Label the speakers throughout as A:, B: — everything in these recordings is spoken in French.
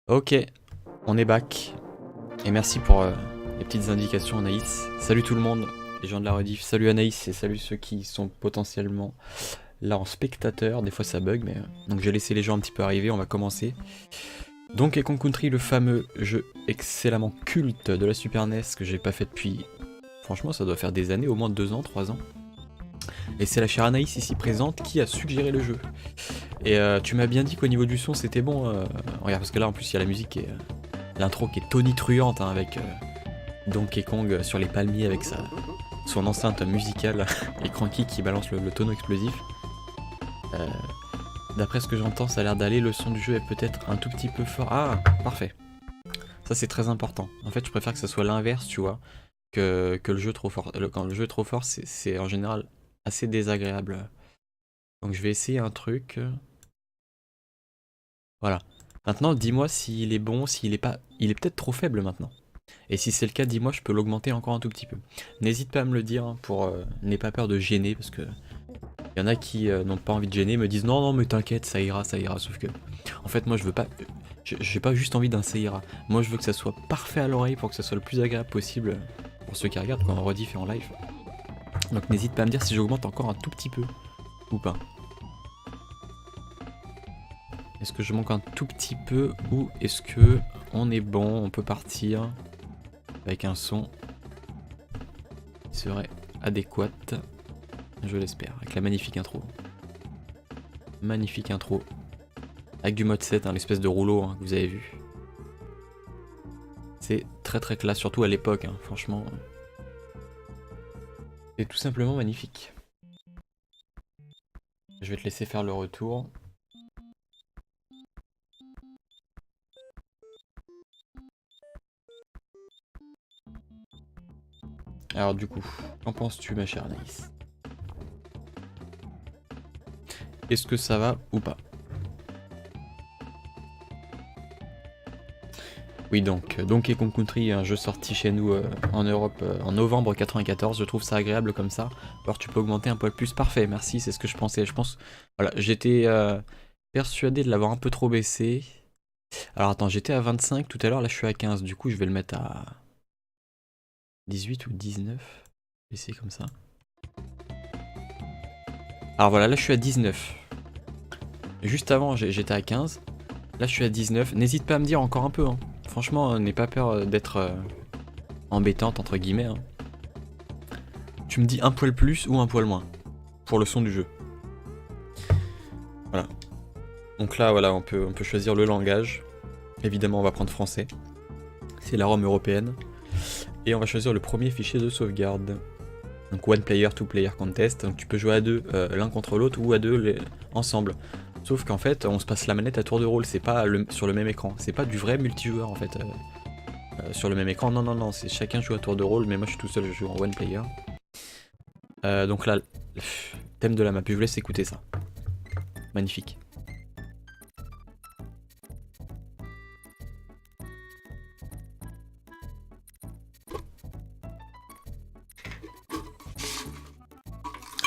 A: Ok, on est back. Et merci pour les petites indications Anaïs. Salut tout le monde, les gens de la rediff. Salut Anaïs et salut ceux qui sont potentiellement là en spectateur. Des fois ça bug, mais donc j'ai laissé les gens un petit peu arriver, on va commencer. Donkey Kong Country, le fameux jeu excellemment culte de la Super NES que j'ai pas fait depuis... Franchement ça doit faire des années, au moins 2 ans, 3 ans. Et c'est la chère Anaïs ici présente qui a suggéré le jeu. Et tu m'as bien dit qu'au niveau du son c'était bon. Regarde, parce que là en plus il y a la musique et l'intro qui est tonitruante hein, avec Donkey Kong sur les palmiers avec son enceinte musicale et Cranky qui balance le tonneau explosif. Euh, D'après ce que j'entends, ça a l'air d'aller. Le son du jeu est peut-être un tout petit peu fort. Ah, parfait. Ça c'est très important. En fait, je préfère que ça soit l'inverse, tu vois, que le jeu trop fort. Quand le jeu est trop fort, c'est en général assez désagréable. Donc je vais essayer un truc. Voilà. Maintenant, dis-moi s'il est bon, s'il est pas... Il est peut-être trop faible maintenant. Et si c'est le cas, dis-moi, je peux l'augmenter encore un tout petit peu. N'hésite pas à me le dire, hein, pour... n'aie pas peur de gêner, parce que... Il y en a qui n'ont pas envie de gêner, me disent non, non, mais t'inquiète, ça ira, sauf que... En fait, moi, je veux pas... J'ai pas juste envie d'un ça ira. Moi, je veux que ça soit parfait à l'oreille pour que ça soit le plus agréable possible pour ceux qui regardent, quoi, en rediff et en live. Donc n'hésite pas à me dire si j'augmente encore un tout petit peu, ou pas. Est-ce que je manque un tout petit peu ou est-ce que on est bon, on peut partir avec un son qui serait adéquat, je l'espère, avec la magnifique intro. Magnifique intro. Avec du mode 7, hein, l'espèce de rouleau hein, que vous avez vu. C'est très très classe, surtout à l'époque, hein, franchement. C'est tout simplement magnifique. Je vais te laisser faire le retour. Alors du coup, qu'en penses-tu ma chère Anaïs? Est-ce que ça va ou pas? Oui donc, Donkey Kong Country, un jeu sorti chez nous en Europe en novembre 94, je trouve ça agréable comme ça. Alors tu peux augmenter un poil plus, parfait, merci, c'est ce que je pensais. Je pense, voilà, j'étais persuadé de l'avoir un peu trop baissé. Alors attends, j'étais à 25 tout à l'heure, là je suis à 15, du coup je vais le mettre à 18 ou 19. Essayer comme ça. Alors voilà, là je suis à 19. Juste avant j'étais à 15. Là je suis à 19. N'hésite pas à me dire encore un peu. Hein. Franchement, n'aie pas peur d'être embêtante entre guillemets. Hein. Tu me dis un poil plus ou un poil moins. Pour le son du jeu. Voilà. Donc là voilà, on peut choisir le langage. Évidemment on va prendre français. C'est la ROM européenne. Et on va choisir le premier fichier de sauvegarde. Donc one player, two player contest. Donc tu peux jouer à deux l'un contre l'autre ou à deux ensemble. Sauf qu'en fait on se passe la manette à tour de rôle, c'est pas sur le même écran. C'est pas du vrai multijoueur en fait. Sur le même écran, non non non, c'est chacun joue à tour de rôle, mais moi je suis tout seul, je joue en one player. Donc là, thème de la map, je vous laisse écouter ça. Magnifique.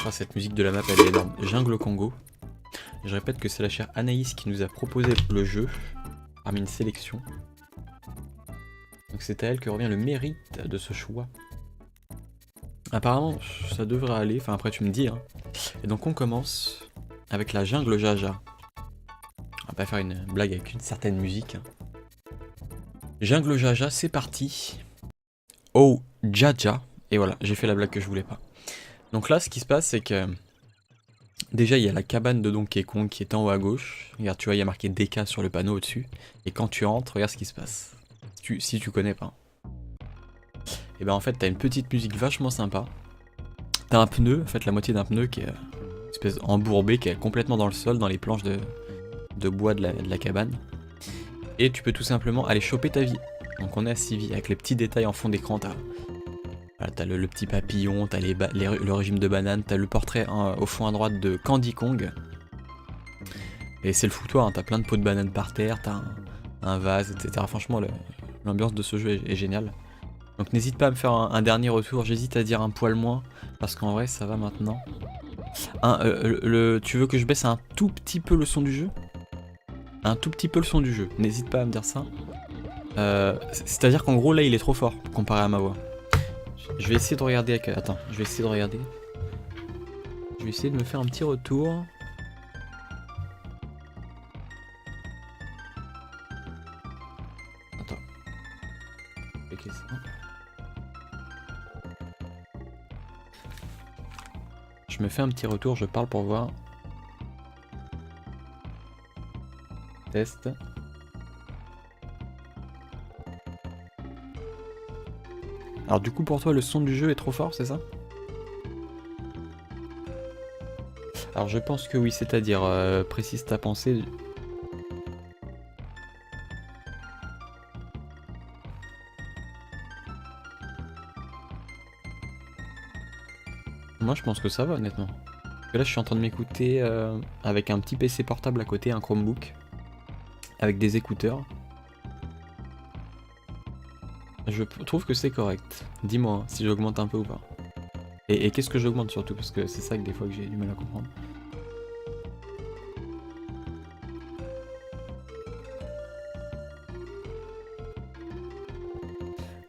A: Ah, cette musique de la map elle est énorme. Jungle au Congo. Je répète que c'est la chère Anaïs qui nous a proposé le jeu parmi une sélection. Donc c'est à elle que revient le mérite de ce choix. Apparemment ça devrait aller, enfin après tu me dis. Hein. Et donc on commence avec la jungle Jaja. On va pas faire une blague avec une certaine musique. Hein. Jungle Jaja, c'est parti. Oh Jaja. Et voilà, j'ai fait la blague que je voulais pas. Donc là ce qui se passe c'est que... Déjà, il y a la cabane de Donkey Kong qui est en haut à gauche. Regarde, tu vois, il y a marqué DK sur le panneau au-dessus. Et quand tu entres, regarde ce qui se passe. Si tu connais pas. Et ben en fait, t'as une petite musique vachement sympa. T'as un pneu, en fait, la moitié d'un pneu qui est une espèce embourbé, qui est complètement dans le sol, dans les planches de bois de la cabane. Et tu peux tout simplement aller choper ta vie. Donc on est à 6 vies, avec les petits détails en fond d'écran. T'as le petit papillon, t'as le régime de banane, t'as le portrait au fond à droite de Candy Kong. Et c'est le foutoir, hein, t'as plein de pots de banane par terre, t'as un vase, etc. Franchement, l'ambiance de ce jeu est géniale. Donc n'hésite pas à me faire un dernier retour, j'hésite à dire un poil moins, parce qu'en vrai ça va maintenant. Tu veux que je baisse un tout petit peu le son du jeu? un tout petit peu le son du jeu. N'hésite pas à me dire ça. C'est-à-dire qu'en gros là il est trop fort comparé à ma voix. Je vais essayer de regarder avec... Attends, je vais essayer de regarder. Je vais essayer de me faire un petit retour. Attends. Ok, ça. Je me fais un petit retour, je parle pour voir. Test. Alors du coup pour toi le son du jeu est trop fort, c'est ça? Alors je pense que oui, c'est-à-dire précise ta pensée. Moi je pense que ça va honnêtement. Parce que là je suis en train de m'écouter avec un petit PC portable à côté, un Chromebook. Avec des écouteurs. Je trouve que c'est correct. Dis-moi hein, si j'augmente un peu ou pas. Et qu'est-ce que j'augmente surtout, parce que c'est ça que des fois que j'ai du mal à comprendre.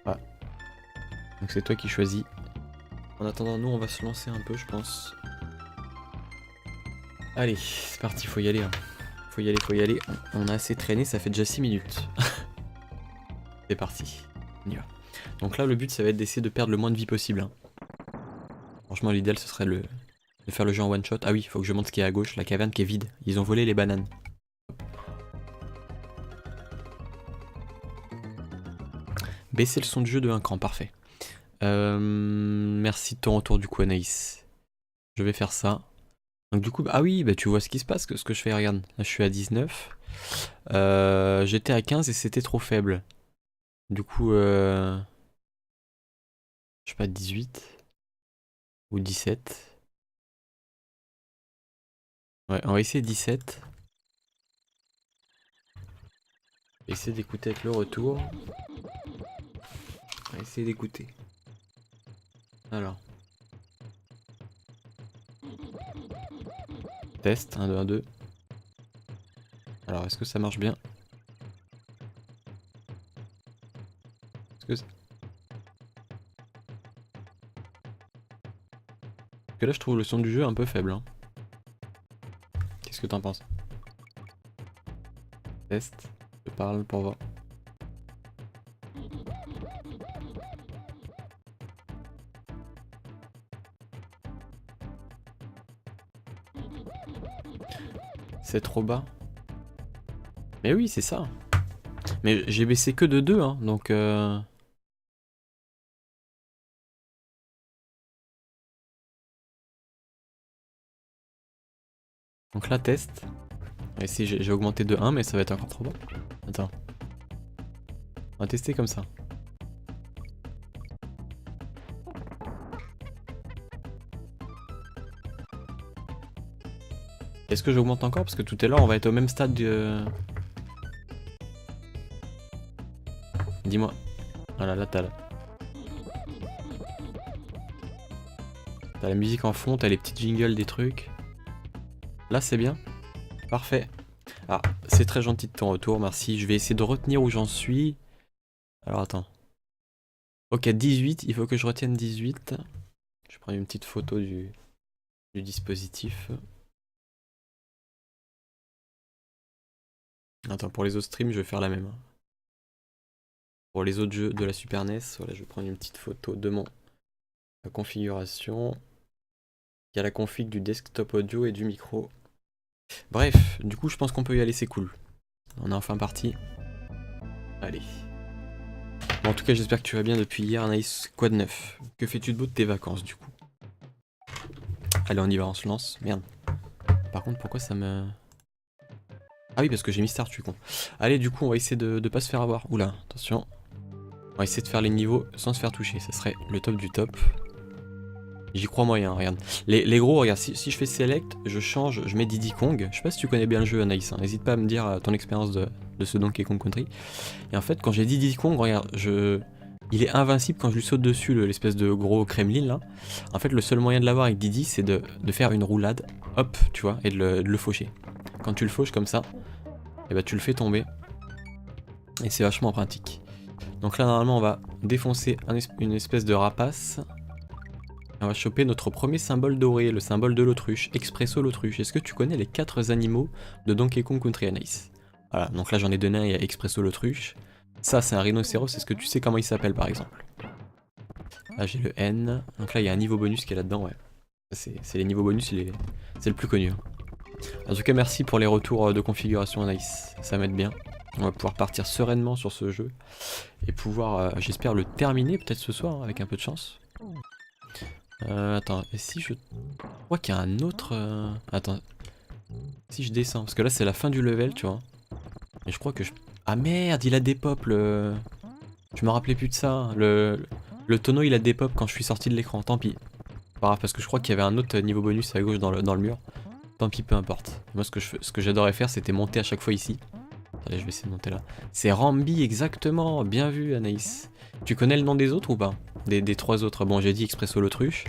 A: Voilà. Donc c'est toi qui choisis. En attendant, nous on va se lancer un peu je pense. Allez, c'est parti, faut y aller. Hein. Faut y aller, faut y aller. On a assez traîné, ça fait déjà 6 minutes. C'est parti, on y va. Donc là le but ça va être d'essayer de perdre le moins de vie possible. Hein. Franchement l'idéal ce serait de faire le jeu en one shot. Ah oui, faut que je montre ce qui est à gauche, la caverne qui est vide. Ils ont volé les bananes. Baisser le son du jeu de un cran, parfait. Merci de ton retour du coup Anaïs. Je vais faire ça. Donc du coup, ah oui, bah tu vois ce qui se passe, ce que je fais, regarde. Là je suis à 19. J'étais à 15 et c'était trop faible. Du coup, je sais pas, 18 ou 17. Ouais, on va essayer 17. Essayer d'écouter avec le retour. On va essayer d'écouter. Alors. Test, 1, 2, 1, 2. Alors, est-ce que ça marche bien? Est-ce que... Parce que là, je trouve le son du jeu un peu faible. Hein. Qu'est-ce que t'en penses? Test, je parle pour voir. C'est trop bas. Mais oui, c'est ça. Mais j'ai baissé que de 2, hein, donc... Donc là, test. Et si j'ai augmenté de 1, mais ça va être encore trop bas. Attends. On va tester comme ça. Est-ce que j'augmente encore? Parce que tout à l'heure, on va être au même stade de... Dis-moi. Voilà, là, t'as la musique en fond, t'as les petits jingles des trucs. Là, c'est bien. Parfait. Ah, c'est très gentil de ton retour, merci. Je vais essayer de retenir où j'en suis. Alors, attends. Ok, 18, il faut que je retienne 18. Je prends une petite photo du dispositif. Attends, pour les autres streams, je vais faire la même. Pour les autres jeux de la Super NES, voilà, je vais prendre une petite photo de ma configuration. Il y a la config du desktop audio et du micro. Bref, du coup, je pense qu'on peut y aller, c'est cool. On est enfin parti. Allez. Bon, en tout cas, j'espère que tu vas bien depuis hier, Anaïs. Quoi de neuf? Que fais-tu de beau de tes vacances, du coup? Allez, on y va, on se lance. Merde. Par contre, pourquoi ça me... Ah oui, parce que j'ai mis start, je suis con. Allez, du coup, on va essayer de pas se faire avoir. Oula, attention. On va essayer de faire les niveaux sans se faire toucher. Ça serait le top du top. J'y crois moyen, regarde. Les gros, regarde, si je fais select, je change, je mets Diddy Kong. Je sais pas si tu connais bien le jeu, Anaïs. Hein. N'hésite pas à me dire ton expérience de ce Donkey Kong Country. Et en fait, quand j'ai Diddy Kong, regarde, il est invincible quand je lui saute dessus, l'espèce de gros Kremlin là. En fait, le seul moyen de l'avoir avec Diddy, c'est de faire une roulade, hop, tu vois, et de le faucher. Quand tu le fauches comme ça, et bah tu le fais tomber. Et c'est vachement pratique. Donc là normalement on va défoncer une espèce de rapace. On va choper notre premier symbole doré, le symbole de l'autruche, Expresso l'autruche. Est-ce que tu connais les 4 animaux de Donkey Kong Country Anaïs? Voilà, donc là j'en ai donné un, il y a Expresso l'autruche. Ça c'est un rhinocéros, est-ce que tu sais comment il s'appelle par exemple? Là j'ai le N, donc là il y a un niveau bonus qui est là-dedans, ouais. C'est les niveaux bonus, c'est le plus connu. En tout cas merci pour les retours de configuration Anaïs, ça m'aide bien. On va pouvoir partir sereinement sur ce jeu et pouvoir, j'espère, le terminer peut-être ce soir, hein, avec un peu de chance. Attends, et si je crois qu'il y a un autre... Attends, si je descends, parce que là c'est la fin du level, tu vois. Et je crois que je... Ah merde, il a des pop le... Je me rappelais plus de ça, le tonneau il a des pop quand je suis sorti de l'écran, tant pis. Pas grave, parce que je crois qu'il y avait un autre niveau bonus à gauche dans le mur. Tant pis, peu importe. Moi ce que j'adorais faire c'était monter à chaque fois ici. Attendez, je vais essayer de monter là. C'est Rambi, exactement, bien vu Anaïs. Tu connais le nom des autres ou pas? Des 3 autres. Bon, j'ai dit Expresso l'autruche.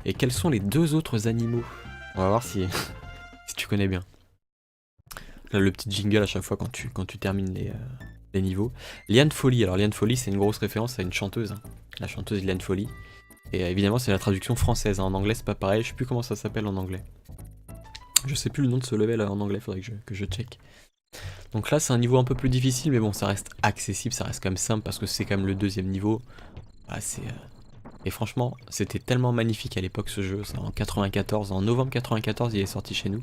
A: Et quels sont les 2 autres animaux? On va voir si, si tu connais bien. Là, le petit jingle à chaque fois quand tu termines les niveaux. Liane Folly. Alors, Liane Folly, c'est une grosse référence à une chanteuse. Hein. La chanteuse Liane Folly. Et évidemment, c'est la traduction française. Hein. En anglais, c'est pas pareil. Je sais plus comment ça s'appelle en anglais. Je sais plus le nom de ce level en anglais. Faudrait que je check. Donc là, c'est un niveau un peu plus difficile. Mais bon, ça reste accessible. Ça reste quand même simple parce que c'est quand même le 2e niveau. Ah, c'est... Et franchement, c'était tellement magnifique à l'époque ce jeu, ça, en 94, en novembre 94 il est sorti chez nous.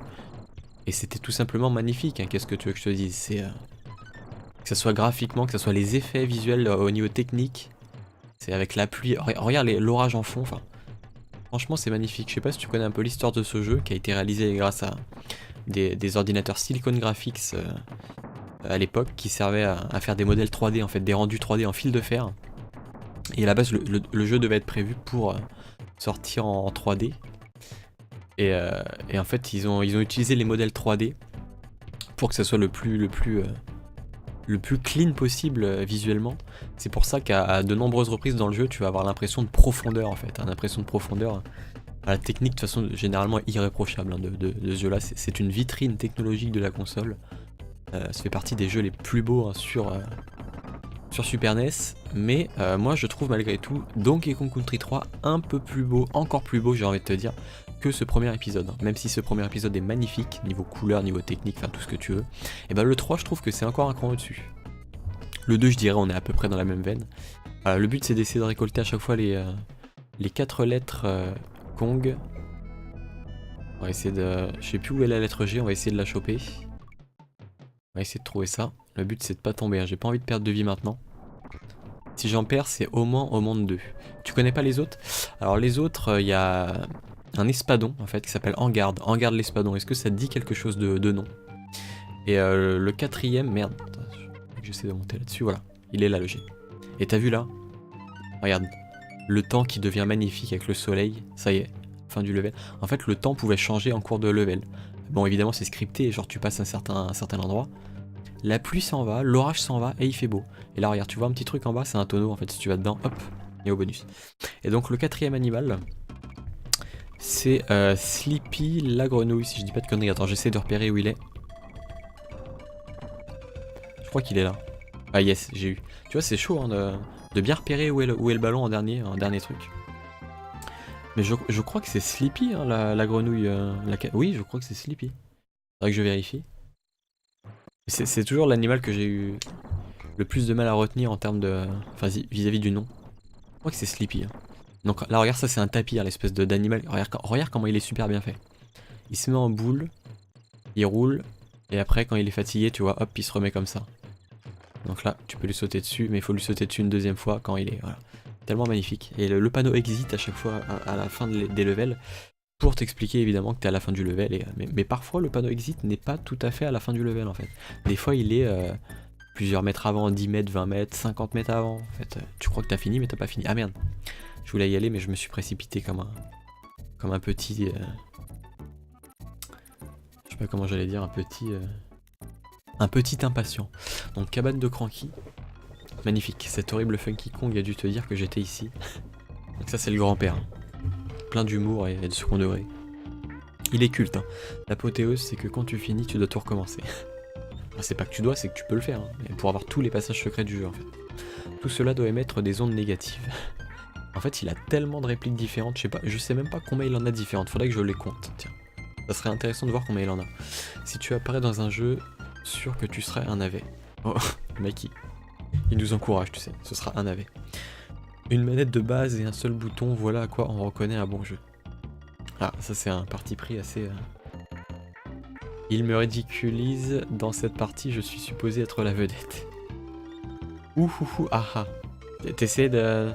A: Et c'était tout simplement magnifique, hein. Qu'est-ce que tu veux que je te dise? C'est que ce soit graphiquement, que ce soit les effets visuels au niveau technique. C'est avec la pluie, regarde l'orage en fond, enfin. Franchement c'est magnifique, je sais pas si tu connais un peu l'histoire de ce jeu qui a été réalisé grâce à des ordinateurs Silicon Graphics à l'époque qui servaient à faire des modèles 3D en fait, des rendus 3D en fil de fer. Et à la base, le jeu devait être prévu pour sortir en 3D. Et en fait, ils ont utilisé les modèles 3D pour que ça soit le plus clean possible visuellement. C'est pour ça qu'à de nombreuses reprises dans le jeu, tu vas avoir l'impression de profondeur en fait. Une impression de profondeur. La technique, de toute façon, généralement irréprochable hein, de ce jeu-là. C'est une vitrine technologique de la console. Ça fait partie des jeux les plus beaux hein, sur Super NES, mais moi je trouve malgré tout Donkey Kong Country 3 un peu plus beau, encore plus beau j'ai envie de te dire, que ce premier épisode. Même si ce premier épisode est magnifique, niveau couleur, niveau technique, enfin tout ce que tu veux, et ben le 3 je trouve que c'est encore un cran au-dessus. Le 2 je dirais on est à peu près dans la même veine. Le but c'est d'essayer de récolter à chaque fois les 4 lettres Kong. On va essayer de... Je sais plus où est la lettre G, on va essayer de la choper. On va essayer de trouver ça. Le but c'est de pas tomber, hein. J'ai pas envie de perdre de vie maintenant. Si j'en perds, c'est au moins au monde 2. Tu connais pas les autres? Alors les autres, il y a un espadon en fait qui s'appelle Engarde. Engarde l'espadon. Est-ce que ça te dit quelque chose de nom? Et le 4ème, merde, j'essaie de monter là-dessus, voilà. Il est là le G. Et t'as vu là? Regarde. Le temps qui devient magnifique avec le soleil. Ça y est, fin du level. En fait, le temps pouvait changer en cours de level. Bon, évidemment, c'est scripté, genre tu passes à un certain endroit. La pluie s'en va, l'orage s'en va et il fait beau. Et là regarde, tu vois un petit truc en bas, c'est un tonneau en fait, si tu vas dedans, hop, il y a au bonus. Et donc le 4ème animal, c'est Sleepy la grenouille, si je dis pas de conneries. Attends, j'essaie de repérer où il est. Je crois qu'il est là. Ah yes, j'ai eu. Tu vois, c'est chaud hein, de bien repérer où est le ballon en dernier truc. Mais je crois que c'est Sleepy, hein, la grenouille. Oui, je crois que c'est Sleepy. Faudrait que je vérifie. C'est toujours l'animal que j'ai eu le plus de mal à retenir en termes de... Enfin, vis-à-vis du nom. Je crois que c'est Sleepy. Hein. Donc là, regarde, ça c'est un tapir, l'espèce d'animal. Regarde comment il est super bien fait. Il se met en boule, il roule, et après, quand il est fatigué, tu vois, hop, il se remet comme ça. Donc là, tu peux lui sauter dessus, mais il faut lui sauter dessus une 2ème fois quand il est... Voilà. Tellement magnifique. Et le panneau exit à chaque fois, à la fin des levels, pour t'expliquer évidemment que t'es à la fin du level. Mais parfois, le panneau exit n'est pas tout à fait à la fin du level, en fait. Des fois, il est... plusieurs mètres avant, 10 mètres, 20 mètres, 50 mètres avant. En fait, tu crois que t'as fini, mais t'as pas fini. Ah merde, je voulais y aller, mais je me suis précipité comme un petit... Je sais pas comment j'allais dire, un petit impatient. Donc cabane de Cranky. Magnifique, cet horrible Funky Kong a dû te dire que j'étais ici. Donc ça c'est le grand-père. Hein. Plein d'humour et de second degré. Il est culte. Hein. L'apothéose c'est que quand tu finis, tu dois tout recommencer. Enfin, c'est pas que tu dois, c'est que tu peux le faire, hein, mais pour avoir tous les passages secrets du jeu en fait. Tout cela doit émettre des ondes négatives. En fait, il a tellement de répliques différentes, je sais même pas combien il en a différentes, faudrait que je les compte, tiens. Ça serait intéressant de voir combien il en a. Si tu apparais dans un jeu, sûr que tu serais un navet. Oh, le mec, il nous encourage, tu sais, ce sera un navet. Une manette de base et un seul bouton, voilà à quoi on reconnaît un bon jeu. Ah, ça c'est un parti pris assez... Il me ridiculise, dans cette partie je suis supposé être la vedette. Ouhouhou, ah ah. T'essayais de...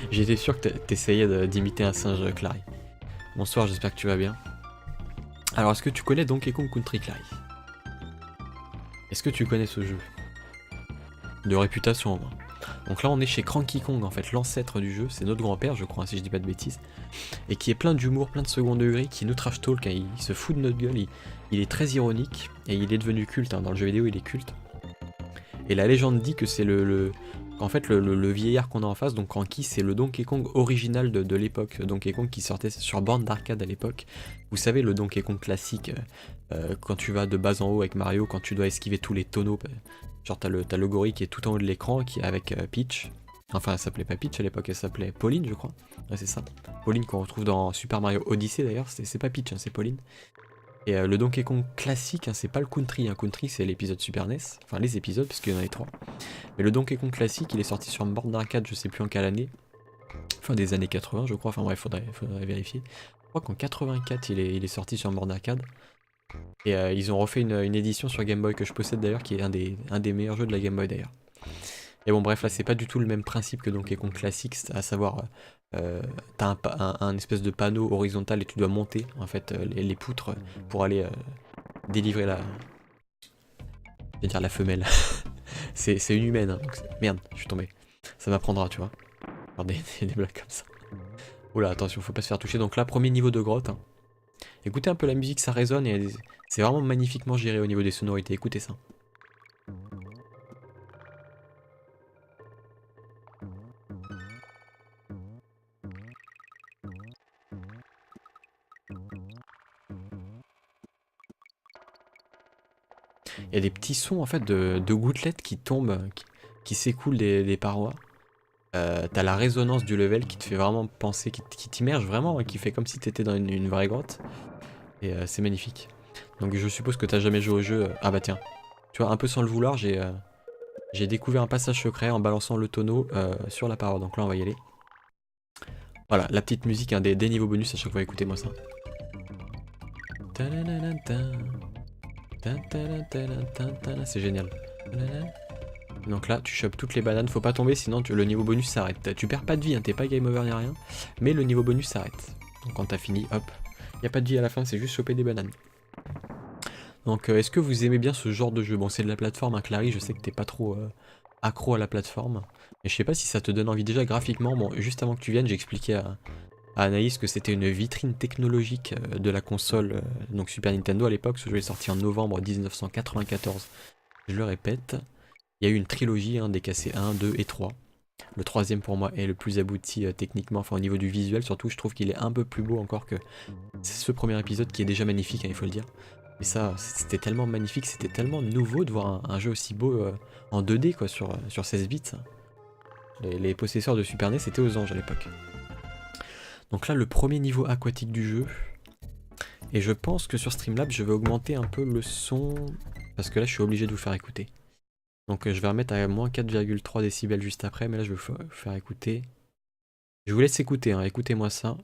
A: J'étais sûr que t'essayais d'imiter un singe, Clary. Bonsoir, j'espère que tu vas bien. Alors, est-ce que tu connais Donkey Kong Country, Clary? Est-ce que tu connais ce jeu? De réputation, au moins. Donc là, on est chez Cranky Kong, en fait, l'ancêtre du jeu. C'est notre grand-père, je crois, si je dis pas de bêtises. Et qui est plein d'humour, plein de second degré, qui nous trash talk, hein, il se fout de notre gueule, il est très ironique, et il est devenu culte, hein, dans le jeu vidéo, il est culte. Et la légende dit que c'est en fait, le vieillard qu'on a en face, donc Cranky, c'est le Donkey Kong original de l'époque. Donkey Kong qui sortait sur borne d'arcade à l'époque. Vous savez, le Donkey Kong classique, quand tu vas de bas en haut avec Mario, quand tu dois esquiver tous les tonneaux. Genre, t'as le gorille qui est tout en haut de l'écran, qui est avec Peach. Enfin, elle s'appelait pas Peach à l'époque, elle s'appelait Pauline, je crois. Ouais, c'est ça. Pauline qu'on retrouve dans Super Mario Odyssey d'ailleurs, c'est pas Peach, hein, c'est Pauline. Et le Donkey Kong classique, hein, c'est pas le Country. Country, c'est l'épisode Super NES. Enfin, les épisodes, parce qu'il y en avait 3. Mais le Donkey Kong classique, il est sorti sur une borne d'arcade, je sais plus en quelle année. Fin des années 80, je crois. Enfin bref, faudrait vérifier. Je crois qu'en 84, il est sorti sur une borne d'arcade. Et ils ont refait une édition sur Game Boy que je possède d'ailleurs, qui est un des meilleurs jeux de la Game Boy d'ailleurs. Et bon bref, là c'est pas du tout le même principe que Donkey Kong classique, à savoir t'as un espèce de panneau horizontal et tu dois monter en fait les poutres pour aller délivrer je vais dire la femelle. c'est une humaine, hein, donc merde, je suis tombé. Ça m'apprendra, tu vois. Faire des blagues comme ça. Oula, attention, faut pas se faire toucher. Donc là, premier niveau de grotte. Hein. Écoutez un peu la musique, ça résonne et c'est vraiment magnifiquement géré au niveau des sonorités. Écoutez ça. Il y a des petits sons en fait de gouttelettes qui tombent, qui s'écoulent des parois. T'as la résonance du level qui te fait vraiment penser, qui t'immerge vraiment, qui fait comme si t'étais dans une vraie grotte. Et c'est magnifique. Donc je suppose que t'as jamais joué au jeu. Ah bah tiens, tu vois, un peu sans le vouloir, j'ai découvert un passage secret en balançant le tonneau sur la paroi. Donc là on va y aller. Voilà, la petite musique, hein, des niveaux bonus à chaque fois, écoutez-moi ça. C'est génial. Donc là, tu chopes toutes les bananes, faut pas tomber, sinon le niveau bonus s'arrête. Tu perds pas de vie, hein, t'es pas game over ni rien, mais le niveau bonus s'arrête. Donc quand t'as fini, hop, y a pas de vie à la fin, c'est juste choper des bananes. Donc est-ce que vous aimez bien ce genre de jeu? Bon, c'est de la plateforme, hein, Clary, je sais que t'es pas trop accro à la plateforme. Et je sais pas si ça te donne envie déjà graphiquement. Bon, juste avant que tu viennes, j'ai expliqué à Anaïs que c'était une vitrine technologique de la console, donc Super Nintendo à l'époque. Ce jeu est sorti en novembre 1994. Je le répète. Il y a eu une trilogie, hein, des cassés 1, 2 et 3. Le troisième pour moi est le plus abouti techniquement, enfin au niveau du visuel surtout, je trouve qu'il est un peu plus beau encore que ce premier épisode qui est déjà magnifique, hein, il faut le dire. Mais ça, c'était tellement magnifique, c'était tellement nouveau de voir un jeu aussi beau en 2D quoi, sur 16 bits. Les possesseurs de Super NES étaient aux anges à l'époque. Donc là, le premier niveau aquatique du jeu. Et je pense que sur Streamlabs, je vais augmenter un peu le son, parce que là, je suis obligé de vous faire écouter. Donc je vais remettre à moins 4,3 décibels juste après, mais là je vais vous faire écouter. Je vous laisse écouter, hein, écoutez-moi ça.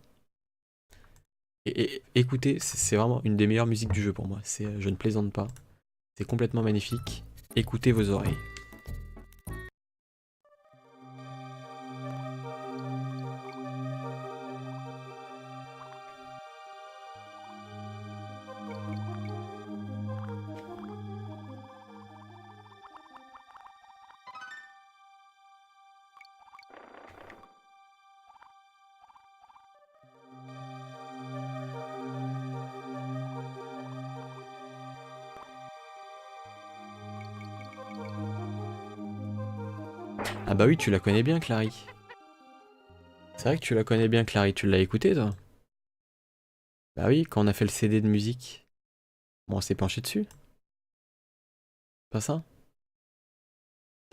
A: Et écoutez, c'est vraiment une des meilleures musiques du jeu pour moi. Je ne plaisante pas. C'est complètement magnifique. Écoutez vos oreilles. Ah bah oui, tu la connais bien, Clary. C'est vrai que tu la connais bien, Clary. Tu l'as écouté, toi? Bah oui, quand on a fait le CD de musique. Bon, on s'est penché dessus. Pas ça?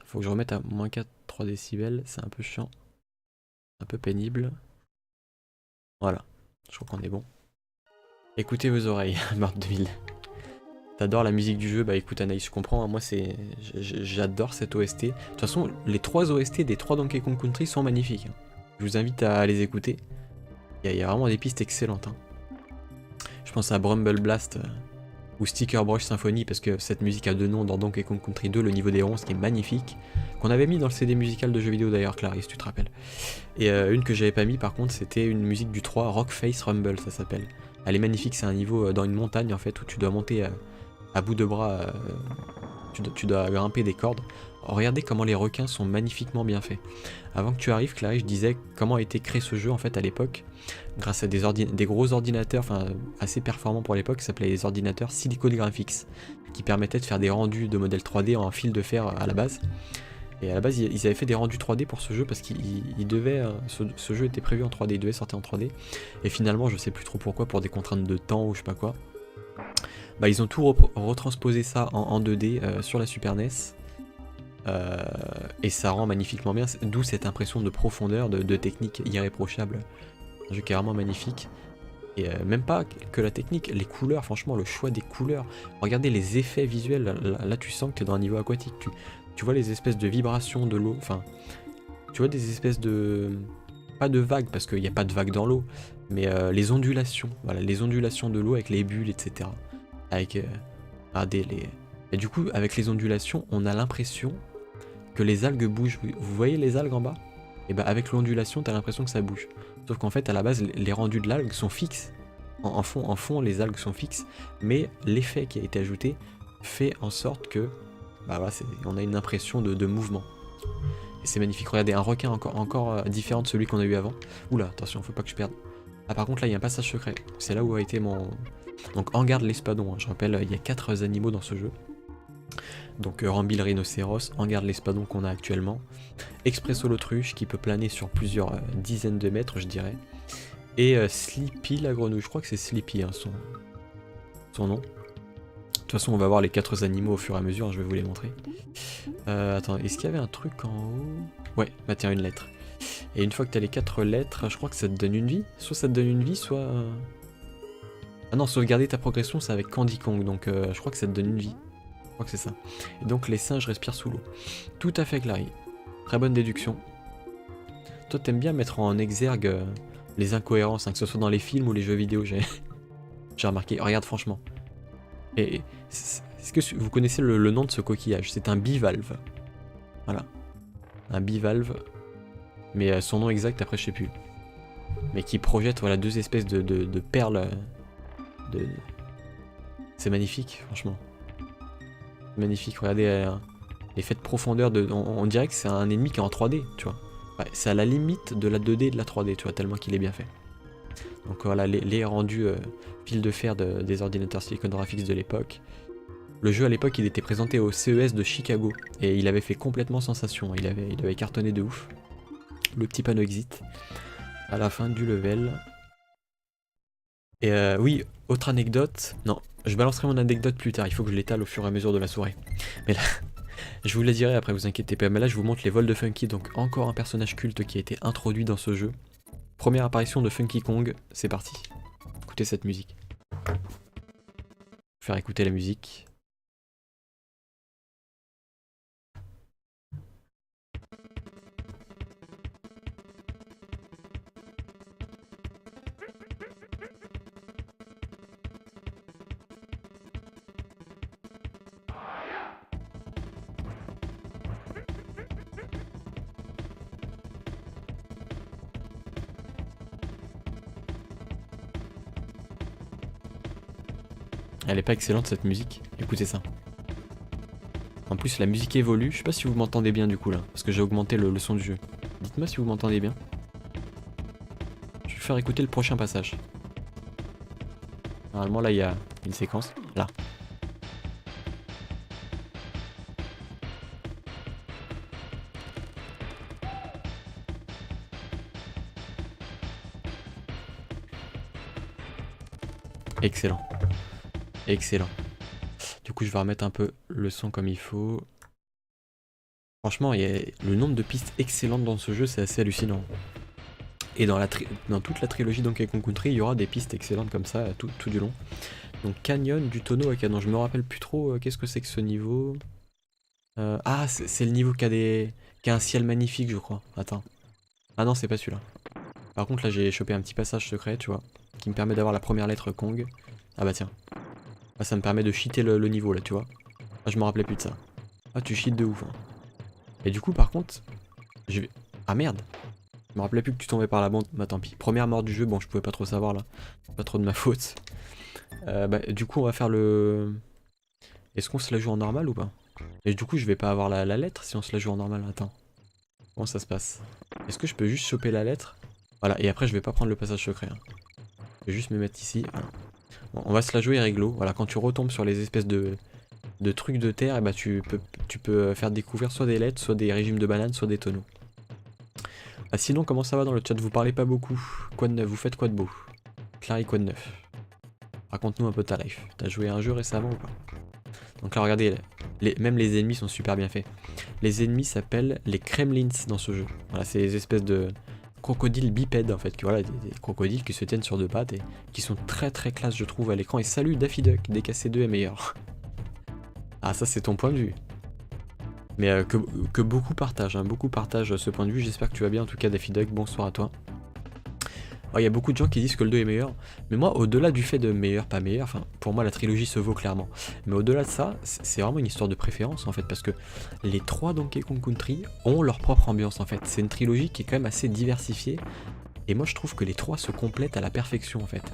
A: Faut que je remette à moins 4, 3 décibels, c'est un peu chiant. Un peu pénible. Voilà, je crois qu'on est bon. Écoutez vos oreilles, Mort 2000. T'adores la musique du jeu, bah écoute Anaïs, je comprends, hein, moi c'est, j'adore cette OST. De toute façon, les 3 OST des 3 Donkey Kong Country sont magnifiques. Hein. Je vous invite à les écouter. Il y a vraiment des pistes excellentes. Hein. Je pense à Brumble Blast ou Sticker Brush Symphony, parce que cette musique a 2 noms dans Donkey Kong Country 2, le niveau des ronces qui est magnifique. Qu'on avait mis dans le CD musical de jeux vidéo d'ailleurs, Clarisse, tu te rappelles. Et une que j'avais pas mis par contre, c'était une musique du 3, Rock Face Rumble, ça s'appelle. Elle est magnifique, c'est un niveau dans une montagne en fait, où tu dois monter à bout de bras, tu dois grimper des cordes. Regardez comment les requins sont magnifiquement bien faits. Avant que tu arrives, Clarisse, je disais comment a été créé ce jeu en fait à l'époque, grâce à des gros ordinateurs, enfin assez performants pour l'époque, qui s'appelaient les ordinateurs Silicon Graphics, qui permettaient de faire des rendus de modèles 3D en fil de fer à la base. Et à la base, ils avaient fait des rendus 3D pour ce jeu parce qu'il devait, ce jeu était prévu en 3D, il devait sortir en 3D. Et finalement, je sais plus trop pourquoi, pour des contraintes de temps ou je sais pas quoi, bah ils ont tout retransposé ça en 2D sur la Super NES. Et ça rend magnifiquement bien, d'où cette impression de profondeur, de technique irréprochable. Un jeu qui est vraiment magnifique. Et même pas que la technique, les couleurs, franchement, le choix des couleurs. Regardez les effets visuels, là tu sens que tu es dans un niveau aquatique. Tu vois les espèces de vibrations de l'eau, enfin, tu vois des espèces de... Pas de vagues, parce qu'il n'y a pas de vagues dans l'eau, mais les ondulations, voilà, les ondulations de l'eau avec les bulles, etc. Avec... regardez les... Et du coup, avec les ondulations, on a l'impression que les algues bougent. Vous voyez les algues en bas? Et bah avec l'ondulation, t'as l'impression que ça bouge. Sauf qu'en fait, à la base, les rendus de l'algue sont fixes. En fond, les algues sont fixes, mais l'effet qui a été ajouté fait en sorte que bah voilà, on a une impression de mouvement. Et c'est magnifique. Regardez, un requin encore différent de celui qu'on a eu avant. Oula, attention, faut pas que je perde. Ah par contre là, il y a un passage secret. C'est là où a été mon... Donc Engarde l'Espadon, hein. Je rappelle, il y a 4 animaux dans ce jeu. Donc Rambi le rhinocéros, Engarde l'Espadon qu'on a actuellement. Expresso l'autruche qui peut planer sur plusieurs dizaines de mètres, je dirais. Et Sleepy la grenouille. Je crois que c'est Sleepy hein, son nom. De toute façon, on va voir les 4 animaux au fur et à mesure, hein, je vais vous les montrer. Attends, est-ce qu'il y avait un truc en haut? Ouais, bah tiens, une lettre. Et une fois que tu as les 4 lettres, je crois que ça te donne une vie. Soit ça te donne une vie, soit... Ah non, sauvegarder ta progression, c'est avec Candy Kong, donc je crois que ça te donne une vie. Je crois que c'est ça. Et donc les singes respirent sous l'eau. Tout à fait, Clary. Très bonne déduction. Toi, t'aimes bien mettre en exergue les incohérences, hein, que ce soit dans les films ou les jeux vidéo, j'ai remarqué. Regarde, franchement. Et est-ce que vous connaissez le nom de ce coquillage? C'est un bivalve. Voilà. Un bivalve. Mais son nom exact, après, je sais plus. Mais qui projette voilà, 2 espèces de perles. C'est magnifique, franchement. Magnifique, regardez l'effet de profondeur. On dirait que c'est un ennemi qui est en 3D, tu vois. Ouais, c'est à la limite de la 2D et de la 3D, tu vois, tellement qu'il est bien fait. Donc voilà, les rendus fil de fer des ordinateurs Silicon Graphics de l'époque. Le jeu à l'époque, il était présenté au CES de Chicago et il avait fait complètement sensation. Il avait cartonné de ouf. Le petit panneau exit à la fin du level. Et oui, autre anecdote. Non, je balancerai mon anecdote plus tard. Il faut que je l'étale au fur et à mesure de la soirée. Mais là, je vous la dirai après, vous inquiétez pas. Mais là, je vous montre les vols de Funky. Donc encore un personnage culte qui a été introduit dans ce jeu. Première apparition de Funky Kong. C'est parti. Écoutez cette musique. Faire écouter la musique. Elle est pas excellente cette musique. Écoutez ça. En plus la musique évolue. Je sais pas si vous m'entendez bien du coup là. Parce que j'ai augmenté le son du jeu. Dites-moi si vous m'entendez bien. Je vais faire écouter le prochain passage. Normalement là il y a une séquence. Là. Excellent. Excellent. Du coup je vais remettre un peu le son comme il faut. Franchement, le nombre de pistes excellentes dans ce jeu, c'est assez hallucinant. Et dans toute la trilogie Donkey Kong Country, il y aura des pistes excellentes comme ça tout du long. Donc canyon du tonneau à canon. Je me rappelle plus trop qu'est-ce que c'est que ce niveau. Ah, c'est le niveau qui a un ciel magnifique, je crois. Attends. Ah non, c'est pas celui-là. Par contre, là, j'ai chopé un petit passage secret, tu vois, qui me permet d'avoir la première lettre Kong. Ah bah tiens. Ah, ça me permet de cheater le niveau, là, tu vois. Ah, je me rappelais plus de ça. Ah, tu cheats de ouf. Hein. Et du coup, par contre, je vais... Ah merde. Je me rappelais plus que tu tombais par la bande. Bah tant pis. Première mort du jeu, bon, je pouvais pas trop savoir, là. Pas trop de ma faute. Bah, du coup, on va faire le... Est-ce qu'on se la joue en normal ou pas? Et du coup, je vais pas avoir la lettre si on se la joue en normal. Attends. Comment ça se passe? Est-ce que je peux juste choper la lettre? Voilà, et après, je vais pas prendre le passage secret. Hein. Je vais juste me mettre ici. Voilà. Bon, on va se la jouer réglo. Voilà, quand tu retombes sur les espèces de trucs de terre, et bah tu peux faire découvrir soit des lettres, soit des régimes de bananes, soit des tonneaux. Ah, sinon, comment ça va dans le chat? Vous parlez pas beaucoup. Quoi de neuf? Vous faites quoi de beau? Clary, quoi de neuf? Raconte-nous un peu ta life. T'as joué à un jeu récemment ou pas? Donc là, regardez, même les ennemis sont super bien faits. Les ennemis s'appellent les Kremlins dans ce jeu. Voilà, c'est des espèces de crocodiles bipèdes en fait. Voilà, des crocodiles qui se tiennent sur deux pattes et qui sont très très classe, je trouve, à l'écran. Et salut Daffy Duck, DKC2 est meilleur. Ah, ça c'est ton point de vue. Mais que beaucoup partagent, hein. Beaucoup partagent ce point de vue. J'espère que tu vas bien en tout cas, Daffy Duck. Bonsoir à toi. Il y a beaucoup de gens qui disent que le 2 est meilleur, mais moi, au-delà du fait de meilleur, pas meilleur, enfin, pour moi, la trilogie se vaut clairement. Mais au-delà de ça, c'est vraiment une histoire de préférence, en fait, parce que les trois Donkey Kong Country ont leur propre ambiance, en fait. C'est une trilogie qui est quand même assez diversifiée, et moi, je trouve que les trois se complètent à la perfection, en fait.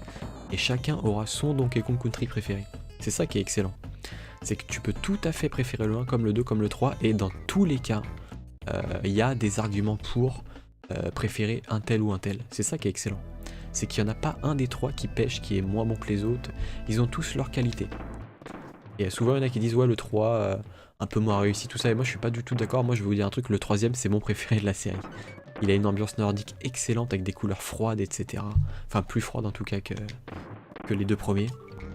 A: Et chacun aura son Donkey Kong Country préféré. C'est ça qui est excellent. C'est que tu peux tout à fait préférer le 1 comme le 2 comme le 3, et dans tous les cas, il y a des arguments pour préférer un tel ou un tel. C'est ça qui est excellent. C'est qu'il n'y en a pas un des trois qui pêche, qui est moins bon que les autres. Ils ont tous leurs qualités. Et souvent, il y en a qui disent, ouais, le 3, un peu moins réussi, tout ça. Et moi, je suis pas du tout d'accord. Moi, je vais vous dire un truc, le troisième, c'est mon préféré de la série. Il a une ambiance nordique excellente, avec des couleurs froides, etc. Enfin, plus froides en tout cas que les deux premiers.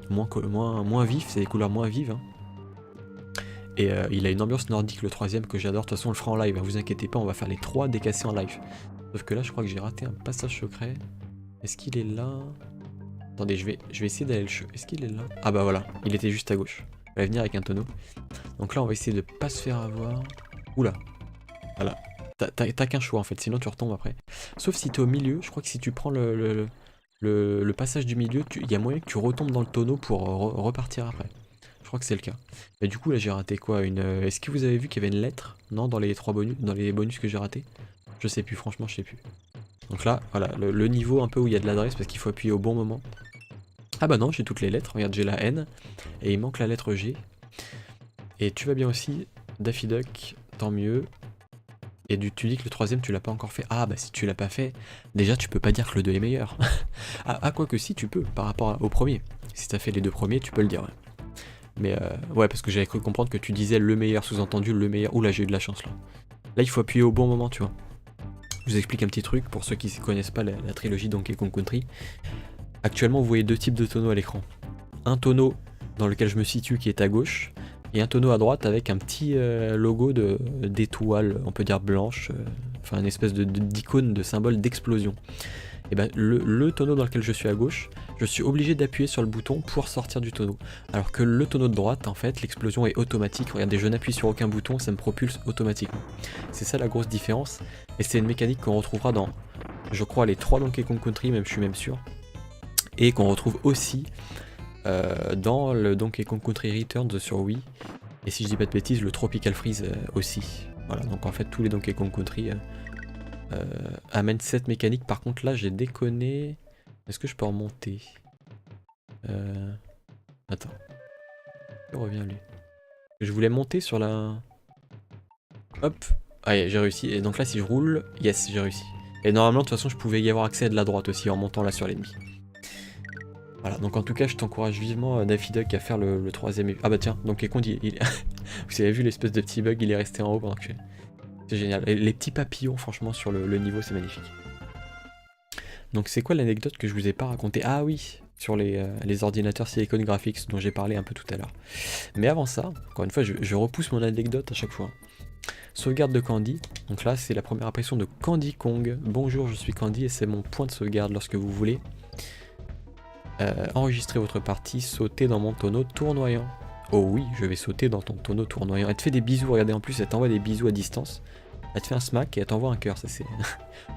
A: Moins vif, c'est des couleurs moins vives. Hein. Et il a une ambiance nordique, le troisième, que j'adore. De toute façon, on le fera en live, hein, vous inquiétez pas, on va faire les trois décassés en live. Sauf que là, je crois que j'ai raté un passage secret. Est-ce qu'il est là? Attendez, je vais essayer d'aller le Est-ce qu'il est là? Ah bah voilà, il était juste à gauche. Il va venir avec un tonneau. Donc là, on va essayer de pas se faire avoir. Oula. Voilà. T'as qu'un choix en fait, sinon tu retombes après. Sauf si t'es au milieu, je crois que si tu prends le passage du milieu, il y a moyen que tu retombes dans le tonneau pour repartir après. Je crois que c'est le cas. Mais du coup là j'ai raté quoi? Est-ce que vous avez vu qu'il y avait une lettre? Non, dans les bonus que j'ai raté? Je sais plus, franchement je sais plus. Donc là, voilà, le niveau un peu où il y a de l'adresse parce qu'il faut appuyer au bon moment. Ah bah non, j'ai toutes les lettres, regarde, j'ai la N, et il manque la lettre G. Et tu vas bien aussi, Daffy Duck, tant mieux. Et tu dis que le troisième tu l'as pas encore fait. Ah bah si tu l'as pas fait, déjà tu peux pas dire que le 2 est meilleur. Ah quoi que si, tu peux, par rapport au premier. Si t'as fait les deux premiers, tu peux le dire, ouais. Mais ouais, parce que j'avais cru comprendre que tu disais le meilleur, sous-entendu le meilleur. Oula, j'ai eu de la chance là. Là, il faut appuyer au bon moment, tu vois. Je vous explique un petit truc pour ceux qui ne connaissent pas la trilogie Donkey Kong Country. Actuellement, vous voyez deux types de tonneaux à l'écran. Un tonneau dans lequel je me situe qui est à gauche, et un tonneau à droite avec un petit logo d'étoile, on peut dire blanche, enfin une espèce d'icône, de symbole d'explosion. Et ben le tonneau dans lequel je suis à gauche, je suis obligé d'appuyer sur le bouton pour sortir du tonneau. Alors que le tonneau de droite, en fait, l'explosion est automatique. Regardez, je n'appuie sur aucun bouton, ça me propulse automatiquement. C'est ça la grosse différence. Et c'est une mécanique qu'on retrouvera dans, je crois, les 3 Donkey Kong Country, je suis même sûr. Et qu'on retrouve aussi dans le Donkey Kong Country Returns sur Wii. Et si je dis pas de bêtises, le Tropical Freeze aussi. Voilà, donc en fait tous les Donkey Kong Country amènent cette mécanique. Par contre là j'ai déconné. Est-ce que je peux remonter? Attends. Il revient lui. Je voulais monter sur la... Hop. Ah j'ai réussi. Et donc là si je roule, yes j'ai réussi. Et normalement de toute façon je pouvais y avoir accès à de la droite aussi en montant là sur l'ennemi. Voilà, donc en tout cas je t'encourage vivement Daffy Duck à faire le troisième... Ah bah tiens, donc les comptes vous avez vu l'espèce de petit bug, il est resté en haut pendant que je... C'est génial. Et les petits papillons franchement sur le niveau c'est magnifique. Donc c'est quoi l'anecdote que je vous ai pas raconté? Ah oui, sur les ordinateurs Silicon Graphics dont j'ai parlé un peu tout à l'heure. Mais avant ça, encore une fois, je repousse mon anecdote à chaque fois. Sauvegarde de Candy, donc là c'est la première impression de Candy Kong. Bonjour, je suis Candy et c'est mon point de sauvegarde lorsque vous voulez enregistrer votre partie, sauter dans mon tonneau tournoyant. Oh oui, je vais sauter dans ton tonneau tournoyant. Elle te fait des bisous, regardez, en plus elle t'envoie des bisous à distance. Elle te fait un smack et elle t'envoie un cœur, ça c'est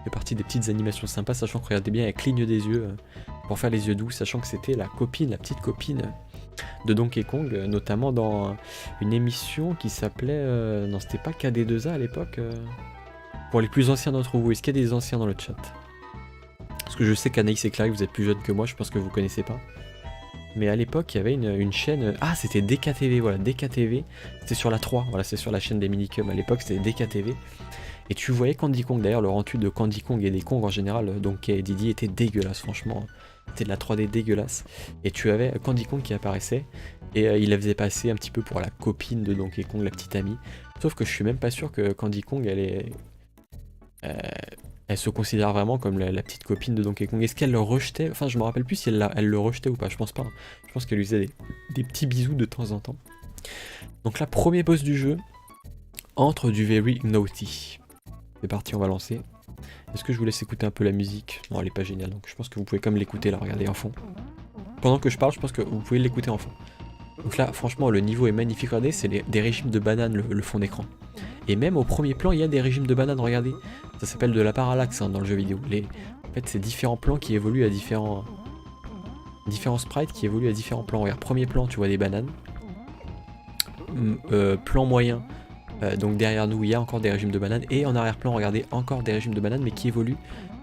A: fait partie des petites animations sympas, sachant que regardez bien, elle cligne des yeux pour faire les yeux doux, sachant que c'était la petite copine de Donkey Kong, notamment dans une émission qui s'appelait... non, c'était pas KD2A à l'époque. Pour les plus anciens d'entre vous, est-ce qu'il y a des anciens dans le chat? Parce que je sais qu'Anaïs et Clary, vous êtes plus jeunes que moi, je pense que vous connaissez pas. Mais à l'époque, il y avait une chaîne... Ah, c'était DKTV, voilà, DKTV. C'était sur la 3, voilà, c'est sur la chaîne des Minicums. À l'époque, c'était DKTV. Et tu voyais Candy Kong, d'ailleurs, le rendu de Candy Kong et des Kong en général, donc et Didi, était dégueulasse, franchement. C'était de la 3D dégueulasse. Et tu avais Candy Kong qui apparaissait, et il la faisait passer un petit peu pour la copine de Donkey Kong, la petite amie. Sauf que je suis même pas sûr que Candy Kong, elle se considère vraiment comme la petite copine de Donkey Kong. Est-ce qu'elle le rejetait? Enfin, je me rappelle plus si elle le rejetait ou pas, je pense pas. Je pense qu'elle lui faisait des petits bisous de temps en temps. Donc là, premier boss du jeu, entre du Very Naughty. C'est parti, on va lancer. Est-ce que je vous laisse écouter un peu la musique? Non, elle est pas géniale, donc je pense que vous pouvez quand même l'écouter là, regardez en fond. Pendant que je parle, je pense que vous pouvez l'écouter en fond. Donc là, franchement, le niveau est magnifique, regardez, c'est des régimes de bananes le fond d'écran. Et même au premier plan, il y a des régimes de bananes, regardez. Ça s'appelle de la parallaxe hein, dans le jeu vidéo. En fait, c'est différents plans qui évoluent à différents sprites qui évoluent à différents plans. Regarde, premier plan, tu vois des bananes. Plan moyen, donc derrière nous, il y a encore des régimes de bananes. Et en arrière-plan, regardez, encore des régimes de bananes, mais qui évoluent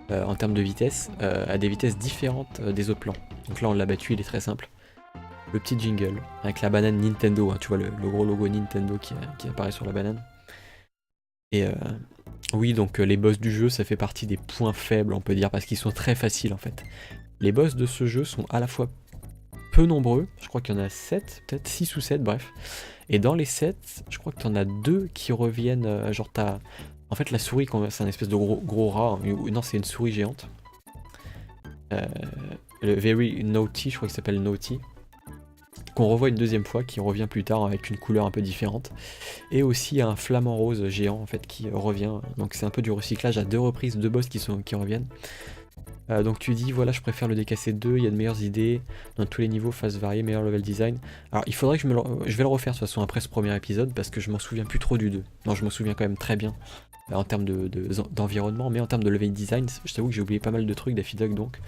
A: en termes de vitesse, à des vitesses différentes des autres plans. Donc là, on l'a battu, il est très simple. Le petit jingle, avec la banane Nintendo, hein, tu vois le gros logo Nintendo qui apparaît sur la banane. Et oui, donc les boss du jeu, ça fait partie des points faibles, on peut dire, parce qu'ils sont très faciles en fait. Les boss de ce jeu sont à la fois peu nombreux, je crois qu'il y en a 7, peut-être 6 ou 7, bref. Et dans les 7, je crois que tu en as 2 qui reviennent, genre t'as... En fait la souris, c'est un espèce de gros rat, hein, non c'est une souris géante. Le Very Naughty, je crois qu'il s'appelle Naughty. Qu'on revoit une deuxième fois, qui revient plus tard avec une couleur un peu différente. Et aussi un flamant rose géant en fait qui revient. Donc c'est un peu du recyclage à 2 reprises, 2 boss qui reviennent. Donc tu dis voilà, je préfère le DKC2, il y a de meilleures idées dans tous les niveaux, phases variées, meilleur level design. Alors il faudrait que je vais le refaire de toute façon après ce premier épisode parce que je m'en souviens plus trop du 2. Non, je m'en souviens quand même très bien en termes d'environnement, mais en termes de level design, je t'avoue que j'ai oublié pas mal de trucs Daffy Duck, donc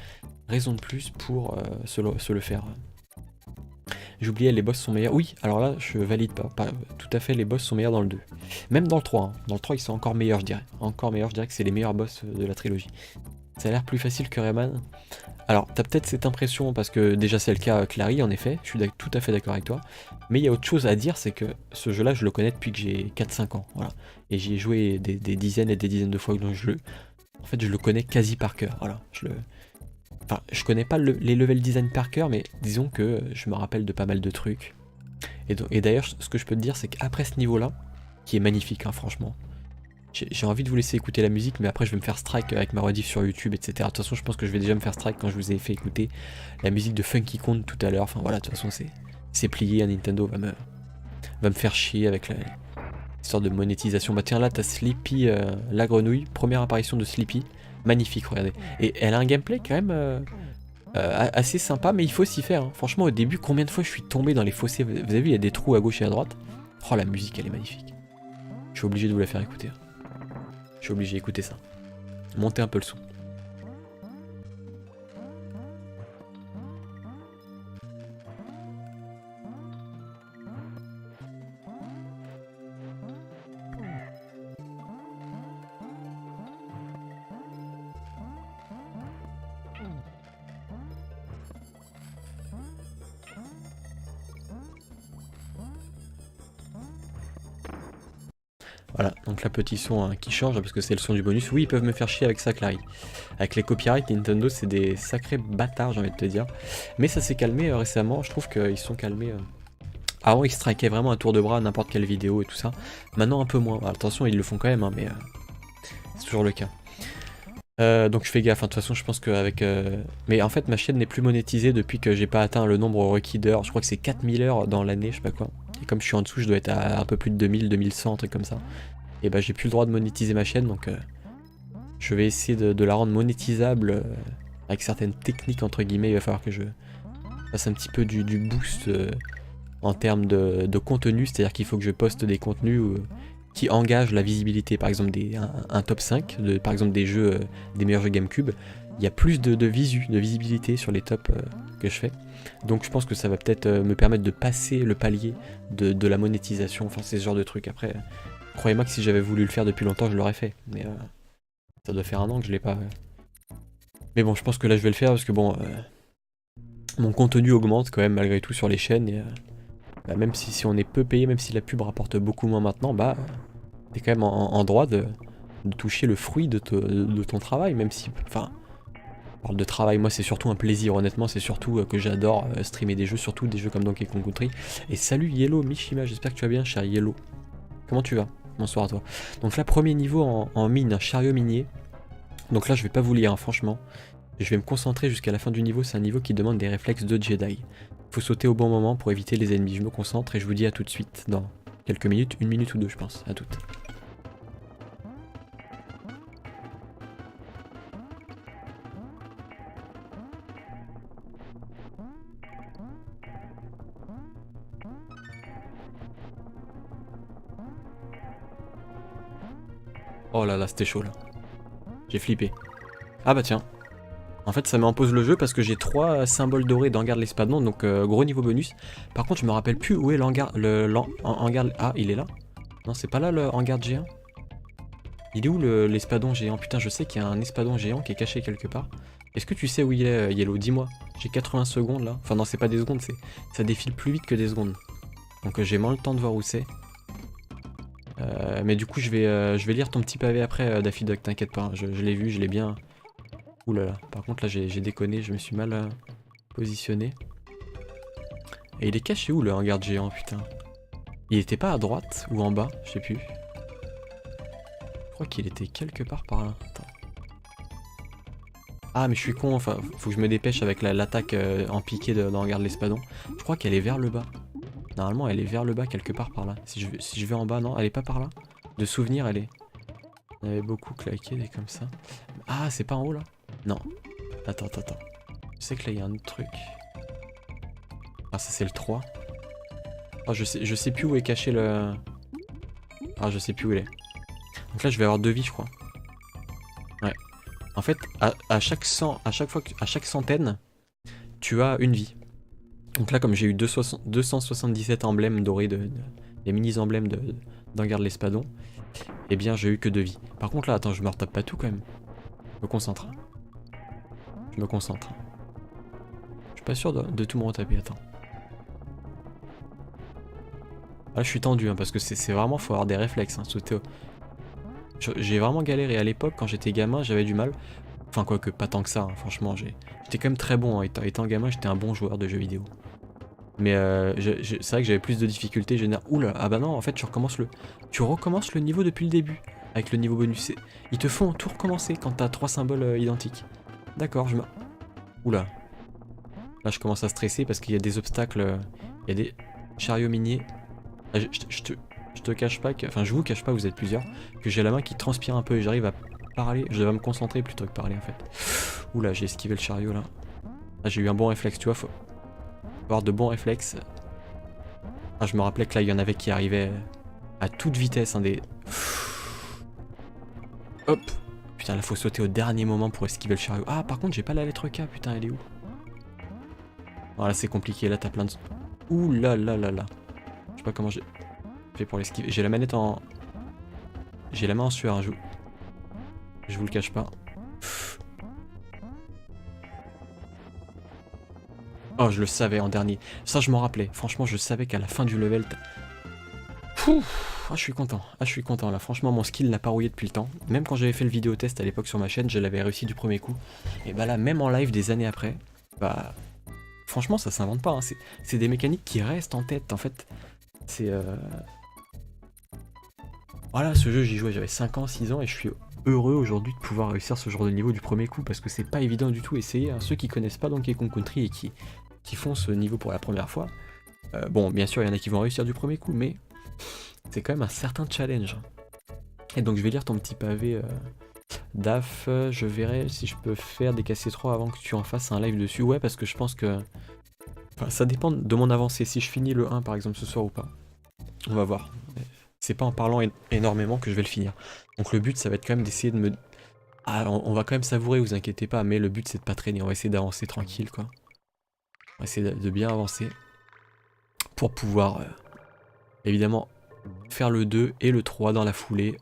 A: raison de plus pour se le faire. J'oubliais, les boss sont meilleurs. Oui, alors là, je valide pas. Tout à fait, les boss sont meilleurs dans le 2. Même dans le 3. Hein. Dans le 3, ils sont encore meilleurs, je dirais. Encore meilleurs, je dirais que c'est les meilleurs boss de la trilogie. Ça a l'air plus facile que Rayman. Alors, t'as peut-être cette impression, parce que déjà c'est le cas Clary, en effet. Je suis tout à fait d'accord avec toi. Mais il y a autre chose à dire, c'est que ce jeu-là, je le connais depuis que j'ai 4-5 ans. Voilà. Et j'y ai joué des dizaines et des dizaines de fois. Donc en fait, je le connais quasi par cœur. Voilà. Enfin, je connais pas les level design par cœur, mais disons que je me rappelle de pas mal de trucs. Et d'ailleurs, ce que je peux te dire, c'est qu'après ce niveau-là, qui est magnifique, hein, franchement, j'ai envie de vous laisser écouter la musique, mais après je vais me faire strike avec ma rediff sur YouTube, etc. De toute façon, je pense que je vais déjà me faire strike quand je vous ai fait écouter la musique de Funky Kong tout à l'heure. Enfin voilà, de toute façon, c'est plié, Nintendo va me faire chier avec la sorte de monétisation. Bah tiens, là, t'as Sleepy, la grenouille, première apparition de Sleepy. Magnifique, regardez. Et elle a un gameplay quand même assez sympa, mais il faut s'y faire. Hein. Franchement, au début, combien de fois je suis tombé dans les fossés? Vous avez vu, il y a des trous à gauche et à droite. Oh, la musique, elle est magnifique. Je suis obligé de vous la faire écouter. Je suis obligé d'écouter ça. Montez un peu le son. Voilà, donc là petit son hein, qui change parce que c'est le son du bonus. Oui, ils peuvent me faire chier avec ça, Clary. Avec les copyrights, Nintendo, c'est des sacrés bâtards, j'ai envie de te dire. Mais ça s'est calmé récemment, je trouve qu'ils se sont calmés. Avant, ils strikaient vraiment à tour de bras à n'importe quelle vidéo et tout ça. Maintenant, un peu moins. Alors, attention, ils le font quand même, hein, mais c'est toujours le cas. Donc je fais gaffe, hein. De toute façon je pense qu'avec... Mais en fait ma chaîne n'est plus monétisée depuis que j'ai pas atteint le nombre requis d'heures. Je crois que c'est 4000 heures dans l'année, je sais pas quoi. Et comme je suis en dessous, je dois être à un peu plus de 2000, 2100, un truc comme ça. Et bah j'ai plus le droit de monétiser ma chaîne, donc je vais essayer de la rendre monétisable avec certaines techniques entre guillemets. Il va falloir que je fasse un petit peu du boost en termes de contenu, c'est-à-dire qu'il faut que je poste des contenus qui engagent la visibilité, par exemple un top 5, par exemple des jeux, des meilleurs jeux GameCube. Il y a plus de visibilité sur les tops que je fais. Donc je pense que ça va peut-être me permettre de passer le palier de la monétisation, enfin c'est ce genre de truc. Après, croyez-moi que si j'avais voulu le faire depuis longtemps, je l'aurais fait. Mais ça doit faire un an que je l'ai pas. Mais bon, je pense que là je vais le faire parce que bon, mon contenu augmente quand même malgré tout sur les chaînes. Et bah, même si on est peu payé, même si la pub rapporte beaucoup moins maintenant, bah t'es quand même en droit de toucher le fruit de ton travail, même si... Enfin, on parle de travail, moi c'est surtout un plaisir, honnêtement, c'est surtout que j'adore streamer des jeux, surtout des jeux comme Donkey Kong Country. Et salut Yellow Mishima, j'espère que tu vas bien, cher Yellow. Comment tu vas? Bonsoir à toi. Donc là, premier niveau en mine, un chariot minier. Donc là, je vais pas vous lire, hein, franchement. Je vais me concentrer jusqu'à la fin du niveau, c'est un niveau qui demande des réflexes de Jedi. Faut sauter au bon moment pour éviter les ennemis. Je me concentre et je vous dis à tout de suite dans quelques minutes, 1 minute ou 2 je pense, à toutes. Oh là là, c'était chaud là. J'ai flippé. Ah bah tiens. En fait, ça met en pause le jeu parce que j'ai 3 symboles dorés d'Hangar de l'Espadon, donc gros niveau bonus. Par contre, je me rappelle plus où est l'hangar. Ah, il est là? Non, c'est pas là le hangar géant? Il est où l'espadon géant? Putain, je sais qu'il y a un espadon géant qui est caché quelque part. Est-ce que tu sais où il est, Yellow? Dis-moi. J'ai 80 secondes là. Enfin, non, c'est pas des secondes, ça défile plus vite que des secondes. Donc j'ai moins le temps de voir où c'est. Mais du coup, je vais lire ton petit pavé après, Daffy Duck, t'inquiète pas. Je l'ai vu, je l'ai bien. Ouh là là. Par contre, là, j'ai déconné, je me suis mal positionné. Et il est caché où le hangar géant, putain? Il était pas à droite ou en bas? Je sais plus. Je crois qu'il était quelque part par là. Attends. Ah mais je suis con, enfin faut que je me dépêche avec l'attaque en piqué de hangar de l'Espadon. Je crois qu'elle est vers le bas. Normalement elle est vers le bas quelque part par là. Si je vais en bas, non, elle est pas par là. De souvenir elle est. Il y en avait beaucoup claqué, des comme ça. Ah c'est pas en haut là? Non. Attends. Je sais que là il y a un autre truc. Ah ça c'est le 3. Ah je sais plus où est caché le... Ah je sais plus où il est. Donc là je vais avoir 2 vies je crois. Ouais. En fait, à chaque centaine, tu as une vie. Donc là, comme j'ai eu 277 emblèmes dorés, des mini-emblèmes d'Hangar de l'Espadon, eh bien j'ai eu que 2 vies. Par contre là, attends, je me retape pas tout quand même. Je me concentre. Je suis pas sûr de tout me retaper, attends. Là je suis tendu, hein, parce que c'est vraiment, faut avoir des réflexes, hein, sauter au... J'ai vraiment galéré à l'époque, quand j'étais gamin, j'avais du mal. Enfin, quoique, pas tant que ça, hein, franchement, j'étais quand même très bon, hein, étant gamin, j'étais un bon joueur de jeux vidéo. Mais c'est vrai que j'avais plus de difficultés, Oula, ah bah non, en fait, tu recommences le niveau depuis le début, avec le niveau bonus. Ils te font tout recommencer quand t'as 3 symboles identiques. D'accord, Oula. Là, je commence à stresser parce qu'il y a des obstacles, il y a des chariots miniers. Ah, je te cache pas enfin je vous cache pas, vous êtes plusieurs, que j'ai la main qui transpire un peu et j'arrive à parler, je dois me concentrer plutôt que parler en fait. Oula, j'ai esquivé le chariot là. Ah, j'ai eu un bon réflexe, tu vois, faut avoir de bons réflexes. Ah, je me rappelais que là il y en avait qui arrivaient à toute vitesse, hein, des... Hop. Putain, là faut sauter au dernier moment pour esquiver le chariot. Ah, par contre j'ai pas la lettre K, putain, elle est où? Oh là c'est compliqué, là t'as plein de... Ouh là là là là. Je sais pas comment j'ai fait pour l'esquiver. J'ai la manette en... J'ai la main en sueur, hein, je vous le cache pas. Oh, je le savais en dernier. Ça, je m'en rappelais. Franchement, je savais qu'à la fin du level... Ah, je suis content. Ah, je suis content, là. Franchement, mon skill n'a pas rouillé depuis le temps. Même quand j'avais fait le vidéo test à l'époque sur ma chaîne, je l'avais réussi du premier coup. Et bah là, même en live des années après, bah... Franchement, ça s'invente pas, hein. C'est des mécaniques qui restent en tête, en fait. C'est... Voilà, ce jeu, j'y jouais, j'avais 5 ans, 6 ans, et je suis heureux aujourd'hui de pouvoir réussir ce genre de niveau du premier coup, parce que c'est pas évident du tout. Essayer, ceux qui connaissent pas Donkey Kong Country et qui font ce niveau pour la première fois, bon, bien sûr, il y en a qui vont réussir du premier coup, mais c'est quand même un certain challenge. Et donc je vais lire ton petit pavé, Daf, je verrai si je peux faire des KC3 avant que tu en fasses un live dessus. Ouais, parce que je pense que... Enfin, ça dépend de mon avancée, si je finis le 1 par exemple ce soir ou pas. On va voir. C'est pas en parlant énormément que je vais le finir. Donc le but, ça va être quand même d'essayer de me... Ah, on va quand même savourer, vous inquiétez pas, mais le but c'est de pas traîner, on va essayer d'avancer tranquille, quoi. On va essayer de bien avancer pour pouvoir, évidemment, faire le 2 et le 3 dans la foulée.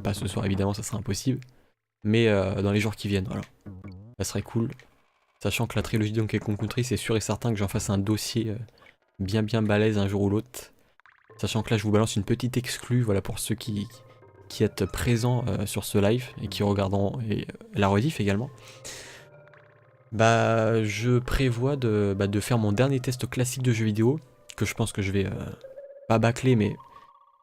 A: Pas ce soir, évidemment, ça sera impossible, mais dans les jours qui viennent, voilà. Ça serait cool. Sachant que la trilogie Donkey Kong Country, c'est sûr et certain que j'en fasse un dossier bien balèze un jour ou l'autre. Sachant que là, je vous balance une petite exclue, voilà, pour ceux qui êtes présents sur ce live et qui regarderont la rediff également. Bah, je prévois de faire mon dernier test classique de jeux vidéo, que je pense que je vais pas bâcler, mais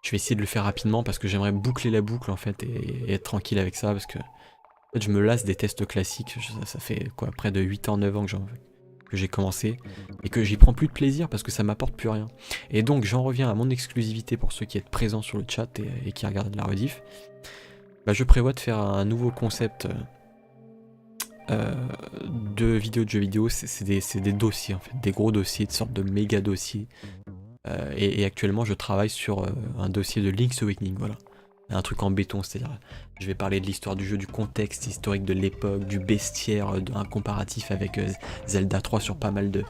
A: je vais essayer de le faire rapidement parce que j'aimerais boucler la boucle en fait et être tranquille avec ça, parce que en fait, je me lasse des tests classiques. Ça fait quoi, près de 8 ans, 9 ans que j'ai commencé et que j'y prends plus de plaisir parce que ça m'apporte plus rien. Et donc j'en reviens à mon exclusivité pour ceux qui êtes présents sur le chat et qui regardent la rediff. Bah, je prévois de faire un nouveau concept de vidéos de jeux vidéo. C'est des dossiers en fait, des gros dossiers, des sortes de méga dossiers. Et actuellement je travaille sur un dossier de Link's Awakening, voilà. Un truc en béton, c'est-à-dire je vais parler de l'histoire du jeu, du contexte historique de l'époque, du bestiaire, un comparatif avec Zelda 3 sur pas mal de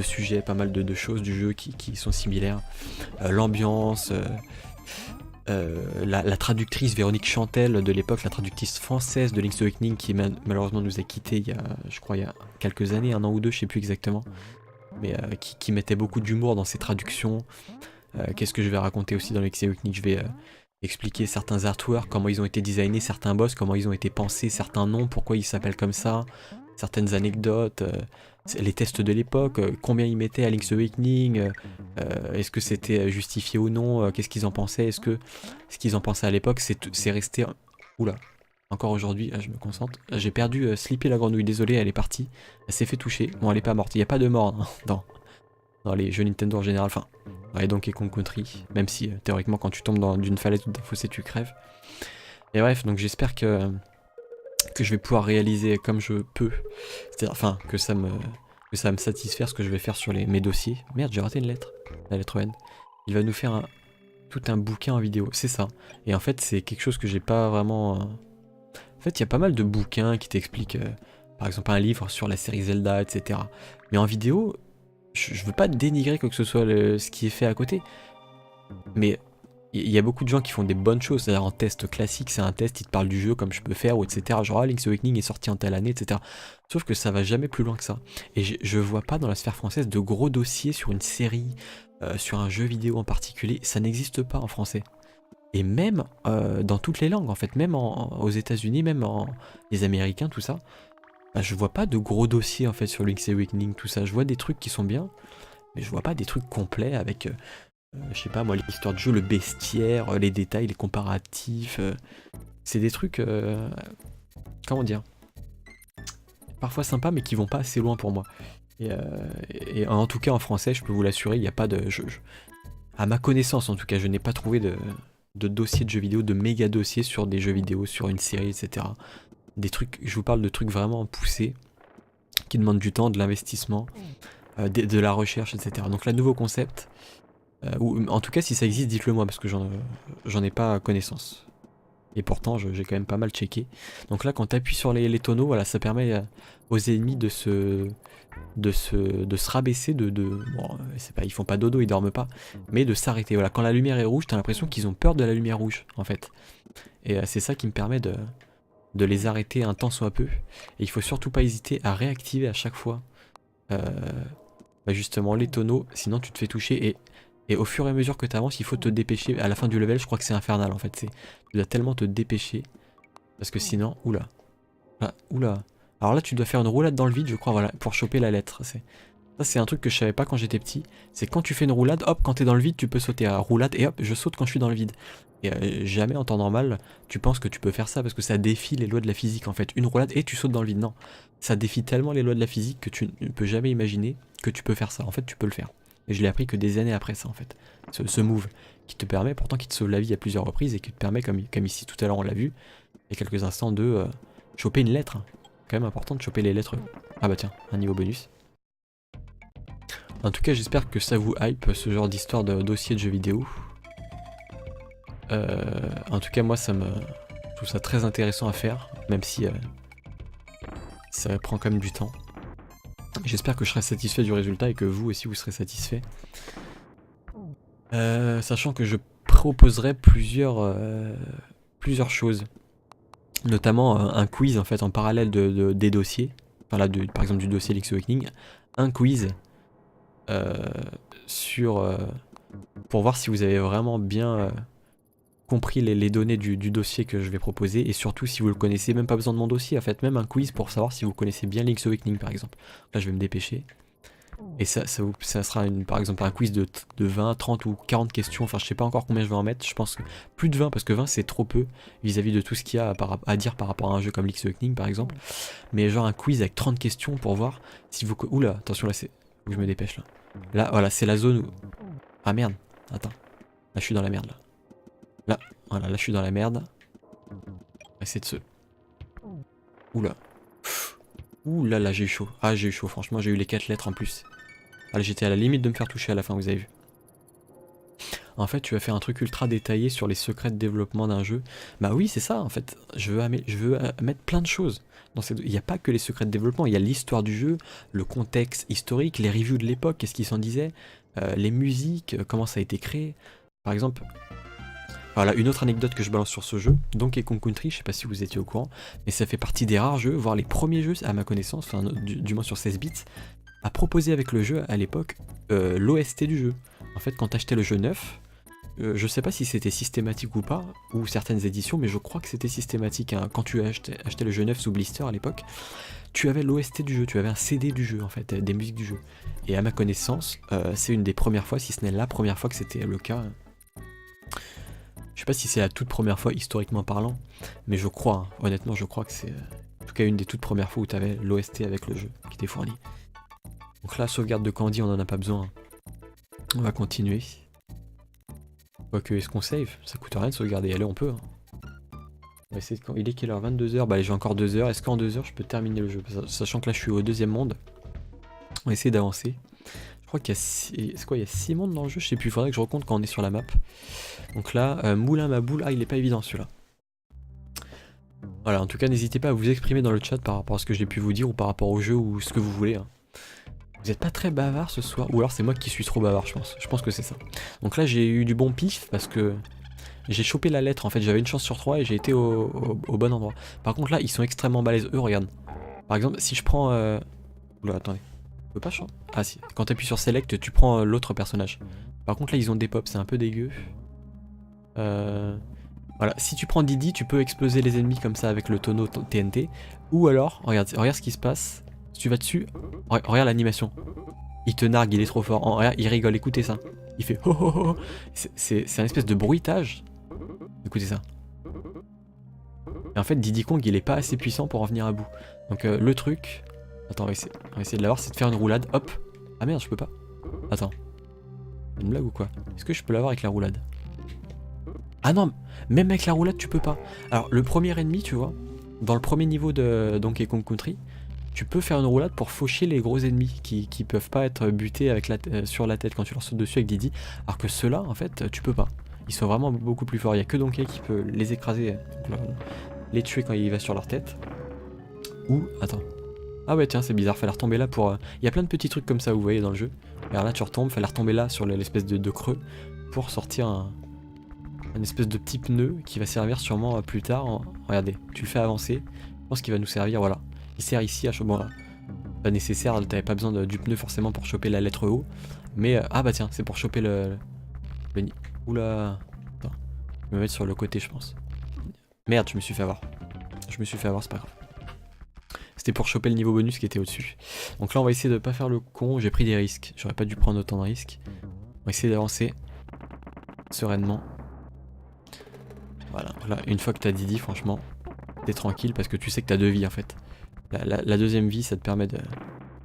A: sujets, pas mal de choses du jeu qui sont similaires. L'ambiance, la traductrice Véronique Chantel de l'époque, la traductrice française de Link's Awakening qui malheureusement nous a quittés il y a quelques années, 1 an ou 2, je sais plus exactement, mais qui mettait beaucoup d'humour dans ses traductions. Qu'est-ce que je vais raconter aussi dans Link's Awakening? Je vais expliquer certains artworks, comment ils ont été designés, certains boss, comment ils ont été pensés, certains noms, pourquoi ils s'appellent comme ça, certaines anecdotes, les tests de l'époque, combien ils mettaient à Link's Awakening, est-ce que c'était justifié ou non, qu'est-ce qu'ils en pensaient, ce qu'ils en pensaient à l'époque, c'est resté... Oula, encore aujourd'hui, je me concentre, j'ai perdu Sleepy la grenouille, désolé, elle est partie, elle s'est fait toucher, bon elle est pas morte, il n'y a pas de mort hein, dans les jeux Nintendo en général, enfin, et Donkey Kong Country, même si théoriquement quand tu tombes d'une falaise ou d'un fossé tu crèves. Et bref, donc j'espère que je vais pouvoir réaliser comme je peux, c'est-à-dire, enfin, que ça va me satisfaire ce que je vais faire sur mes dossiers. Merde, j'ai raté une lettre, la lettre N. Il va nous faire tout un bouquin en vidéo, c'est ça. Et en fait, c'est quelque chose que j'ai pas vraiment... En fait, il y a pas mal de bouquins qui t'expliquent, par exemple un livre sur la série Zelda, etc. Mais en vidéo... Je veux pas dénigrer quoi que ce soit ce qui est fait à côté, mais il y a beaucoup de gens qui font des bonnes choses, c'est-à-dire en test classique, c'est un test, il te parle du jeu comme je peux faire, ou etc. Genre Link's Awakening est sorti en telle année, etc. Sauf que ça va jamais plus loin que ça. Et je vois pas dans la sphère française de gros dossiers sur une série, sur un jeu vidéo en particulier, ça n'existe pas en français. Et même dans toutes les langues en fait, même aux États-Unis, même les Américains, tout ça. Bah, je vois pas de gros dossiers en fait sur Link's Awakening, tout ça. Je vois des trucs qui sont bien, mais je vois pas des trucs complets avec, je sais pas moi, l'histoire du jeu, le bestiaire, les détails, les comparatifs. C'est des trucs, comment dire, parfois sympas, mais qui vont pas assez loin pour moi. Et en tout cas en français, je peux vous l'assurer, il n'y a pas de... à ma connaissance en tout cas, je n'ai pas trouvé de dossier de jeux vidéo, de méga dossiers sur des jeux vidéo, sur une série, etc. Des trucs, je vous parle de trucs vraiment poussés, qui demandent du temps, de l'investissement, de la recherche, etc. Donc là, nouveau concept, ou en tout cas si ça existe, dites-le moi, parce que j'en ai pas connaissance. Et pourtant, j'ai quand même pas mal checké. Donc là, quand tu appuies sur les tonneaux, voilà, ça permet aux ennemis de se rabaisser, bon, c'est pas, ils font pas dodo, ils dorment pas, mais de s'arrêter. Voilà, quand la lumière est rouge, t'as l'impression qu'ils ont peur de la lumière rouge, en fait. Et c'est ça qui me permet de les arrêter un temps soit peu. Et il faut surtout pas hésiter à réactiver à chaque fois justement les tonneaux, sinon tu te fais toucher. Et au fur et à mesure que tu avances, il faut te dépêcher. À la fin du level, je crois que c'est infernal en fait. Tu dois tellement te dépêcher. Parce que sinon, oula. Ah, oula. Alors là, tu dois faire une roulade dans le vide, je crois, voilà, pour choper la lettre. Ça, c'est un truc que je savais pas quand j'étais petit. C'est quand tu fais une roulade, hop, quand t'es dans le vide, tu peux sauter à roulade et hop, je saute quand je suis dans le vide. Et jamais en temps normal, tu penses que tu peux faire ça parce que ça défie les lois de la physique en fait. Une roulade et tu sautes dans le vide. Non, ça défie tellement les lois de la physique que tu ne peux jamais imaginer que tu peux faire ça. En fait, tu peux le faire. Et je l'ai appris que des années après ça en fait. Ce move qui te permet, pourtant qui te sauve la vie à plusieurs reprises et qui te permet, comme ici tout à l'heure on l'a vu, il y a quelques instants, de choper une lettre. Quand même important de choper les lettres. Ah bah tiens, un niveau bonus. En tout cas, j'espère que ça vous hype ce genre d'histoire de dossier de jeux vidéo. En tout cas, moi, je trouve ça très intéressant à faire, même si ça prend quand même du temps. J'espère que je serai satisfait du résultat et que vous aussi vous serez satisfait. Sachant que je proposerai plusieurs choses, notamment un quiz en fait en parallèle des dossiers. Enfin là, par exemple du dossier Link's Awakening, un quiz pour voir si vous avez vraiment bien compris les données du dossier que je vais proposer, et surtout si vous le connaissez, même pas besoin de mon dossier en fait, même un quiz pour savoir si vous connaissez bien Link's Awakening par exemple. Là je vais me dépêcher. Et ça sera par exemple un quiz de 20, 30 ou 40 questions, enfin je sais pas encore combien je vais en mettre, je pense que plus de 20 parce que 20 c'est trop peu vis-à-vis de tout ce qu'il y a à dire par rapport à un jeu comme Link's Awakening par exemple. Mais genre un quiz avec 30 questions pour voir si vous... Oula, attention là c'est... Faut que je me dépêche là. Là voilà c'est la zone où... Ah merde, attends. Là je suis dans la merde là. Là, voilà, là je suis dans la merde. On va essayer de se... Oula. Oula là j'ai eu chaud. Ah j'ai eu chaud, franchement j'ai eu les 4 lettres en plus. Ah, j'étais à la limite de me faire toucher à la fin, vous avez vu. En fait, tu vas faire un truc ultra détaillé sur les secrets de développement d'un jeu. Bah oui, c'est ça, en fait. Je veux mettre plein de choses. Il n'y a pas que les secrets de développement, il y a l'histoire du jeu, le contexte historique, les reviews de l'époque, qu'est-ce qu'ils s'en disaient, les musiques, comment ça a été créé. Par exemple, voilà une autre anecdote que je balance sur ce jeu, Donkey Kong Country, je sais pas si vous étiez au courant, mais ça fait partie des rares jeux, voire les premiers jeux à ma connaissance, enfin du moins sur 16 bits, à proposer avec le jeu à l'époque l'OST du jeu. En fait, quand t'achetais le jeu neuf, je sais pas si c'était systématique ou pas, ou certaines éditions, mais je crois que c'était systématique. Hein. Quand tu achetais le jeu neuf sous blister à l'époque, tu avais l'OST du jeu, tu avais un CD du jeu en fait, des musiques du jeu. Et à ma connaissance, c'est une des premières fois, si ce n'est la première fois que c'était le cas. Je sais pas si c'est la toute première fois historiquement parlant, mais je crois, hein, honnêtement je crois que c'est en tout cas une des toutes premières fois où tu avais l'OST avec le jeu qui était fourni. Donc là, sauvegarde de Candy, on en a pas besoin. On va continuer. Quoique, est-ce qu'on save? Ça coûte rien de sauvegarder, allez, on peut. Hein. On va essayer de... Il est quelle heure? 22h. Bah allez, j'ai encore 2 heures. Est-ce qu'en 2 heures, je peux terminer le jeu? Sachant que là, je suis au deuxième monde. On va essayer d'avancer. Je crois qu'il y a 6... C'est quoi? Il y a 6 mondes dans le jeu? Je sais plus, il faudrait que je recompte quand on est sur la map. Donc là, Moulin ma boule. Ah, il est pas évident celui-là. Voilà, en tout cas, n'hésitez pas à vous exprimer dans le chat par rapport à ce que j'ai pu vous dire ou par rapport au jeu ou ce que vous voulez. Hein. Vous êtes pas très bavard ce soir, ou alors c'est moi qui suis trop bavard, je pense. Je pense que c'est ça. Donc là, j'ai eu du bon pif parce que j'ai chopé la lettre. En fait, j'avais une chance sur 3 et j'ai été au bon endroit. Par contre, là, ils sont extrêmement balèzes. Eux, regarde. Par exemple, si je prends... Oula, attendez. Je peux pas changer? Ah si. Quand t'appuies sur Select, tu prends l'autre personnage. Par contre, là, ils ont des pops. C'est un peu dégueu. Voilà. Si tu prends Didi, tu peux exploser les ennemis comme ça avec le tonneau TNT. Ou alors, regarde ce qui se passe. Si tu vas dessus, regarde l'animation. Il te nargue, il est trop fort. Regarde, il rigole, écoutez ça. Il fait ho ho ho. C'est un espèce de bruitage. Écoutez ça. Et en fait, Diddy Kong, il est pas assez puissant pour en venir à bout. Donc le truc... Attends, on va essayer de l'avoir, c'est de faire une roulade. Hop. Ah merde, je peux pas. Attends. Une blague ou quoi? Est-ce que je peux l'avoir avec la roulade? Ah non, même avec la roulade, tu peux pas. Alors, le premier ennemi, tu vois, dans le premier niveau de Donkey Kong Country, tu peux faire une roulade pour faucher les gros ennemis qui peuvent pas être butés avec sur la tête quand tu leur sautes dessus avec Didi. Alors que ceux-là, en fait, tu peux pas. Ils sont vraiment beaucoup plus forts. Il y a que Donkey qui peut les écraser, les tuer quand il va sur leur tête. Ou, attends. Ah ouais, tiens, c'est bizarre, fallait retomber là pour... Il y a plein de petits trucs comme ça, vous voyez, dans le jeu. Alors là, tu retombes, fallait retomber là sur l'espèce de creux pour sortir un espèce de petit pneu qui va servir sûrement plus tard. Regardez, tu le fais avancer. Je pense qu'il va nous servir, voilà. Il sert ici à choper. Bon, pas nécessaire, t'avais pas besoin du pneu forcément pour choper la lettre O. Mais ah bah tiens, c'est pour choper le Oula. Attends, je vais me mettre sur le côté, je pense. Merde, je me suis fait avoir. C'est pas grave. C'était pour choper le niveau bonus qui était au-dessus. Donc là, on va essayer de pas faire le con. J'ai pris des risques. J'aurais pas dû prendre autant de risques. On va essayer d'avancer sereinement. Voilà, là, une fois que t'as Didi, franchement, t'es tranquille parce que tu sais que t'as 2 vies en fait. La deuxième vie, ça te permet de...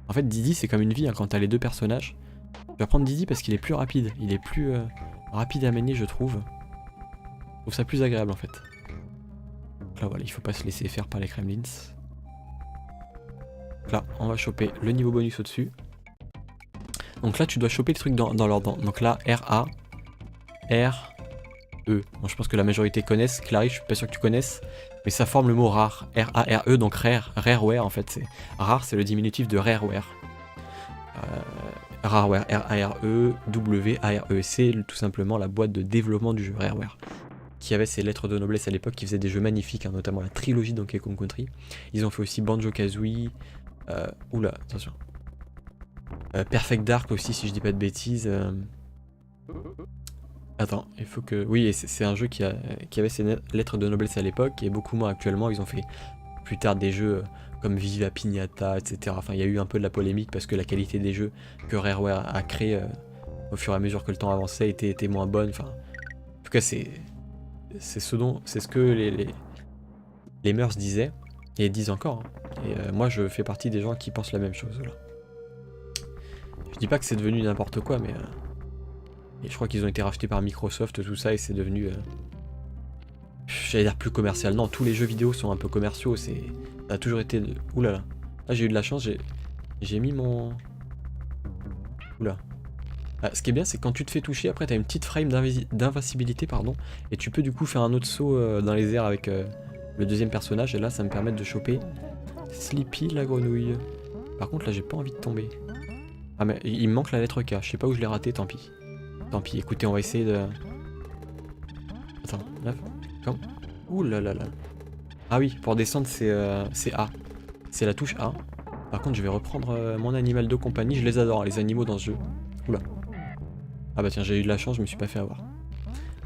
A: En fait, Didi, c'est comme une vie hein, quand t'as les 2 personnages. Je vais prendre Didi parce qu'il est plus rapide. Il est plus rapide à manier, je trouve. Je trouve ça plus agréable en fait. Donc là, voilà, il faut pas se laisser faire par les Kremlins. Donc là, on va choper le niveau bonus au-dessus. Donc là, tu dois choper le truc dans l'ordre. Donc là, R-A, R, E. Bon, je pense que la majorité connaissent. Clary, je suis pas sûr que tu connaisses. Mais ça forme le mot rare. R-A-R-E, donc rare. Rareware, en fait. Rare, c'est le diminutif de rareware. Rareware, R-A-R-E, W-A-R-E. C'est tout simplement la boîte de développement du jeu Rareware. Qui avait ses lettres de noblesse à l'époque, qui faisait des jeux magnifiques, hein, notamment la trilogie Donkey Kong Country. Ils ont fait aussi Banjo-Kazooie. Oula, attention. Perfect Dark aussi, si je dis pas de bêtises. Attends, il faut que... Oui, c'est un jeu qui avait ses lettres de noblesse à l'époque, et beaucoup moins actuellement. Ils ont fait plus tard des jeux comme Viva Pignata, etc. Enfin, il y a eu un peu de la polémique parce que la qualité des jeux que Rareware a créé au fur et à mesure que le temps avançait était moins bonne. Enfin, en tout cas, c'est ce que les mœurs disaient, et disent encore. Hein. Et moi, je fais partie des gens qui pensent la même chose, là. Je dis pas que c'est devenu n'importe quoi, mais... Et je crois qu'ils ont été rachetés par Microsoft, tout ça, et c'est devenu... J'allais dire plus commercial. Non, tous les jeux vidéo sont un peu commerciaux, ça a toujours été... Oulala. Là, j'ai eu de la chance, j'ai mis mon... Oula. Ah, ce qui est bien, c'est que quand tu te fais toucher, après, t'as une petite frame d'invincibilité, pardon, et tu peux du coup faire un autre saut dans les airs avec le deuxième personnage, et là, ça me permet de choper Sleepy la grenouille. Par contre, là, j'ai pas envie de tomber. Ah, mais il me manque la lettre K, je sais pas où je l'ai raté, tant pis. Tant pis, écoutez, on va essayer de... Attends, là, comme... Ouh là là là. Ah oui, pour descendre, c'est A. C'est la touche A. Par contre, je vais reprendre mon animal de compagnie. Je les adore, les animaux dans ce jeu. Oula. Ah bah tiens, j'ai eu de la chance, je me suis pas fait avoir.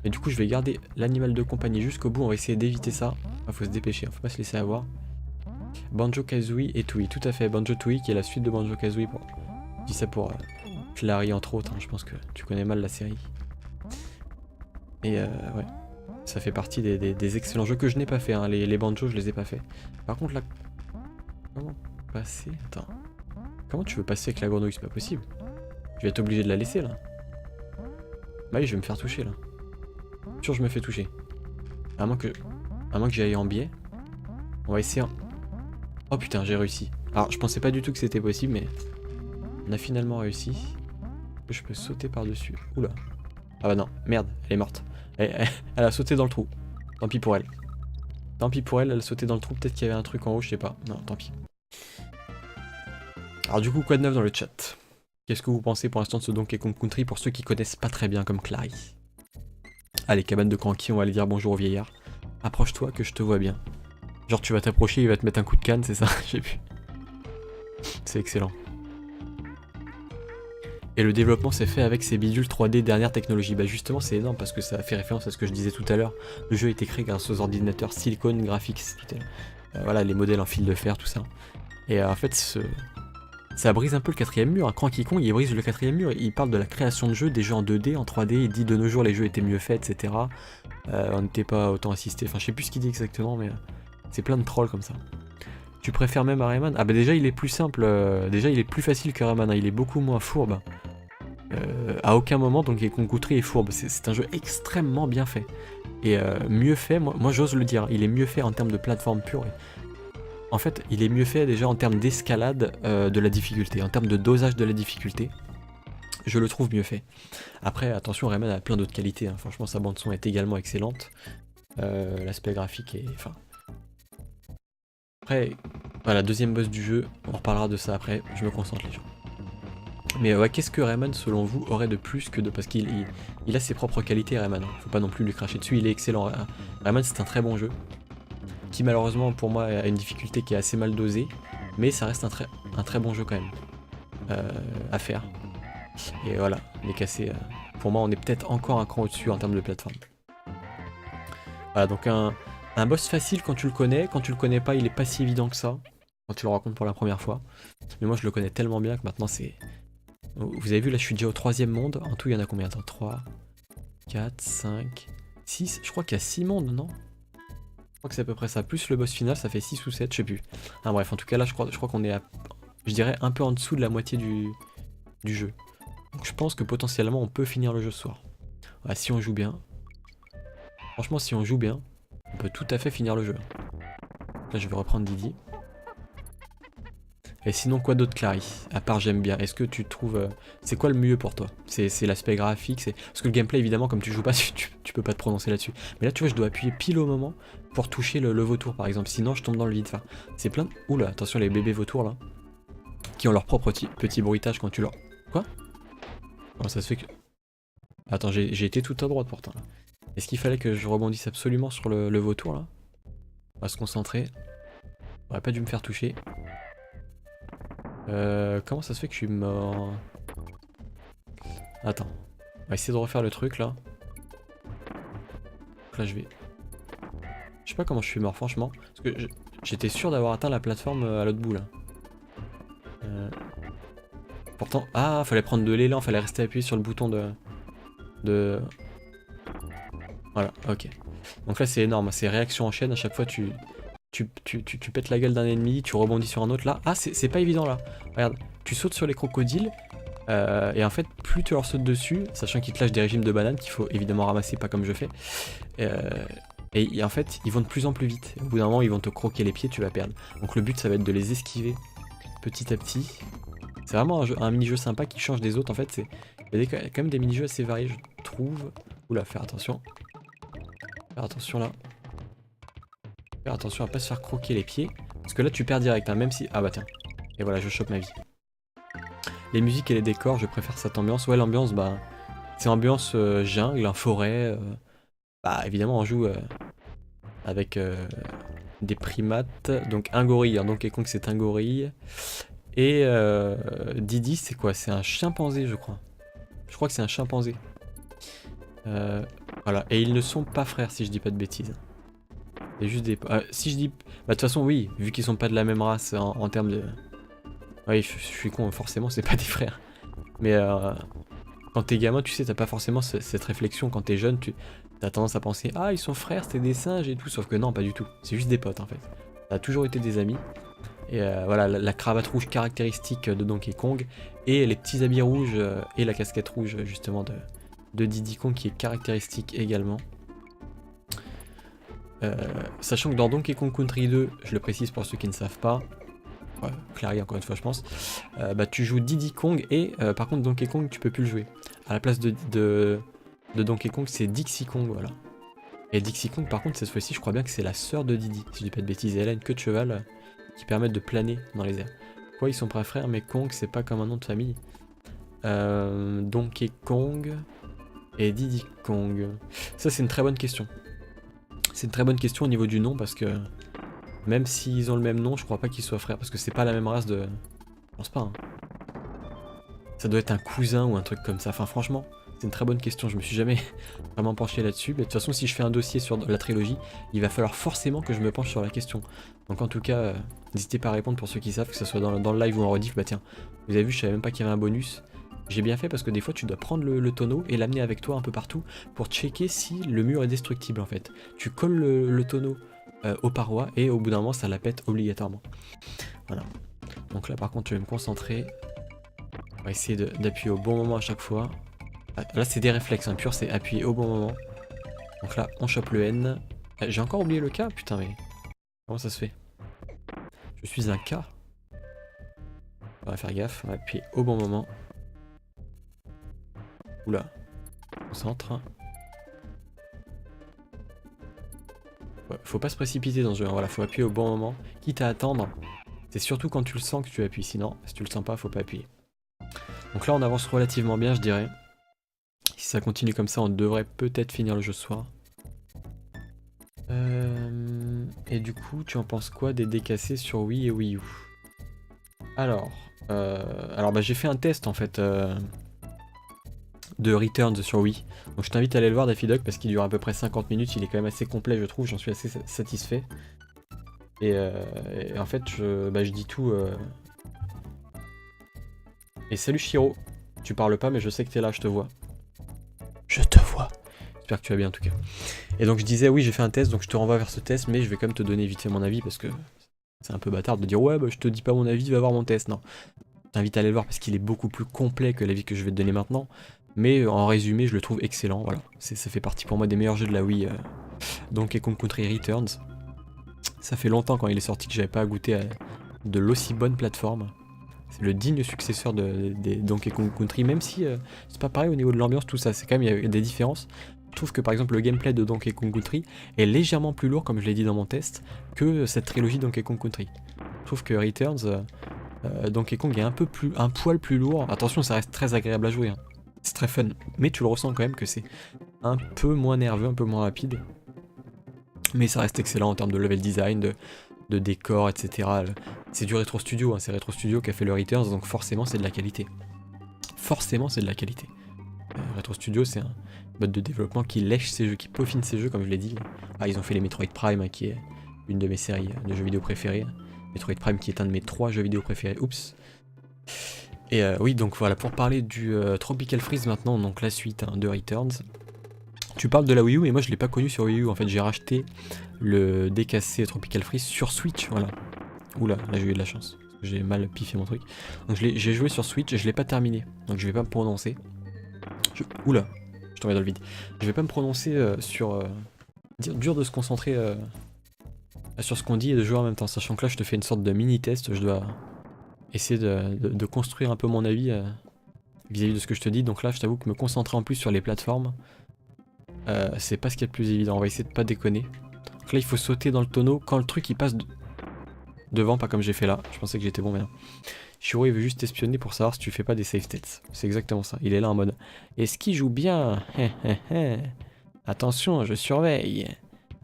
A: Mais du coup, je vais garder l'animal de compagnie jusqu'au bout. On va essayer d'éviter ça. Ah, faut se dépêcher, faut pas se laisser avoir. Banjo-Kazooie et Tooie, tout à fait. Banjo-Tooie qui est la suite de Banjo-Kazooie. Pour... Je dis ça pour... Clary entre autres, hein, je pense que tu connais mal la série. Et ouais, ça fait partie des excellents jeux que je n'ai pas fait, hein. Les banjos je les ai pas fait. Par contre là, comment passer? Attends, comment tu veux passer avec la grenouille? C'est pas possible. Je vais être obligé de la laisser là. Bah oui, je vais me faire toucher là. Sûr je me fais toucher. À moins que j'y aille en biais. On va essayer en... Oh putain, j'ai réussi. Alors je pensais pas du tout que c'était possible, mais on a finalement réussi. Je peux sauter par-dessus. Oula. Ah bah non, merde, elle est morte. Elle a sauté dans le trou. Tant pis pour elle. Tant pis pour elle, elle a sauté dans le trou. Peut-être qu'il y avait un truc en haut, je sais pas. Non, tant pis. Alors du coup, quoi de neuf dans le chat? Qu'est-ce que vous pensez pour l'instant de ce Donkey Kong Country pour ceux qui connaissent pas très bien comme Clary? Allez, cabane de Cranky, on va aller dire bonjour au vieillard. Approche-toi que je te vois bien. Genre tu vas t'approcher, il va te mettre un coup de canne, c'est ça? J'ai vu. C'est excellent. Et le développement s'est fait avec ces bidules 3D dernière technologie. Bah justement c'est énorme parce que ça fait référence à ce que je disais tout à l'heure. Le jeu a été créé grâce aux ordinateurs Silicon Graphics. Voilà les modèles en fil de fer, tout ça. Et en fait ça brise un peu le quatrième mur. Cranky Kong il brise le quatrième mur. Il parle de la création de jeux, des jeux en 2D, en 3D. Il dit de nos jours les jeux étaient mieux faits, etc. On n'était pas autant assisté. Enfin je sais plus ce qu'il dit exactement mais c'est plein de trolls comme ça. Tu préfères même à Rayman? Ah bah déjà il est plus simple, déjà il est plus facile que Rayman, hein. Il est beaucoup moins fourbe. À aucun moment Donkey Kong Country est fourbe, c'est un jeu extrêmement bien fait. Et mieux fait, moi j'ose le dire, il est mieux fait en termes de plateforme pure. En fait, il est mieux fait déjà en termes d'escalade de la difficulté, en termes de dosage de la difficulté. Je le trouve mieux fait. Après, attention, Rayman a plein d'autres qualités, hein. Franchement sa bande son est également excellente. L'aspect graphique est... Enfin... Après, voilà, deuxième boss du jeu, on reparlera de ça après, je me concentre les gens. Mais ouais, qu'est-ce que Rayman selon vous aurait de plus que de... Parce qu'il a ses propres qualités Rayman, hein. Faut pas non plus lui cracher dessus, il est excellent. Rayman c'est un très bon jeu, qui malheureusement pour moi a une difficulté qui est assez mal dosée, mais ça reste un très bon jeu quand même à faire. Et voilà, les casser, pour moi on est peut-être encore un cran au-dessus en termes de plateforme. Voilà, donc un boss facile quand tu le connais pas il est pas si évident que ça, quand tu le rencontres pour la première fois. Mais moi je le connais tellement bien que maintenant c'est... Vous avez vu là je suis déjà au 3e monde, en tout il y en a combien? Attends, 3, 4, 5, 6, je crois qu'il y a 6 mondes, non? Je crois que c'est à peu près ça. Plus le boss final, ça fait 6 ou 7, je sais plus. Ah bref, en tout cas là, je crois qu'on est à, je dirais, un peu en dessous de la moitié du jeu. Donc je pense que potentiellement, on peut finir le jeu ce soir. Ouais, si on joue bien. Franchement, si on joue bien, on peut tout à fait finir le jeu. Là, je vais reprendre Didi. Et sinon, quoi d'autre, Clary? À part j'aime bien. Est-ce que tu trouves... c'est quoi le mieux pour toi? C'est l'aspect graphique, c'est... Parce que le gameplay, évidemment, comme tu joues pas, tu peux pas te prononcer là-dessus. Mais là, tu vois, je dois appuyer pile au moment pour toucher le vautour, par exemple. Sinon, je tombe dans le vide. Enfin, c'est plein de... Oula, attention, les bébés vautours, là. Qui ont leur propre petit bruitage quand tu leur... Quoi? Comment ça se fait que... Attends, j'ai été tout à droite, pourtant, là. Est-ce qu'il fallait que je rebondisse absolument sur le vautour, là? On va se concentrer. J'aurais pas dû me faire toucher. Comment ça se fait que je suis mort? Attends. On va essayer de refaire le truc là. Donc là je vais... Je sais pas comment je suis mort franchement. Parce que j'étais sûr d'avoir atteint la plateforme à l'autre bout là. Pourtant... Ah, fallait prendre de l'élan, fallait rester appuyé sur le bouton de... Voilà, ok. Donc là c'est énorme, c'est réaction en chaîne, à chaque fois tu pètes la gueule d'un ennemi, tu rebondis sur un autre là. Ah, c'est pas évident là. Regarde, tu sautes sur les crocodiles. Et en fait, plus tu leur sautes dessus, sachant qu'ils te lâchent des régimes de bananes qu'il faut évidemment ramasser, pas comme je fais. Et en fait, ils vont de plus en plus vite. Au bout d'un moment, ils vont te croquer les pieds, tu vas perdre. Donc le but, ça va être de les esquiver petit à petit. C'est vraiment un mini-jeu sympa qui change des autres. En fait, il y a quand même des mini-jeux assez variés, je trouve. Oula, faire attention. Faire attention là. Faire attention à pas se faire croquer les pieds. Parce que là, tu perds direct, hein, même si... Ah bah tiens. Et voilà, je chope ma vie. Les musiques et les décors, je préfère cette ambiance. Ouais, l'ambiance, bah, c'est ambiance jungle, forêt. Bah, évidemment, on joue avec des primates. Donc, un gorille. Hein, Donkey Kong, c'est un gorille. Et Didi, c'est quoi? C'est un chimpanzé, je crois. Je crois que c'est un chimpanzé. Voilà. Et ils ne sont pas frères, si je dis pas de bêtises. C'est juste des... si je dis... Bah, de toute façon, oui. Vu qu'ils sont pas de la même race en termes de... Oui, je suis con, forcément, c'est pas des frères. Mais quand t'es gamin, tu sais, t'as pas forcément cette réflexion. Quand t'es jeune, t'as tendance à penser « Ah, ils sont frères, c'est des singes et tout ». Sauf que non, pas du tout. C'est juste des potes, en fait. Ça a toujours été des amis. Et voilà, la cravate rouge caractéristique de Donkey Kong. Et les petits habits rouges et la casquette rouge, justement, de Diddy Kong, qui est caractéristique également. Sachant que dans Donkey Kong Country 2, je le précise pour ceux qui ne savent pas, Clary encore une fois je pense, bah tu joues Diddy Kong et par contre Donkey Kong tu peux plus le jouer. À la place de Donkey Kong c'est Dixie Kong, voilà. Et Dixie Kong par contre cette fois-ci je crois bien que c'est la sœur de Diddy, si je dis pas de bêtises, et elle a une queue de cheval qui permet de planer dans les airs. Quoi, ils sont pas frères mais Kong c'est pas comme un nom de famille. Donkey Kong et Diddy Kong. Ça c'est une très bonne question. C'est une très bonne question au niveau du nom parce que même s'ils ont le même nom, je crois pas qu'ils soient frères parce que c'est pas la même race de... Je pense pas. Hein. Ça doit être un cousin ou un truc comme ça. Enfin franchement, c'est une très bonne question. Je me suis jamais vraiment penché là-dessus. Mais de toute façon, si je fais un dossier sur la trilogie, il va falloir forcément que je me penche sur la question. Donc en tout cas, n'hésitez pas à répondre pour ceux qui savent, que ce soit dans le live ou en rediff. Bah tiens, vous avez vu, je savais même pas qu'il y avait un bonus. J'ai bien fait parce que des fois tu dois prendre le tonneau et l'amener avec toi un peu partout pour checker si le mur est destructible en fait. Tu colles le tonneau aux parois et au bout d'un moment ça la pète obligatoirement. Voilà. Donc là par contre je vais me concentrer. On va essayer d'appuyer au bon moment à chaque fois. Là c'est des réflexes, hein. Pur c'est appuyer au bon moment. Donc là on chope le N. J'ai encore oublié le K, putain mais... Comment ça se fait? Je suis un K. On va faire gaffe, on va appuyer au bon moment. Oula, concentre. Ouais, faut pas se précipiter dans ce jeu, hein. Voilà, faut appuyer au bon moment, quitte à attendre. C'est surtout quand tu le sens que tu appuies, sinon, si tu le sens pas, faut pas appuyer. Donc là, on avance relativement bien, je dirais. Si ça continue comme ça, on devrait peut-être finir le jeu ce soir. Et du coup, tu en penses quoi des décassés sur Wii et Wii U? Alors bah, j'ai fait un test en fait. De Returns sur Wii. Donc je t'invite à aller le voir Daffy Duck parce qu'il dure à peu près 50 minutes, il est quand même assez complet je trouve, j'en suis assez satisfait. Et en fait je dis tout. Et salut Shiro, tu parles pas mais je sais que t'es là, je te vois. Je te vois. J'espère que tu vas bien en tout cas. Et donc je disais, oui, j'ai fait un test, donc je te renvoie vers ce test, mais je vais quand même te donner vite fait mon avis, parce que c'est un peu bâtard de dire, ouais, bah je te dis pas mon avis, va voir mon test. Non, je t'invite à aller le voir parce qu'il est beaucoup plus complet que l'avis que je vais te donner maintenant. Mais en résumé, je le trouve excellent, voilà. Ça fait partie pour moi des meilleurs jeux de la Wii. Donkey Kong Country Returns. Ça fait longtemps quand il est sorti que j'avais pas goûté à de l'aussi bonne plateforme. C'est le digne successeur des Donkey Kong Country, même si c'est pas pareil au niveau de l'ambiance, tout ça, c'est quand même, il y a des différences. Je trouve que par exemple le gameplay de Donkey Kong Country est légèrement plus lourd, comme je l'ai dit dans mon test, que cette trilogie Donkey Kong Country. Je trouve que Returns, Donkey Kong est un poil plus lourd. Attention, ça reste très agréable à jouer, hein. C'est très fun, mais tu le ressens quand même que c'est un peu moins nerveux, un peu moins rapide. Mais ça reste excellent en termes de level design, de décor, etc. C'est du Retro Studio, hein, c'est Retro Studio qui a fait le Returns, donc forcément c'est de la qualité. Forcément c'est de la qualité. Retro Studio c'est un mode de développement qui lèche ses jeux, qui peaufine ses jeux comme je l'ai dit. Ah, ils ont fait les Metroid Prime, hein, qui est une de mes séries de jeux vidéo préférées. Metroid Prime qui est un de mes 3 jeux vidéo préférés, oups. Et oui, donc voilà, pour parler du Tropical Freeze maintenant, donc la suite, hein, de Returns. Tu parles de la Wii U, mais moi je l'ai pas connu sur Wii U, en fait j'ai racheté le DKC Tropical Freeze sur Switch, voilà. Oula, là j'ai eu de la chance, j'ai mal piffé mon truc. Donc j'ai joué sur Switch et je l'ai pas terminé, donc je vais pas me prononcer. Oula, je tombais dans le vide. Je vais pas me prononcer sur... dur de se concentrer sur ce qu'on dit et de jouer en même temps, sachant que là je te fais une sorte de mini-test, je dois essayer de construire un peu mon avis vis-à-vis de ce que je te dis, donc là je t'avoue que me concentrer en plus sur les plateformes, c'est pas ce qu'il y a de plus évident, on va essayer de pas déconner. Donc là il faut sauter dans le tonneau quand le truc il passe devant, pas comme j'ai fait là, je pensais que j'étais bon mais non. Shiro il veut juste espionner pour savoir si tu fais pas des save states, c'est exactement ça, il est là en mode est-ce qu'il joue bien? Attention, je surveille.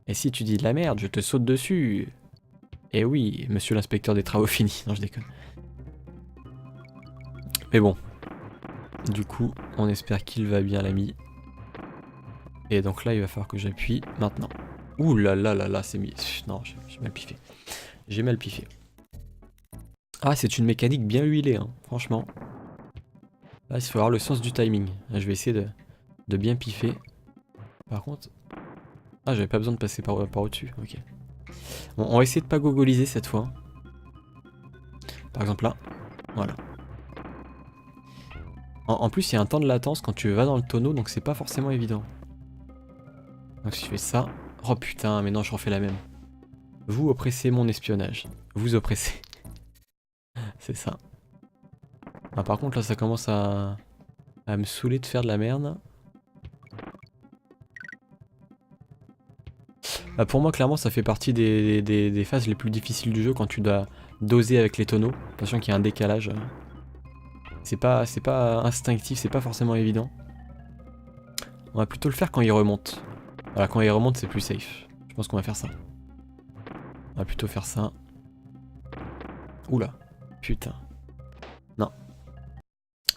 A: Et si tu dis de la merde, je te saute dessus. Eh oui, monsieur l'inspecteur des travaux finis, non je déconne. Mais bon, du coup, on espère qu'il va bien l'ami. Et donc là, il va falloir que j'appuie maintenant. Ouh là là là là, c'est mis... Non, j'ai mal piffé. J'ai mal piffé. Ah, c'est une mécanique bien huilée, hein, franchement. Là, il faut avoir le sens du timing. Là, je vais essayer de bien piffer. Par contre... Ah, j'avais pas besoin de passer par au-dessus, ok. Bon, on va essayer de pas gogoliser cette fois. Par exemple là, voilà. En plus, il y a un temps de latence quand tu vas dans le tonneau, donc c'est pas forcément évident. Donc si je fais ça... Oh putain, mais non, je refais la même. Vous oppressez mon espionnage. Vous oppressez. C'est ça. Ah, par contre, là, ça commence à me saouler de faire de la merde. Bah, pour moi, clairement, ça fait partie des phases les plus difficiles du jeu quand tu dois doser avec les tonneaux. Attention qu'il y a un décalage. C'est pas instinctif, c'est pas forcément évident. On va plutôt le faire quand il remonte. Voilà, quand il remonte, c'est plus safe. Je pense qu'on va faire ça. On va plutôt faire ça. Oula, putain. Non.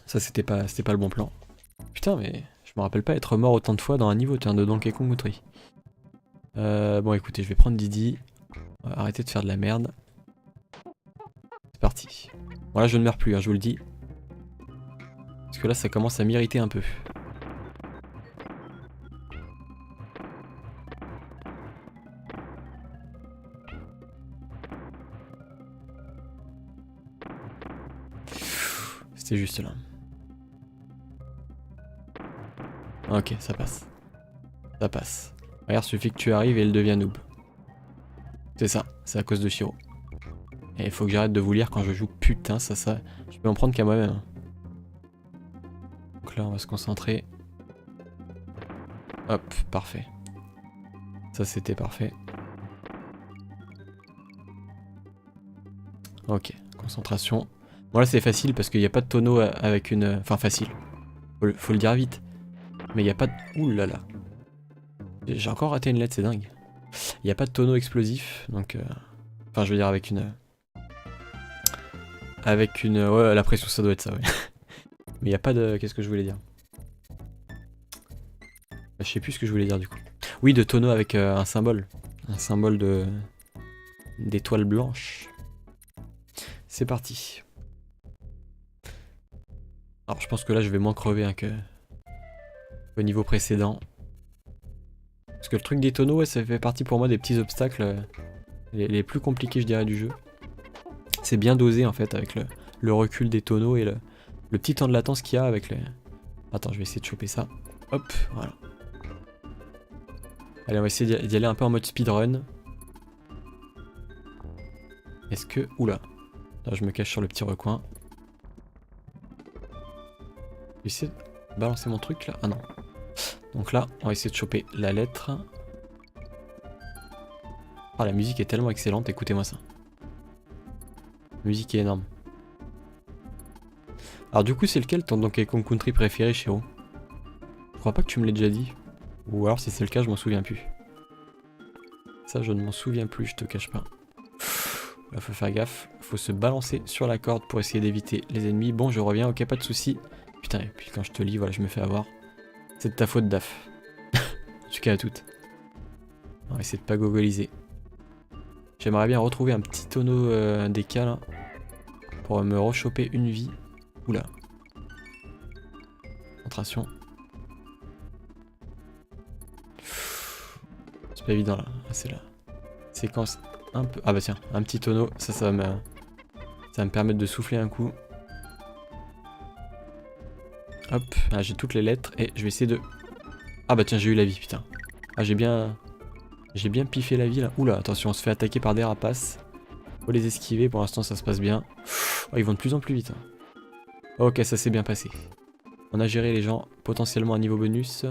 A: Ça, c'était pas le bon plan. Putain, mais je me rappelle pas être mort autant de fois dans un niveau de Donkey Kong Country. Bon, écoutez, je vais prendre Didi. On va arrêter de faire de la merde. C'est parti. Bon, là, je ne meurs plus, hein, je vous le dis. Parce que là, ça commence à m'irriter un peu. C'était juste là. Ok, ça passe. Ça passe. Regarde, suffit que tu arrives et elle devient noob. C'est ça, c'est à cause de Shiro. Et il faut que j'arrête de vous lire quand je joue. Putain, ça, je peux en prendre qu'à moi-même. Donc là, on va se concentrer. Hop, parfait. Ça, c'était parfait. Ok, concentration. Bon là, c'est facile parce qu'il n'y a pas de tonneau avec une... Enfin, facile. Faut le dire vite. Mais il n'y a pas de... Ouh là là. J'ai encore raté une lettre, c'est dingue. Il n'y a pas de tonneau explosif, donc... Enfin, je veux dire avec une... Avec une... Ouais, la pression, ça doit être ça, ouais. Mais il n'y a pas de... Qu'est-ce que je voulais dire? Je sais plus ce que je voulais dire, du coup. Oui, de tonneau avec un symbole. Un symbole de... d'étoile blanche. C'est parti. Alors, je pense que là, je vais moins crever hein, que... au niveau précédent. Parce que le truc des tonneaux, ouais, ça fait partie pour moi des petits obstacles les plus compliqués, je dirais, du jeu. C'est bien dosé en fait avec le recul des tonneaux et le petit temps de latence qu'il y a avec les... Attends, je vais essayer de choper ça. Hop, voilà. Allez, on va essayer d'y aller un peu en mode speedrun. Est-ce que... Oula. Là, je me cache sur le petit recoin. Je vais essayer de balancer mon truc là. Ah non. Donc là, on va essayer de choper la lettre. Ah, la musique est tellement excellente, écoutez-moi ça. La musique est énorme. Alors du coup, c'est lequel ton Donkey Kong Country préféré, Chéro? Je crois pas que tu me l'aies déjà dit. Ou alors si c'est le cas, je m'en souviens plus. Ça, je ne m'en souviens plus, je te cache pas. Là, faut faire gaffe. Faut se balancer sur la corde pour essayer d'éviter les ennemis. Bon, je reviens, ok, pas de soucis. Putain, et puis quand je te lis, voilà, je me fais avoir. C'est de ta faute, Daf. En tout cas, à toutes. On va essayer de pas gogoliser. J'aimerais bien retrouver un petit tonneau d'écal là, pour me rechoper une vie. Oula. Concentration. C'est pas évident là. C'est la séquence un peu... Ah bah tiens, un petit tonneau. Ça va me permettre de souffler un coup. Hop, là j'ai toutes les lettres et je vais essayer de... Ah bah tiens, j'ai eu la vie, putain. Ah j'ai bien piffé la vie là. Oula, attention, on se fait attaquer par des rapaces. Faut les esquiver, pour l'instant ça se passe bien. Oh, ils vont de plus en plus vite. Hein. Ok, ça s'est bien passé. On a géré les gens potentiellement à niveau bonus.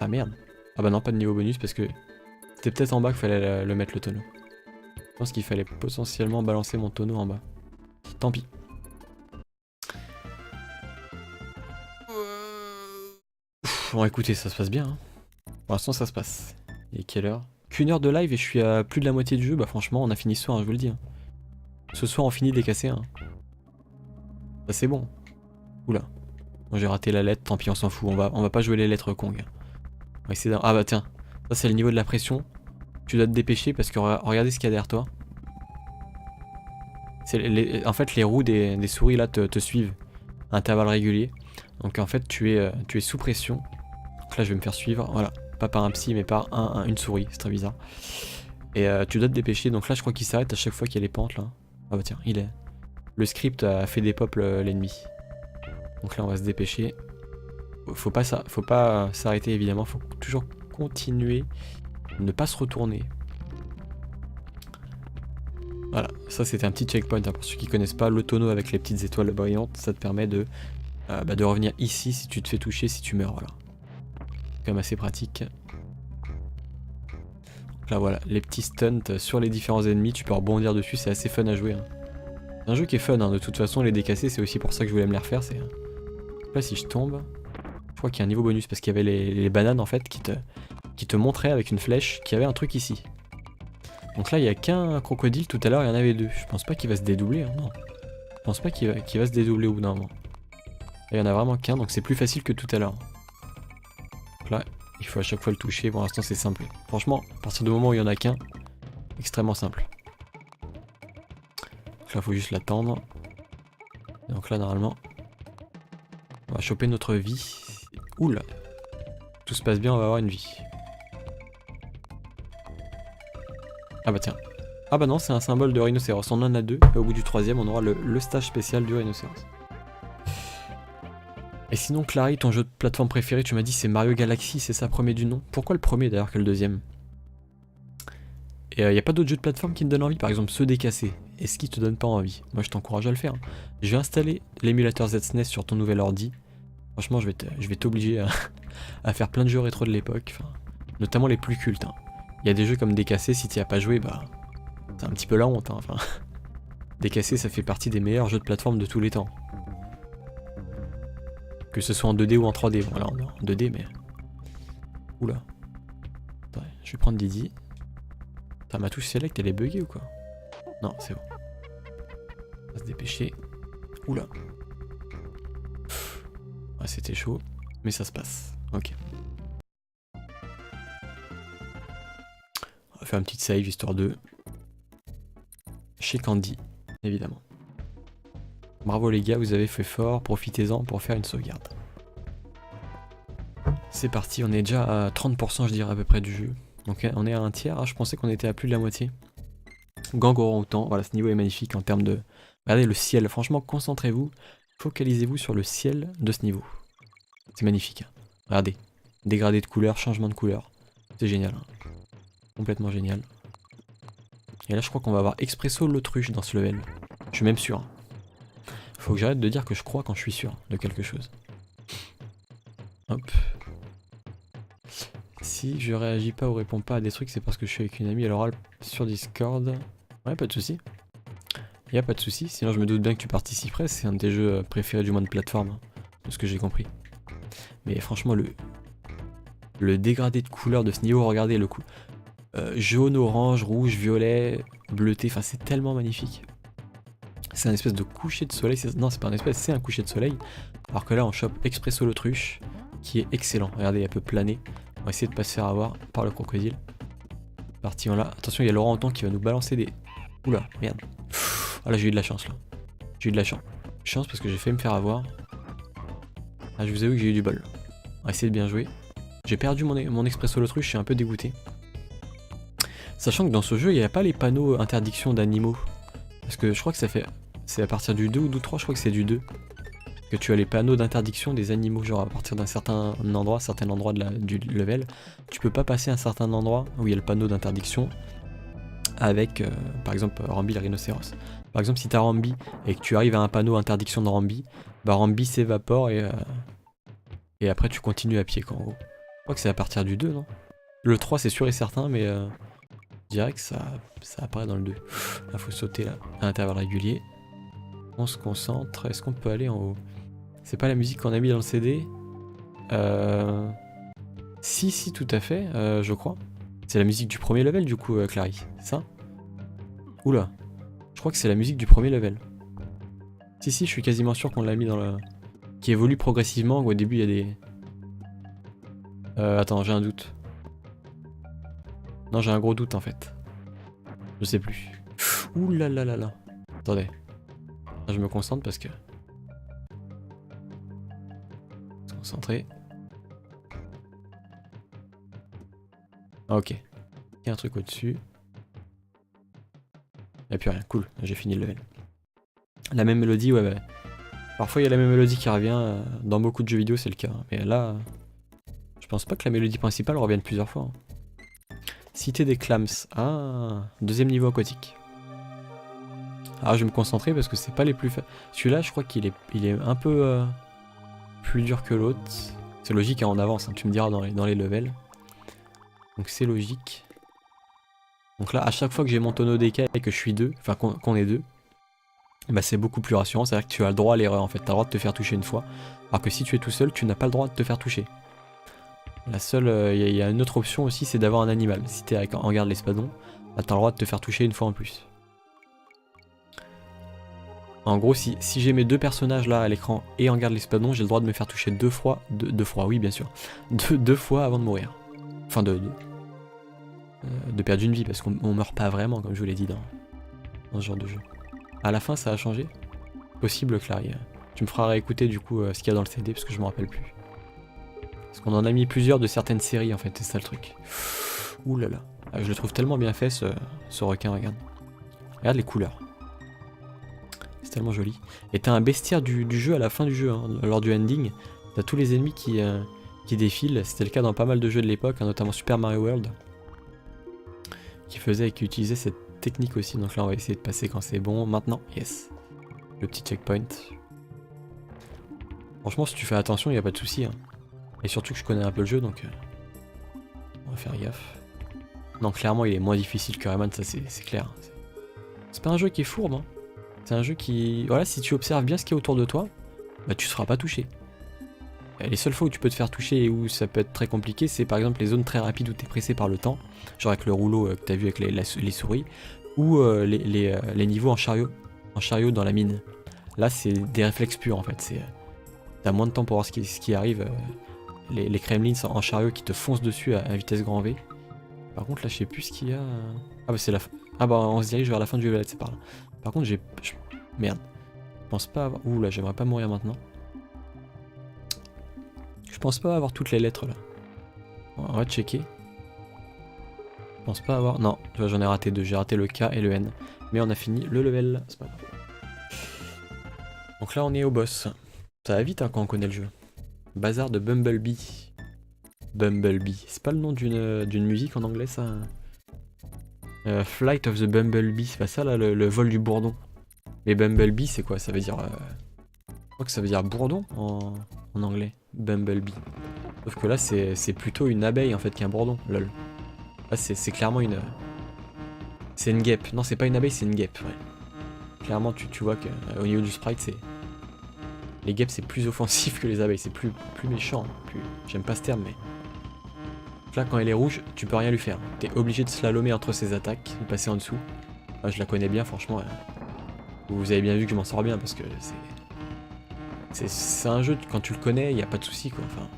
A: Ah merde. Ah bah non, pas de niveau bonus parce que c'était peut-être en bas qu'il fallait le mettre le tonneau. Je pense qu'il fallait potentiellement balancer mon tonneau en bas. Tant pis. Bon écoutez, ça se passe bien. Hein. Pour l'instant ça se passe. Il est quelle heure? Qu'une heure de live et je suis à plus de la moitié du jeu. Bah franchement on a fini ce soir, hein, je vous le dis. Hein. Ce soir on finit des cassés. Hein. Ça c'est bon. Oula. Bon, j'ai raté la lettre, tant pis on s'en fout. On va pas jouer les lettres Kong. On va essayer ah bah tiens. Ça c'est le niveau de la pression. Tu dois te dépêcher parce que regardez ce qu'il y a derrière toi. En fait les roues des souris là te suivent à intervalles réguliers. Donc en fait tu es sous pression. Donc là je vais me faire suivre, voilà. Pas par un psy mais par une souris, c'est très bizarre. Et tu dois te dépêcher, donc là je crois qu'il s'arrête à chaque fois qu'il y a les pentes là. Ah bah tiens, il est... Le script a fait des pop l'ennemi. Donc là on va se dépêcher. Faut pas s'arrêter évidemment, faut toujours continuer. Ne pas se retourner. Voilà, ça c'était un petit checkpoint hein, pour ceux qui connaissent pas. Le tonneau avec les petites étoiles brillantes, ça te permet de revenir ici si tu te fais toucher, si tu meurs, voilà. C'est quand même assez pratique. Donc là voilà, les petits stunts sur les différents ennemis, tu peux rebondir dessus, c'est assez fun à jouer. Hein. C'est un jeu qui est fun, hein. De toute façon les décasser c'est aussi pour ça que je voulais me les refaire. C'est là si je tombe, je crois qu'il y a un niveau bonus parce qu'il y avait les bananes en fait qui te montraient avec une flèche qu'il y avait un truc ici. Donc là il n'y a qu'un crocodile, tout à l'heure il y en avait deux. Je pense pas qu'il va se dédoubler, hein. Non. Je pense pas qu'il va se dédoubler au bout d'un moment. Il y en a vraiment qu'un, donc c'est plus facile que tout à l'heure. Donc là, il faut à chaque fois le toucher, pour l'instant c'est simple. Franchement, à partir du moment où il y en a qu'un, extrêmement simple. Donc là, il faut juste l'attendre. Donc là, normalement, on va choper notre vie. Oula, tout se passe bien, on va avoir une vie. Ah bah tiens. Ah bah non, c'est un symbole de rhinocéros. On en a deux, et au bout du troisième, on aura le stage spécial du rhinocéros. Et sinon, Clary, ton jeu de plateforme préféré, tu m'as dit c'est Mario Galaxy, c'est ça, premier du nom. Pourquoi le premier d'ailleurs que le deuxième? Et y a pas d'autres jeux de plateforme qui te donnent envie? Par exemple, ceux décassés. Est-ce qu'ils te donnent pas envie? Moi, je t'encourage à le faire. Hein. Je vais installer l'émulateur ZSNES sur ton nouvel ordi. Franchement, je vais t'obliger à faire plein de jeux rétro de l'époque. Enfin, notamment les plus cultes. Hein. Y a des jeux comme Décassé, si t'y as pas joué, bah... c'est un petit peu la honte. Hein. Enfin, Décassé, ça fait partie des meilleurs jeux de plateforme de tous les temps. Que ce soit en 2D ou en 3D. Bon, là, on est en 2D, mais... Oula. Attends, je vais prendre Didi. Putain, ma touche select, elle est buggée ou quoi? Non, c'est bon. On va se dépêcher. Oula. Ouais, c'était chaud, mais ça se passe. Ok. On va faire une petite save, histoire de... Chez Candy, évidemment. Bravo les gars, vous avez fait fort, profitez-en pour faire une sauvegarde. C'est parti, on est déjà à 30% je dirais à peu près du jeu. Donc on est à un tiers, je pensais qu'on était à plus de la moitié. Gang orang-outan, voilà ce niveau est magnifique en termes de... Regardez le ciel, franchement concentrez-vous, focalisez-vous sur le ciel de ce niveau. C'est magnifique, hein. Regardez, dégradé de couleur, changement de couleur, c'est génial, hein. Complètement génial. Et là je crois qu'on va avoir Expresso l'autruche dans ce level, je suis même sûr. Faut que j'arrête de dire que je crois quand je suis sûr de quelque chose. Hop. Si je réagis pas ou réponds pas à des trucs, c'est parce que je suis avec une amie à l'oral sur Discord. Ouais, pas de soucis. Y'a pas de soucis, sinon je me doute bien que tu participerais, c'est un de tes jeux préférés du moins de plateforme, hein, de ce que j'ai compris. Mais franchement, le dégradé de couleur de ce niveau, regardez le coup. Jaune, orange, rouge, violet, bleuté, enfin c'est tellement magnifique. C'est un espèce de coucher de soleil, non c'est pas un espèce, c'est un coucher de soleil. Alors que là on chope Expresso l'autruche, qui est excellent, regardez, elle peut planer. On va essayer de pas se faire avoir par le crocodile. Parti, on l'a. Attention, il y a l'orang-outan qui va nous balancer des... Oula, merde. Ah là j'ai eu de la chance là. J'ai eu de la chance parce que j'ai fait me faire avoir. Ah je vous avoue que j'ai eu du bol. On va essayer de bien jouer. J'ai perdu mon Expresso l'autruche, je suis un peu dégoûté. Sachant que dans ce jeu il n'y a pas les panneaux interdiction d'animaux. Parce que je crois que ça fait... C'est à partir du 2 ou du 3, je crois que c'est du 2. Que tu as les panneaux d'interdiction des animaux, genre à partir d'un certain endroit du level, tu peux pas passer à un certain endroit où il y a le panneau d'interdiction avec, par exemple, Rambi le rhinocéros. Par exemple, si t'as Rambi et que tu arrives à un panneau interdiction de Rambi, bah Rambi s'évapore et après tu continues à pied, quoi, en gros. Je crois que c'est à partir du 2, non? Le 3 c'est sûr et certain, mais je dirais que ça apparaît dans le 2. Là, faut sauter là, à intervalles réguliers. On se concentre, est-ce qu'on peut aller en haut? C'est pas la musique qu'on a mis dans le CD. Si, tout à fait, je crois. C'est la musique du premier level, du coup, Clary. C'est ça? Oula. Je crois que c'est la musique du premier level. Si, je suis quasiment sûr qu'on l'a mis dans le... Qui évolue progressivement, où au début, il y a des... attends, j'ai un doute. Non, j'ai un gros doute, en fait. Je sais plus. Ouh là là là là. Attendez. Là, je me concentre parce que... Concentré. Ah, ok. Il y a un truc au-dessus. Il n'y a plus rien. Cool. J'ai fini le level. La même mélodie, ouais. Parfois, il y a la même mélodie qui revient. Dans beaucoup de jeux vidéo, c'est le cas. Mais là, je pense pas que la mélodie principale revienne plusieurs fois. Cité des clams. Ah, deuxième niveau aquatique. Alors, je vais me concentrer parce que c'est pas les plus... Celui-là, je crois qu'il est un peu plus dur que l'autre. C'est logique, hein, on avance. Hein, tu me diras dans les levels. Donc c'est logique. Donc là, à chaque fois que j'ai mon tonneau DK et que je suis deux, enfin qu'on est deux, bah c'est beaucoup plus rassurant, c'est-à-dire que tu as le droit à l'erreur en fait, tu as le droit de te faire toucher une fois, alors que si tu es tout seul, tu n'as pas le droit de te faire toucher. La seule, il y a une autre option aussi, c'est d'avoir un animal. Si tu es en garde l'espadon, bah, tu as le droit de te faire toucher une fois en plus. En gros, si j'ai mes deux personnages là à l'écran et en garde l'espadon, j'ai le droit de me faire toucher deux fois, oui bien sûr, deux fois avant de mourir. Enfin de perdre une vie, parce qu'on meurt pas vraiment, comme je vous l'ai dit dans ce genre de jeu. À la fin, ça a changé? Possible, Clary. Tu me feras réécouter du coup ce qu'il y a dans le CD, parce que je me rappelle plus. Parce qu'on en a mis plusieurs de certaines séries, en fait, c'est ça le truc. Ouh là là. Ah, je le trouve tellement bien fait, ce requin, regarde. Regarde les couleurs. C'est tellement joli. Et t'as un bestiaire du jeu à la fin du jeu, hein, lors du ending. T'as tous les ennemis qui défilent. C'était le cas dans pas mal de jeux de l'époque, hein, notamment Super Mario World. Qui utilisait cette technique aussi, donc là on va essayer de passer quand c'est bon. Maintenant, yes, le petit checkpoint. Franchement, si tu fais attention, il n'y a pas de souci, hein. Et surtout que je connais un peu le jeu, donc on va faire gaffe. Non, clairement il est moins difficile que Rayman, ça c'est clair. C'est pas un jeu qui est fourbe, hein. C'est un jeu qui... Voilà, si tu observes bien ce qui est autour de toi, bah tu seras pas touché. Les seules fois où tu peux te faire toucher et où ça peut être très compliqué, c'est par exemple les zones très rapides où tu es pressé par le temps, genre avec le rouleau que tu as vu avec les souris, ou les niveaux en chariot dans la mine. Là, c'est des réflexes purs en fait. T'as moins de temps pour voir ce qui arrive. Les Kremlins en chariot qui te foncent dessus à vitesse grand V. Par contre, là, je sais plus ce qu'il y a. Ah bah c'est la fin. Ah bah on se dirige vers la fin du level, c'est par là. Par contre, merde. Je pense pas avoir... Ouh là, j'aimerais pas mourir maintenant. Je pense pas avoir toutes les lettres là. On va checker. Je pense pas avoir... Non, tu vois, j'en ai raté 2. J'ai raté le K et le N. Mais on a fini le level. C'est pas grave. Donc là on est au boss. Ça va vite hein, quand on connaît le jeu. Bazar de Bumblebee. Bumblebee. C'est pas le nom d'une musique en anglais ça? Flight of the Bumblebee. C'est pas ça là, le vol du bourdon. Mais Bumblebee c'est quoi? Ça veut dire... Je crois que ça veut dire bourdon en anglais. Bumblebee. Sauf que là c'est plutôt une abeille en fait qu'un bourdon. Lol. Là c'est clairement une... C'est une guêpe. Non c'est pas une abeille, c'est une guêpe. Ouais. Clairement tu vois qu'au niveau du sprite c'est... Les guêpes c'est plus offensif que les abeilles. C'est plus méchant. J'aime pas ce terme mais... Là quand elle est rouge, tu peux rien lui faire. T'es obligé de slalomer entre ses attaques, de passer en dessous. Moi, je la connais bien franchement. Vous avez bien vu que je m'en sors bien parce que c'est un jeu, quand tu le connais, y a pas de souci quoi. Enfin,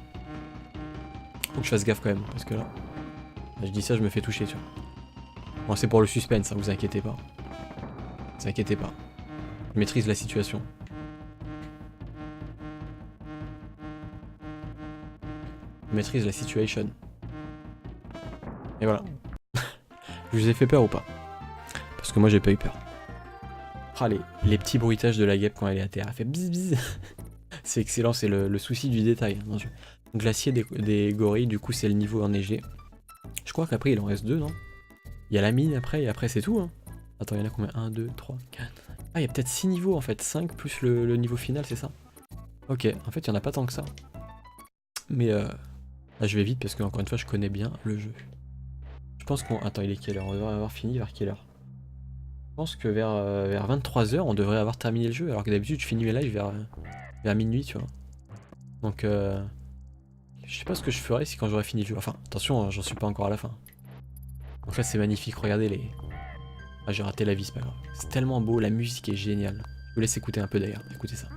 A: faut que je fasse gaffe quand même parce que là, je dis ça, je me fais toucher tu vois. Bon c'est pour le suspense, hein, vous inquiétez pas. Vous inquiétez pas. Je maîtrise la situation. Je maîtrise la situation. Et voilà. Je vous ai fait peur ou pas? Parce que moi j'ai pas eu peur. Ah, les petits bruitages de la guêpe quand elle est à terre, elle fait bzz bzz. C'est excellent, c'est le souci du détail dans le jeu. Glacier des gorilles, du coup c'est le niveau enneigé. Je crois qu'après il en reste 2, non? Il y a la mine après, et après c'est tout. Hein. Attends, il y en a combien? 1, 2, 3, 4... Ah, il y a peut-être 6 niveaux en fait, 5 plus le niveau final, c'est ça? Ok, en fait il y en a pas tant que ça. Mais là je vais vite parce que encore une fois je connais bien le jeu. Je pense qu'on... Attends, il est quelle heure? On devrait avoir fini vers quelle heure? Je pense que vers 23 h on devrait avoir terminé le jeu, alors que d'habitude je finis mes lives vers minuit, tu vois. Donc je sais pas ce que je ferais si quand j'aurais fini le jeu. Enfin, attention, j'en suis pas encore à la fin. Donc là c'est magnifique, regardez les... Ah j'ai raté la vie, c'est pas grave. C'est tellement beau, la musique est géniale. Je vous laisse écouter un peu d'ailleurs, écoutez ça.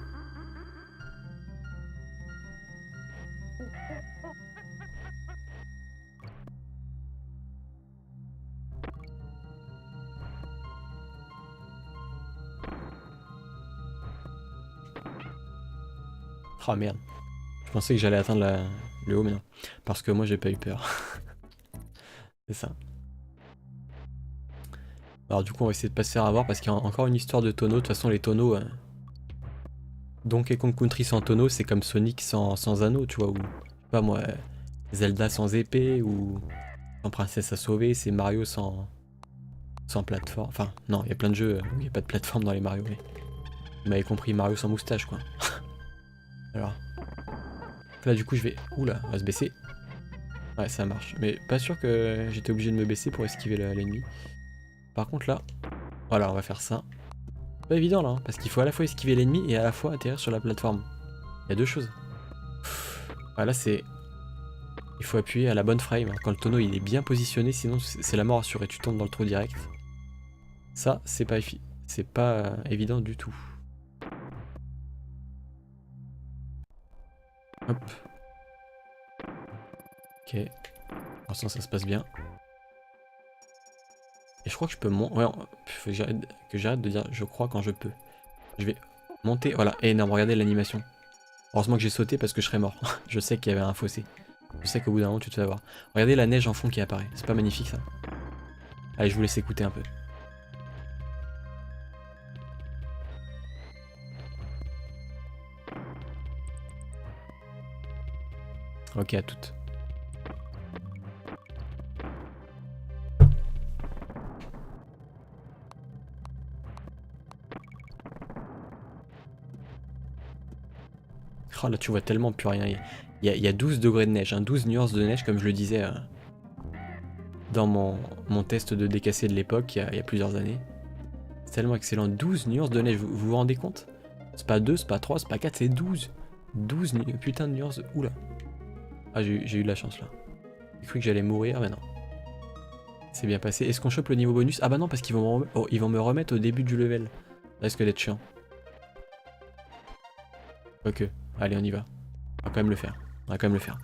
A: Oh merde. Je pensais que j'allais atteindre le haut mais non. Parce que moi j'ai pas eu peur. C'est ça. Alors du coup on va essayer de pas se faire avoir parce qu'il y a encore une histoire de tonneaux. De toute façon les tonneaux... Donkey Kong Country sans tonneaux c'est comme Sonic sans anneau tu vois. Ou je sais pas moi, Zelda sans épée ou sans princesse à sauver, c'est Mario sans plateforme. Enfin non, il y a plein de jeux où il n'y a pas de plateforme dans les Mario. Mais... Vous m'avez compris, Mario sans moustache quoi. Alors... Là du coup je vais... Oula, on va se baisser. Ouais ça marche, mais pas sûr que j'étais obligé de me baisser pour esquiver l'ennemi. Par contre là, voilà on va faire ça. Pas évident là, hein, parce qu'il faut à la fois esquiver l'ennemi et à la fois atterrir sur la plateforme. Il y a deux choses. Voilà c'est... Il faut appuyer à la bonne frame, hein, quand le tonneau il est bien positionné, sinon c'est la mort assurée, tu tombes dans le trou direct. Ça c'est pas évident du tout. Hop. Ok. Pour l'instant ça se passe bien. Et je crois que je peux monter... Ouais, faut que j'arrête de dire je crois quand je peux. Je vais monter... Voilà, énorme, regardez l'animation. Heureusement que j'ai sauté parce que je serais mort. Je sais qu'il y avait un fossé. Je sais qu'au bout d'un moment tu te fais avoir. Regardez la neige en fond qui apparaît. C'est pas magnifique ça? Allez, je vous laisse écouter un peu. Ok, à toutes. Oh là tu vois tellement plus rien. Il y a 12 degrés de neige, hein, 12 nuances de neige comme je le disais dans mon test de décassé de l'époque il y a plusieurs années. C'est tellement excellent, 12 nuances de neige, vous vous rendez compte? C'est pas 2, c'est pas 3, c'est pas 4, c'est 12. 12 putain de nuances, oula. Ah j'ai eu de la chance là. J'ai cru que j'allais mourir mais non. C'est bien passé. Est-ce qu'on chope le niveau bonus? Ah bah non parce qu'ils vont me remettre au début du level. Ça risque d'être chiant. Ok, allez on y va. On va quand même le faire. On va quand même le faire.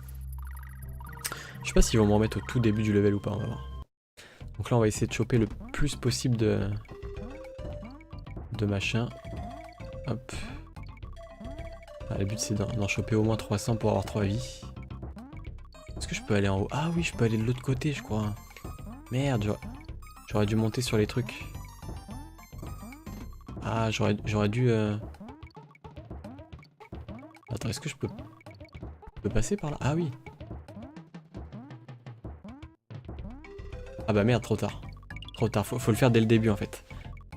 A: Je sais pas s'ils vont me remettre au tout début du level ou pas, on va voir. Donc là on va essayer de choper le plus possible de machin. Hop. Ah, le but c'est d'en choper au moins 300 pour avoir 3 vies. Est-ce que je peux aller en haut? Ah oui, je peux aller de l'autre côté, je crois. Merde, j'aurais dû monter sur les trucs. Ah, j'aurais dû... Attends, est-ce que je peux passer par là? Ah oui. Ah bah merde, trop tard. Trop tard, faut le faire dès le début en fait.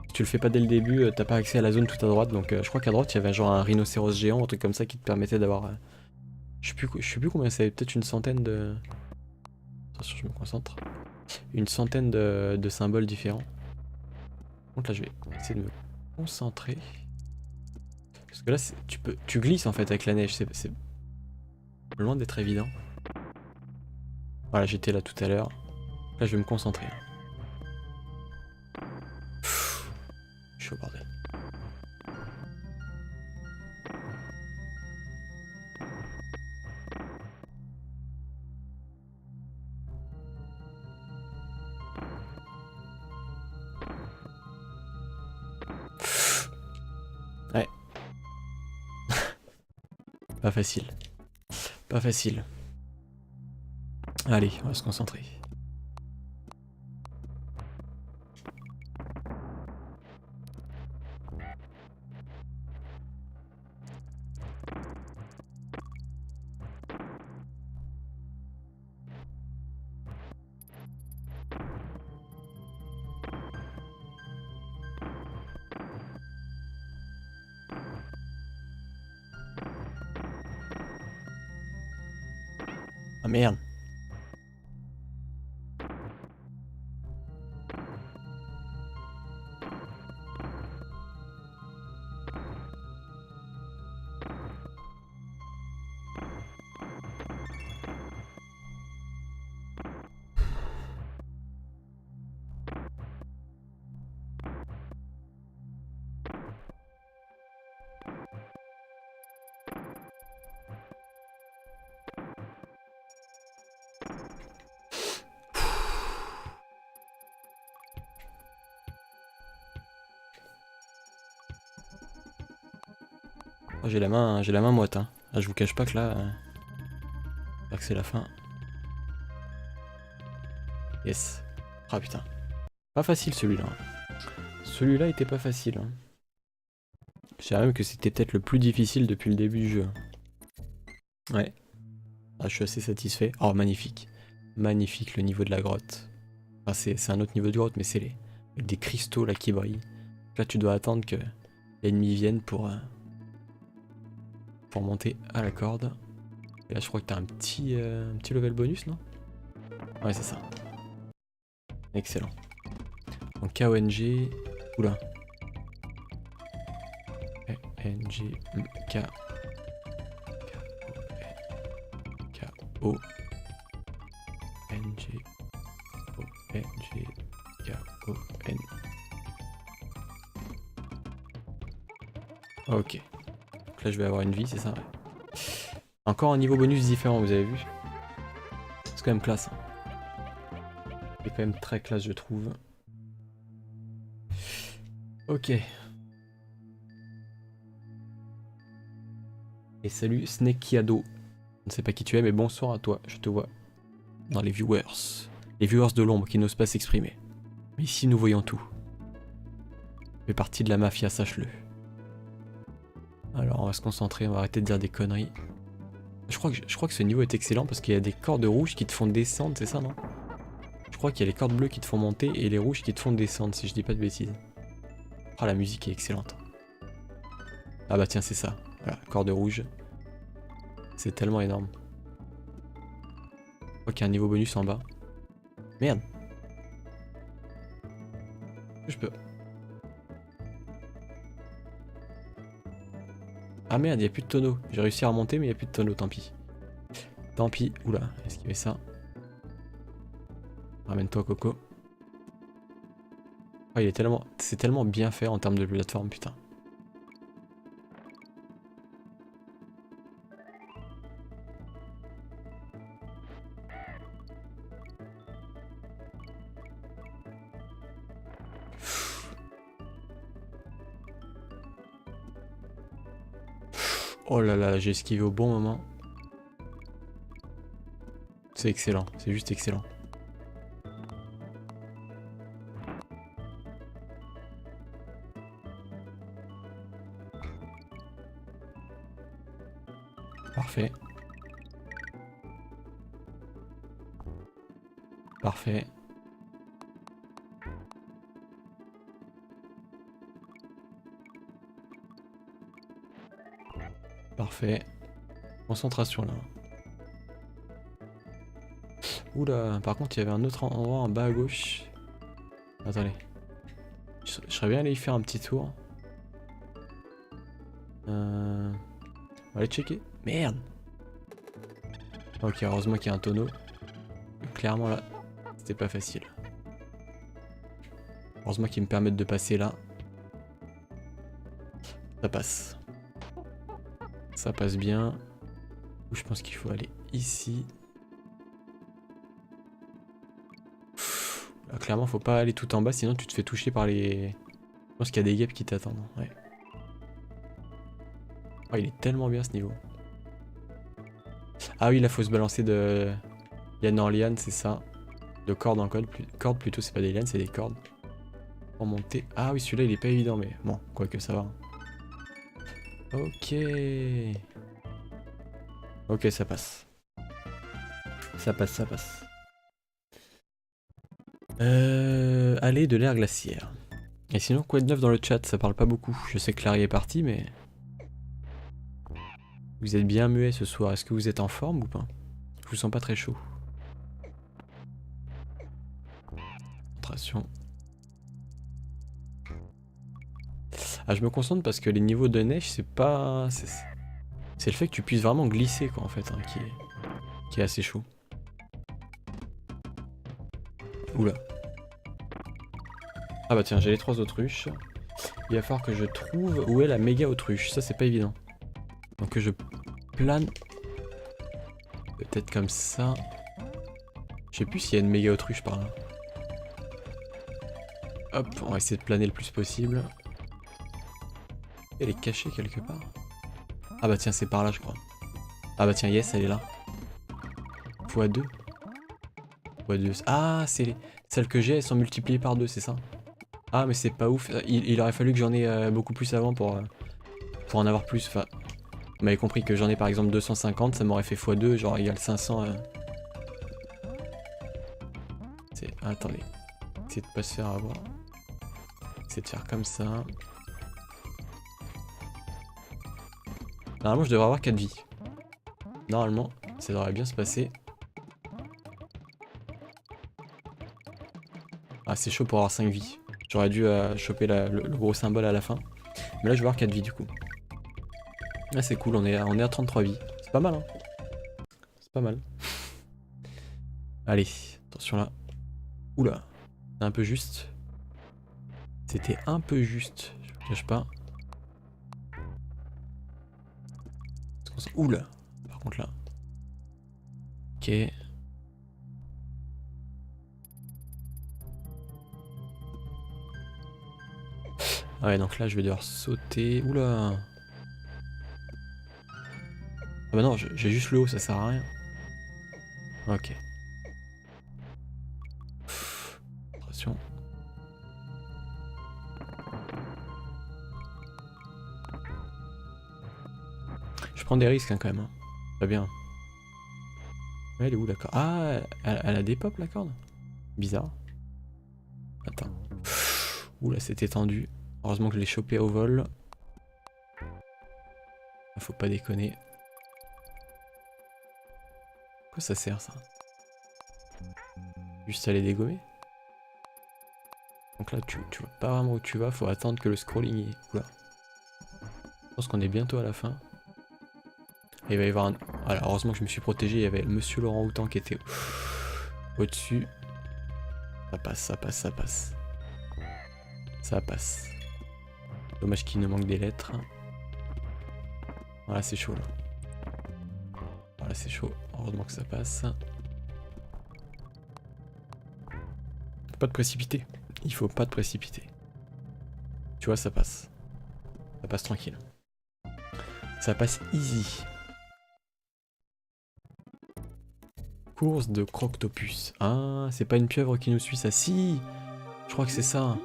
A: Si tu le fais pas dès le début, t'as pas accès à la zone tout à droite. Donc je crois qu'à droite, il y avait genre un rhinocéros géant, un truc comme ça qui te permettait d'avoir... je sais plus combien c'est, peut-être une centaine de... Attention, je me concentre. Une centaine de symboles différents. Donc là, je vais essayer de me concentrer. Parce que là, tu glisses en fait avec la neige, c'est loin d'être évident. Voilà, j'étais là tout à l'heure. Là, je vais me concentrer. Je suis au bordel. Ouais. Pas facile. Pas facile. Allez, on va se concentrer. Ah merde. Oh, j'ai la main moite. Hein. Ah, je vous cache pas que là, que c'est la fin. Yes. Ah putain. Pas facile celui-là. Celui-là était pas facile. Hein. Je dirais même que c'était peut-être le plus difficile depuis le début du jeu. Ouais. Ah, je suis assez satisfait. Oh, magnifique. Magnifique le niveau de la grotte. Enfin, c'est un autre niveau de grotte, mais c'est avec des cristaux là qui brillent. Là, tu dois attendre que l'ennemi vienne pour monter à la corde. Et là, je crois que t'as un petit level bonus, non? Ouais, c'est ça. Excellent. Donc KONG... Oula. KNG... K... K-O... NG... O-N-G... K-O-N... Ok. Donc là, je vais avoir une vie, c'est ça, ouais. Encore un niveau bonus différent, vous avez vu? C'est quand même classe. C'est quand même très classe, je trouve. Ok. Et salut Snekiado. Je ne sais pas qui tu es, mais bonsoir à toi, je te vois dans les viewers. Les viewers de l'ombre qui n'osent pas s'exprimer. Mais ici, nous voyons tout. Tu fais partie de la mafia, sache-le. Alors, on va se concentrer, on va arrêter de dire des conneries. Je crois que ce niveau est excellent parce qu'il y a des cordes rouges qui te font descendre, c'est ça, non? Je crois qu'il y a les cordes bleues qui te font monter et les rouges qui te font descendre, si je dis pas de bêtises. Ah, la musique est excellente. Ah bah tiens, c'est ça. Voilà, corde rouge. C'est tellement énorme. Je crois qu'il y a un niveau bonus en bas. Merde. Je peux... Ah merde, il n'y a plus de tonneau. J'ai réussi à remonter, mais il n'y a plus de tonneau, tant pis. Tant pis. Oula, esquiver ça. Ramène-toi, Coco. Oh, il est tellement... C'est tellement bien fait en termes de plateforme, putain. Oh là là, j'ai esquivé au bon moment. C'est excellent, c'est juste excellent. Parfait. Parfait. Parfait. Concentration là. Oula, par contre il y avait un autre endroit en bas à gauche. Attendez. Je serais bien allé y faire un petit tour. On va aller checker. Merde. Ok, heureusement qu'il y a un tonneau. Clairement là, c'était pas facile. Heureusement qu'ils me permettent de passer là. Ça passe. Ça passe bien. Je pense qu'il faut aller ici. Là, clairement, faut pas aller tout en bas, sinon tu te fais toucher par les... Je pense qu'il y a des guêpes qui t'attendent. Ouais. Oh, il est tellement bien ce niveau. Ah oui, là, faut se balancer de liane en liane, c'est ça. De corde en corde. Corde plutôt, c'est pas des lianes, c'est des cordes. Pour monter. Ah oui, celui-là, il est pas évident, mais bon, quoique ça va. Ok. Ok, ça passe. Ça passe, ça passe. Allée de l'air glaciaire. Et sinon, quoi de neuf dans le chat? Ça parle pas beaucoup. Je sais que Larry est parti, mais... Vous êtes bien muet ce soir. Est-ce que vous êtes en forme ou pas? Je vous sens pas très chaud. Concentration. Ah, je me concentre parce que les niveaux de neige, c'est pas... C'est le fait que tu puisses vraiment glisser, quoi, en fait, hein, qui est assez chaud. Oula. Ah bah tiens, j'ai les 3 autruches. Il va falloir que je trouve où est la méga autruche. Ça, c'est pas évident. Donc que je plane. Peut-être comme ça. Je sais plus s'il y a une méga autruche par là. Hop, on va essayer de planer le plus possible. Elle est cachée quelque part. Ah bah tiens, c'est par là, je crois. Ah bah tiens, yes, elle est là. x2. x2. Ah, c'est celles que j'ai, elles sont multipliées par 2, c'est ça? Ah, mais c'est pas ouf. Il aurait fallu que j'en ai beaucoup plus avant pour en avoir plus. Enfin, vous m'avez compris que j'en ai par exemple 250, ça m'aurait fait x2, genre égal 500. Attendez. Essayez de pas se faire avoir. Essayez de faire comme ça. Normalement, je devrais avoir 4 vies. Normalement, ça devrait bien se passer. Ah, c'est chaud pour avoir 5 vies. J'aurais dû choper le gros symbole à la fin. Mais là, je vais avoir 4 vies du coup. Ah, c'est cool, on est à 33 vies. C'est pas mal, hein. C'est pas mal. Allez, attention là. Oula, c'est un peu juste. C'était un peu juste, je vous cache pas. Oula, par contre là. Ok. Ah ouais, donc là je vais devoir sauter. Oula. Ah bah non, j'ai juste le haut, ça sert à rien. Ok. Attention. Je prends des risques hein, quand même. Hein. Très bien. Ouais, elle est où la corde? Ah, elle a des pops la corde? Bizarre. Attends. Oula, c'était tendu. Heureusement que je l'ai chopé au vol. Faut pas déconner. Quoi ça sert ça? Juste à les dégommer? Donc là tu vois pas vraiment où tu vas, faut attendre que le scrolling y... Oula. Je pense qu'on est bientôt à la fin. Et il va y avoir un... Alors heureusement que je me suis protégé, il y avait Monsieur Laurent Houtan qui était au-dessus. Ça passe, ça passe, ça passe. Ça passe. Dommage qu'il ne manque des lettres. Voilà, c'est chaud là. Voilà, c'est chaud. Heureusement que ça passe. Faut pas te précipiter. Il faut pas te précipiter. Tu vois, ça passe. Ça passe tranquille. Ça passe easy. Course de Croctopus. Ah, c'est pas une pieuvre qui nous suit, ça. Si, je crois que c'est ça.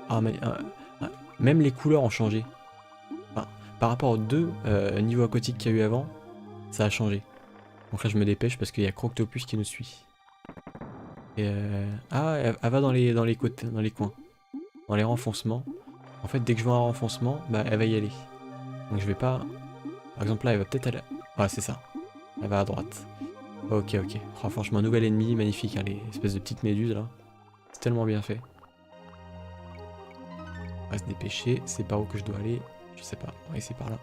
A: Ah, mais même les couleurs ont changé. Enfin, par rapport aux deux niveaux aquatiques qu'il y a eu avant, ça a changé. Donc là, je me dépêche parce qu'il y a Croctopus qui nous suit. Et ah, elle va dans les côtés, dans les coins, dans les renfoncements. En fait, dès que je vois un renfoncement, bah, elle va y aller. Donc je vais pas. Par exemple, là, elle va peut-être aller. Ah, c'est ça. Elle va à droite. Ok, ok. Oh, franchement, un nouvel ennemi, magnifique, hein, les espèces de petites méduses là. C'est tellement bien fait. On va se dépêcher. C'est par où que je dois aller? Je sais pas. On va essayer par là.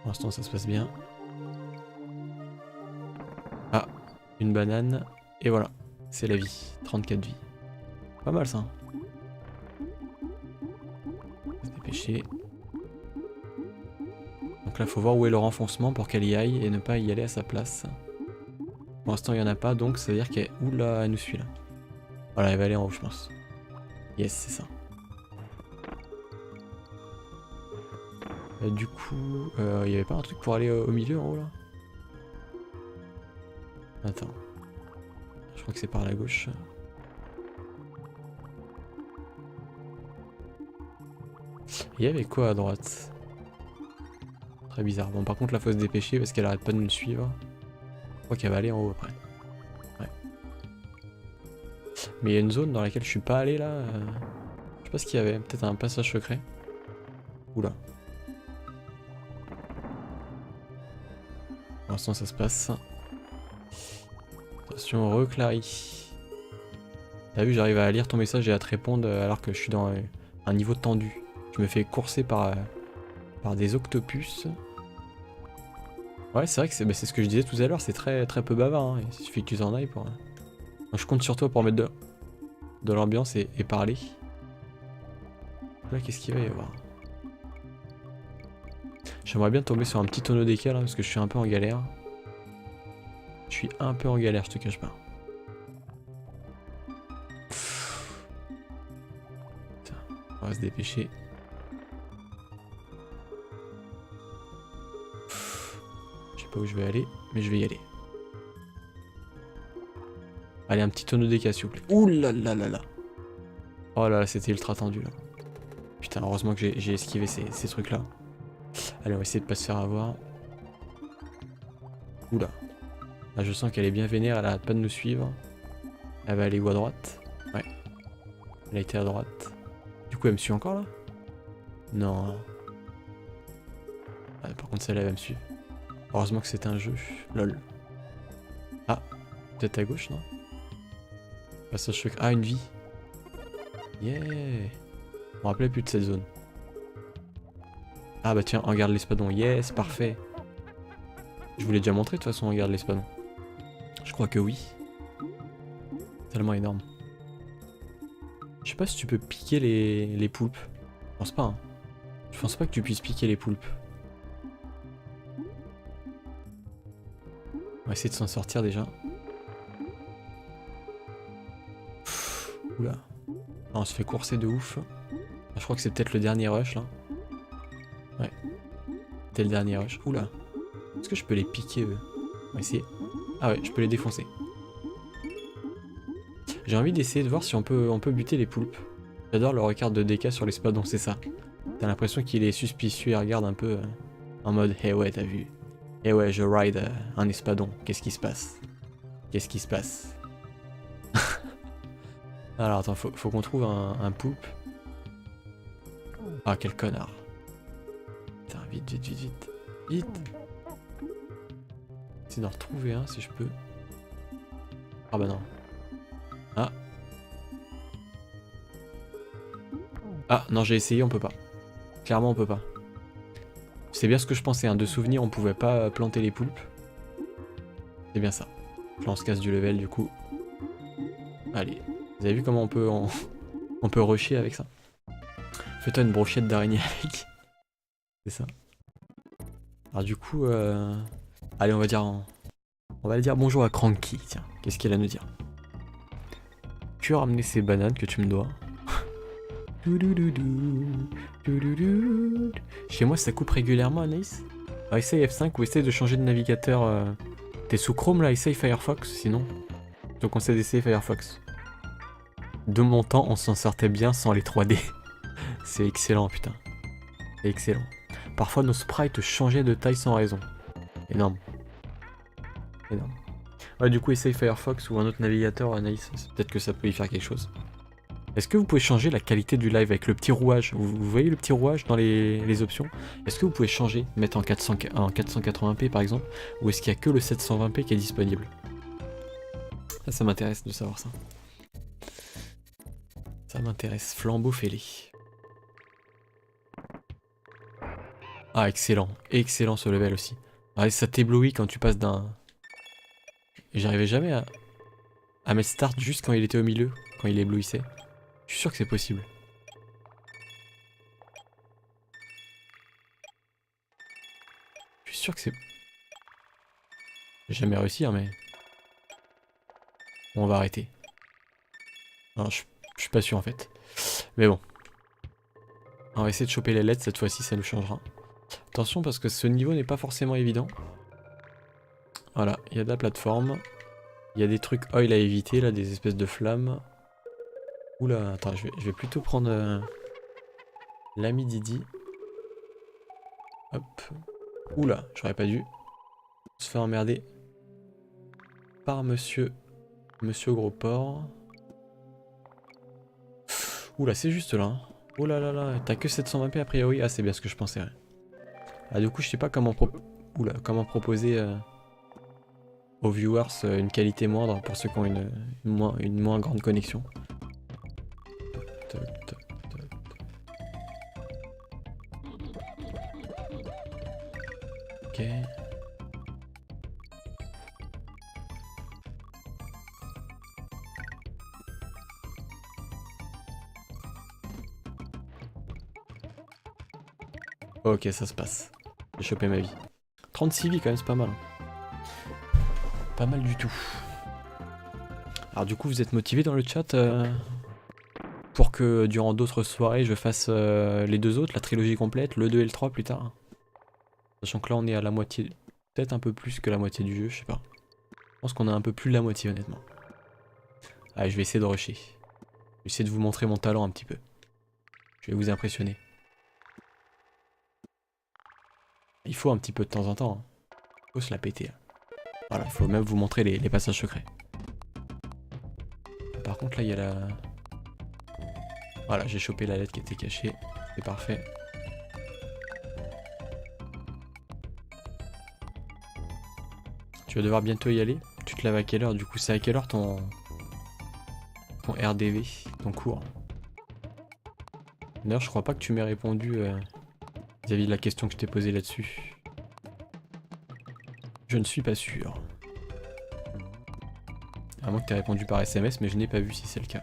A: Pour l'instant, ça se passe bien. Ah, une banane. Et voilà. C'est la vie. 34 vies. Pas mal ça. On va se dépêcher. Donc là, faut voir où est le renfoncement pour qu'elle y aille et ne pas y aller à sa place. Pour l'instant, il n'y en a pas, donc ça veut dire qu'elle... Oula, elle nous suit là. Voilà, elle va aller en haut, je pense. Yes, c'est ça. Du coup, il n'y avait pas un truc pour aller au milieu en haut là? Attends. Je crois que c'est par la gauche. Il y avait quoi à droite? Très bizarre. Bon, par contre, là, faut se dépêcher parce qu'elle arrête pas de nous suivre. Je crois qu'elle va aller en haut après. Ouais. Mais il y a une zone dans laquelle je suis pas allé là. Je sais pas ce qu'il y avait. Peut-être un passage secret. Oula. Pour l'instant, ça se passe. Attention, reclarie. T'as vu, j'arrive à lire ton message et à te répondre alors que je suis dans un niveau tendu. Je me fais courser par des octopus. Ouais, c'est vrai que c'est ce que je disais tout à l'heure, c'est très peu bavard. Hein. Il suffit que tu t'en ailles pour... Donc, je compte sur toi pour mettre de l'ambiance et parler. Là, qu'est-ce qu'il va y avoir? J'aimerais bien tomber sur un petit tonneau d'écart là, parce que je suis un peu en galère. Je suis un peu en galère, je te cache pas. Putain, on va se dépêcher. Je sais pas où je vais aller, mais je vais y aller. Allez, un petit tonneau d'écart s'il vous plaît. Ouh là là là là. Oh là là, c'était ultra tendu là. Putain, heureusement que j'ai esquivé ces trucs là. Allez, on va essayer de pas se faire avoir. Oula. Là, je sens qu'elle est bien vénère, elle arrête pas de nous suivre. Elle va aller où à droite? Ouais. Elle a été à droite. Du coup, elle me suit encore là? Non. Ah, par contre, celle-là, elle va me suivre. Heureusement que c'est un jeu. Lol. Ah. Peut-être à gauche, non? Passage secret. Ah, une vie. Yeah. On me rappelait plus de cette zone. Ah bah tiens, regarde l'espadon. Yes, parfait. Je vous l'ai déjà montré de toute façon, regarde l'espadon. Je crois que oui. Tellement énorme. Je sais pas si tu peux piquer les poulpes. Je pense pas. Hein. Je pense pas que tu puisses piquer les poulpes. On va essayer de s'en sortir déjà. Pff, oula. Ah, on se fait courser de ouf. Ah, je crois que c'est peut-être le dernier rush là. Ouais. C'était le dernier rush. Oula. Est-ce que je peux les piquer eux? On va essayer. Ah ouais, je peux les défoncer. J'ai envie d'essayer de voir si on peut buter les poulpes. J'adore le regard de DK sur l'espadon, c'est ça. T'as l'impression qu'il est suspicieux et regarde un peu en mode « Eh ouais, t'as vu? Eh ouais, je ride un espadon. Qu'est-ce qui se passe? Qu'est-ce qui se passe ?» Alors attends, faut qu'on trouve un poulpe. Ah, quel connard. Putain, vite, vite, vite, vite. Vite. Essayer d'en retrouver un si je peux. Ah bah non. Ah. Ah non, j'ai essayé, on peut pas. Clairement on peut pas. C'est bien ce que je pensais, hein. De souvenir on pouvait pas planter les poulpes. C'est bien ça. Là on se casse du level du coup. Allez. Vous avez vu comment on peut rusher avec ça? Fais-toi une brochette d'araignée avec. C'est ça. Alors du coup, allez on va dire bonjour à Cranky, tiens. Qu'est-ce qu'elle a à nous dire? Tu as ramené ces bananes que tu me dois. Chez moi ça coupe régulièrement Anaïs. Alors, essaye F5 ou essaye de changer de navigateur. T'es sous Chrome là, essaye Firefox sinon. Je te conseille d'essayer Firefox. De mon temps on s'en sortait bien sans les 3D. C'est excellent putain. C'est excellent. Parfois nos sprites changeaient de taille sans raison. Énorme. Énorme. Ouais, du coup essaye Firefox ou un autre navigateur Anaïs. Peut-être que ça peut y faire quelque chose. Est-ce que vous pouvez changer la qualité du live avec le petit rouage? Vous voyez le petit rouage dans les options? Est-ce que vous pouvez changer, mettre en 480p par exemple? Ou est-ce qu'il n'y a que le 720p qui est disponible? Ça m'intéresse de savoir ça. Ça m'intéresse. Flambeau fêlé. Ah, excellent. Excellent ce level aussi. Ah, ça t'éblouit quand tu passes d'un... Et j'arrivais jamais à mettre start juste quand il était au milieu, quand il éblouissait. Je suis sûr que c'est possible. Je suis sûr que c'est... J'ai jamais réussi, hein, mais... Bon, on va arrêter. Non, je suis pas sûr en fait. Mais bon. On va essayer de choper les lettres cette fois-ci, ça nous changera. Attention parce que ce niveau n'est pas forcément évident. Voilà, il y a de la plateforme. Il y a des trucs oil à éviter, là, des espèces de flammes. Oula, attends, je vais plutôt prendre l'ami Didi. Hop. Oula, j'aurais pas dû se faire emmerder par Monsieur Gros Porc. Oula, c'est juste là. Hein. Oh là là là, t'as que 720p a priori. Ah, c'est bien ce que je pensais. Ouais. Ah, du coup, je sais pas comment, comment proposer aux viewers une qualité moindre pour ceux qui ont une moins grande connexion. Ok. Ok, ça se passe. J'ai chopé ma vie. 36 vies quand même, c'est pas mal. Pas mal du tout. Alors du coup, vous êtes motivé dans le chat pour que durant d'autres soirées, je fasse les deux autres, la trilogie complète, le 2 et le 3 plus tard. Sachant que là, on est à la moitié, peut-être un peu plus que la moitié du jeu, je sais pas. Je pense qu'on a un peu plus de la moitié, honnêtement. Allez, je vais essayer de rusher. Je vais essayer de vous montrer mon talent un petit peu. Je vais vous impressionner. Il faut un petit peu de temps en temps. Hein. Il faut se la péter. Voilà, il faut même vous montrer les passages secrets. Par contre, là, il y a la... Voilà, j'ai chopé la lettre qui était cachée. C'est parfait. Tu vas devoir bientôt y aller. Tu te laves à quelle heure? Du coup, c'est à quelle heure ton RDV, ton cours? D'ailleurs, je crois pas que tu m'aies répondu vis-à-vis de la question que je t'ai posée là-dessus. Je ne suis pas sûr. À moins que tu aies répondu par SMS, mais je n'ai pas vu si c'est le cas.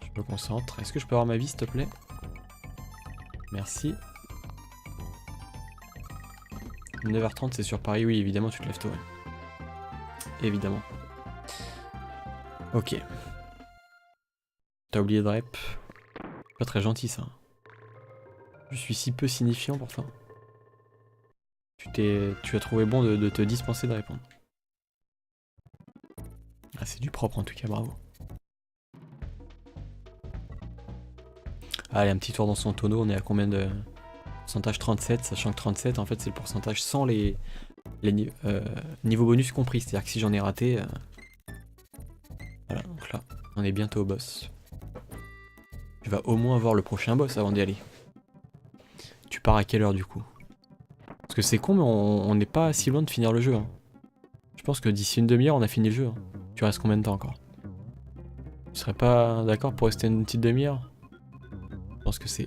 A: Je me concentre. Est-ce que je peux avoir ma vie, s'il te plaît? Merci. 9h30, c'est sur Paris. Oui, évidemment, tu te lèves tôt. Ouais. Évidemment. Ok. T'as oublié de rep. Pas très gentil, ça. Je suis si peu signifiant, pourtant. Tu as trouvé bon de te dispenser de répondre. Ah, c'est du propre en tout cas, bravo. Allez, un petit tour dans son tonneau, on est à combien de pourcentage? 37, sachant que 37 en fait c'est le pourcentage sans les niveaux bonus compris, c'est-à-dire que si j'en ai raté... Voilà, donc là, on est bientôt au boss. Tu vas au moins voir le prochain boss avant d'y aller. Tu pars à quelle heure du coup? Parce que c'est con mais on n'est pas si loin de finir le jeu. Hein. Je pense que d'ici une demi-heure on a fini le jeu. Hein. Tu restes combien de temps encore? Tu serais pas d'accord pour rester une petite demi-heure? Je pense que c'est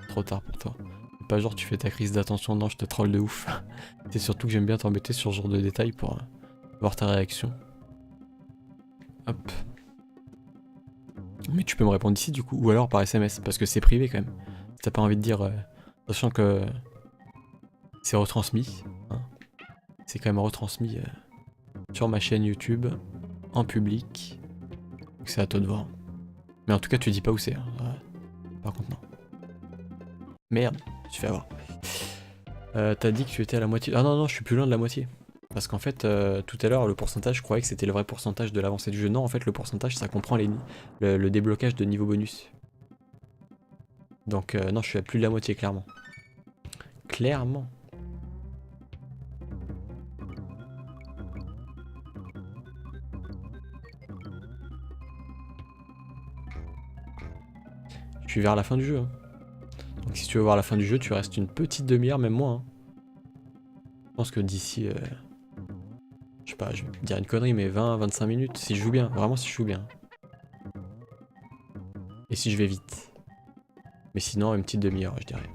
A: trop tard pour toi. C'est pas genre tu fais ta crise d'attention, non je te troll de ouf. C'est surtout que j'aime bien t'embêter sur ce genre de détails pour voir ta réaction. Hop. Mais tu peux me répondre ici du coup, ou alors par SMS, parce que c'est privé quand même. Si t'as pas envie de dire, sachant que c'est retransmis, hein. C'est quand même retransmis sur ma chaîne YouTube, en public. C'est à toi de voir. Mais en tout cas, tu dis pas où c'est. Hein. Par contre, non. Merde, je fais avoir. T'as dit que tu étais à la moitié. Ah non, non, je suis plus loin de la moitié. Parce qu'en fait, tout à l'heure, le pourcentage, je croyais que c'était le vrai pourcentage de l'avancée du jeu. Non, en fait, le pourcentage, ça comprend le déblocage de niveau bonus. Donc, non, je suis à plus de la moitié, clairement. Clairement. Je suis vers la fin du jeu. Hein. Donc, si tu veux voir la fin du jeu, tu restes une petite demi-heure, même moins. Hein. Je pense que d'ici... je sais pas, je vais dire une connerie, mais 20-25 minutes, si je joue bien. Vraiment, si je joue bien. Et si je vais vite. Mais sinon, une petite demi-heure, je dirais.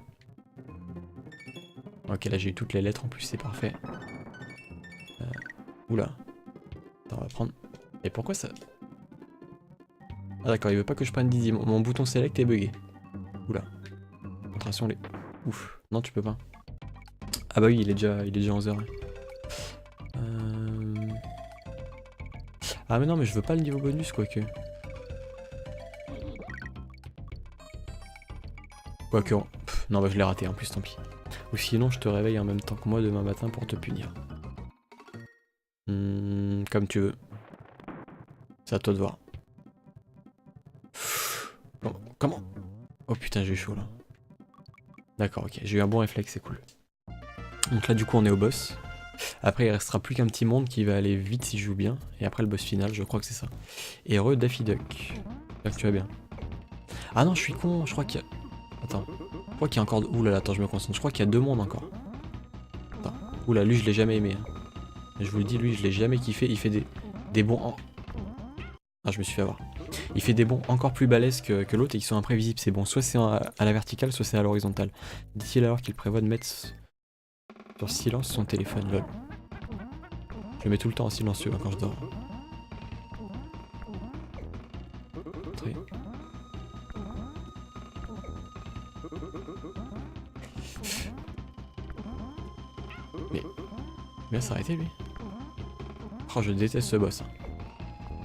A: Ok, là, j'ai eu toutes les lettres, en plus, c'est parfait. Oula. Attends, on va prendre... Et pourquoi ça... Ah d'accord, il veut pas que je prenne Didi. Mon bouton select est bugué. Oula. Concentration, les... Ouf. Non, tu peux pas. Ah bah oui, il est déjà 11h. Ah mais non, mais je veux pas le niveau bonus, quoique. Quoique... non, bah je l'ai raté, en plus, tant pis. Ou sinon, je te réveille en même temps que moi demain matin pour te punir. Comme tu veux. C'est à toi de voir. Comment? Oh putain, j'ai eu chaud, là. D'accord, ok. J'ai eu un bon réflexe, c'est cool. Donc là, du coup, on est au boss. Après, il restera plus qu'un petit monde qui va aller vite si je joue bien. Et après, le boss final, je crois que c'est ça. Et Daffy Duck. Là, tu vas bien. Ah non, je suis con. Je crois qu'il y a... Attends. Je crois qu'il y a encore... Ouh là là, attends, je me concentre. Je crois qu'il y a 2 mondes encore. Attends. Ouh là, lui, je l'ai jamais aimé. Hein. Je vous le dis, lui, je l'ai jamais kiffé. Il fait des bons... Ah, je me suis fait avoir. Il fait des bons encore plus balèzes que l'autre et qui sont imprévisibles. C'est bon. Soit c'est à la verticale, soit c'est à l'horizontale. Dit-il alors qu'il prévoit de mettre sur silence son téléphone. Lol. Je le mets tout le temps en silencieux hein, quand je dors. Très... Mais il va s'arrêter lui. Oh, je déteste ce boss.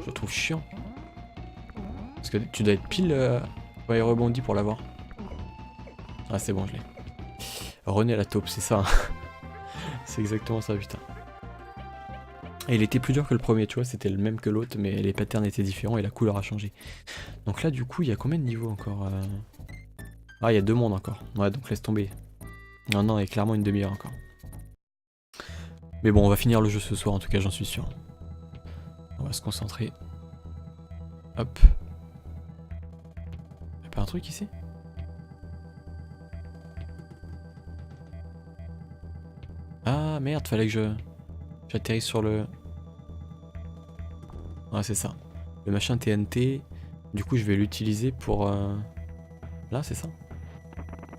A: Je le trouve chiant. Parce que tu dois être pile quand il rebondit pour l'avoir. Ah c'est bon, je l'ai. René la taupe, c'est ça. Hein. C'est exactement ça, putain. Et il était plus dur que le premier, tu vois, c'était le même que l'autre, mais les patterns étaient différents et la couleur a changé. Donc là, du coup, il y a combien de niveaux encore Ah, il y a 2 mondes encore. Ouais, donc laisse tomber. Non, non, il y a clairement une demi-heure encore. Mais bon, on va finir le jeu ce soir, en tout cas, j'en suis sûr. On va se concentrer. Hop. Y'a pas un truc ici? Ah, merde, fallait que j'atterrisse sur le... Ouais, c'est ça. Le machin TNT. Du coup, je vais l'utiliser pour... Là, c'est ça?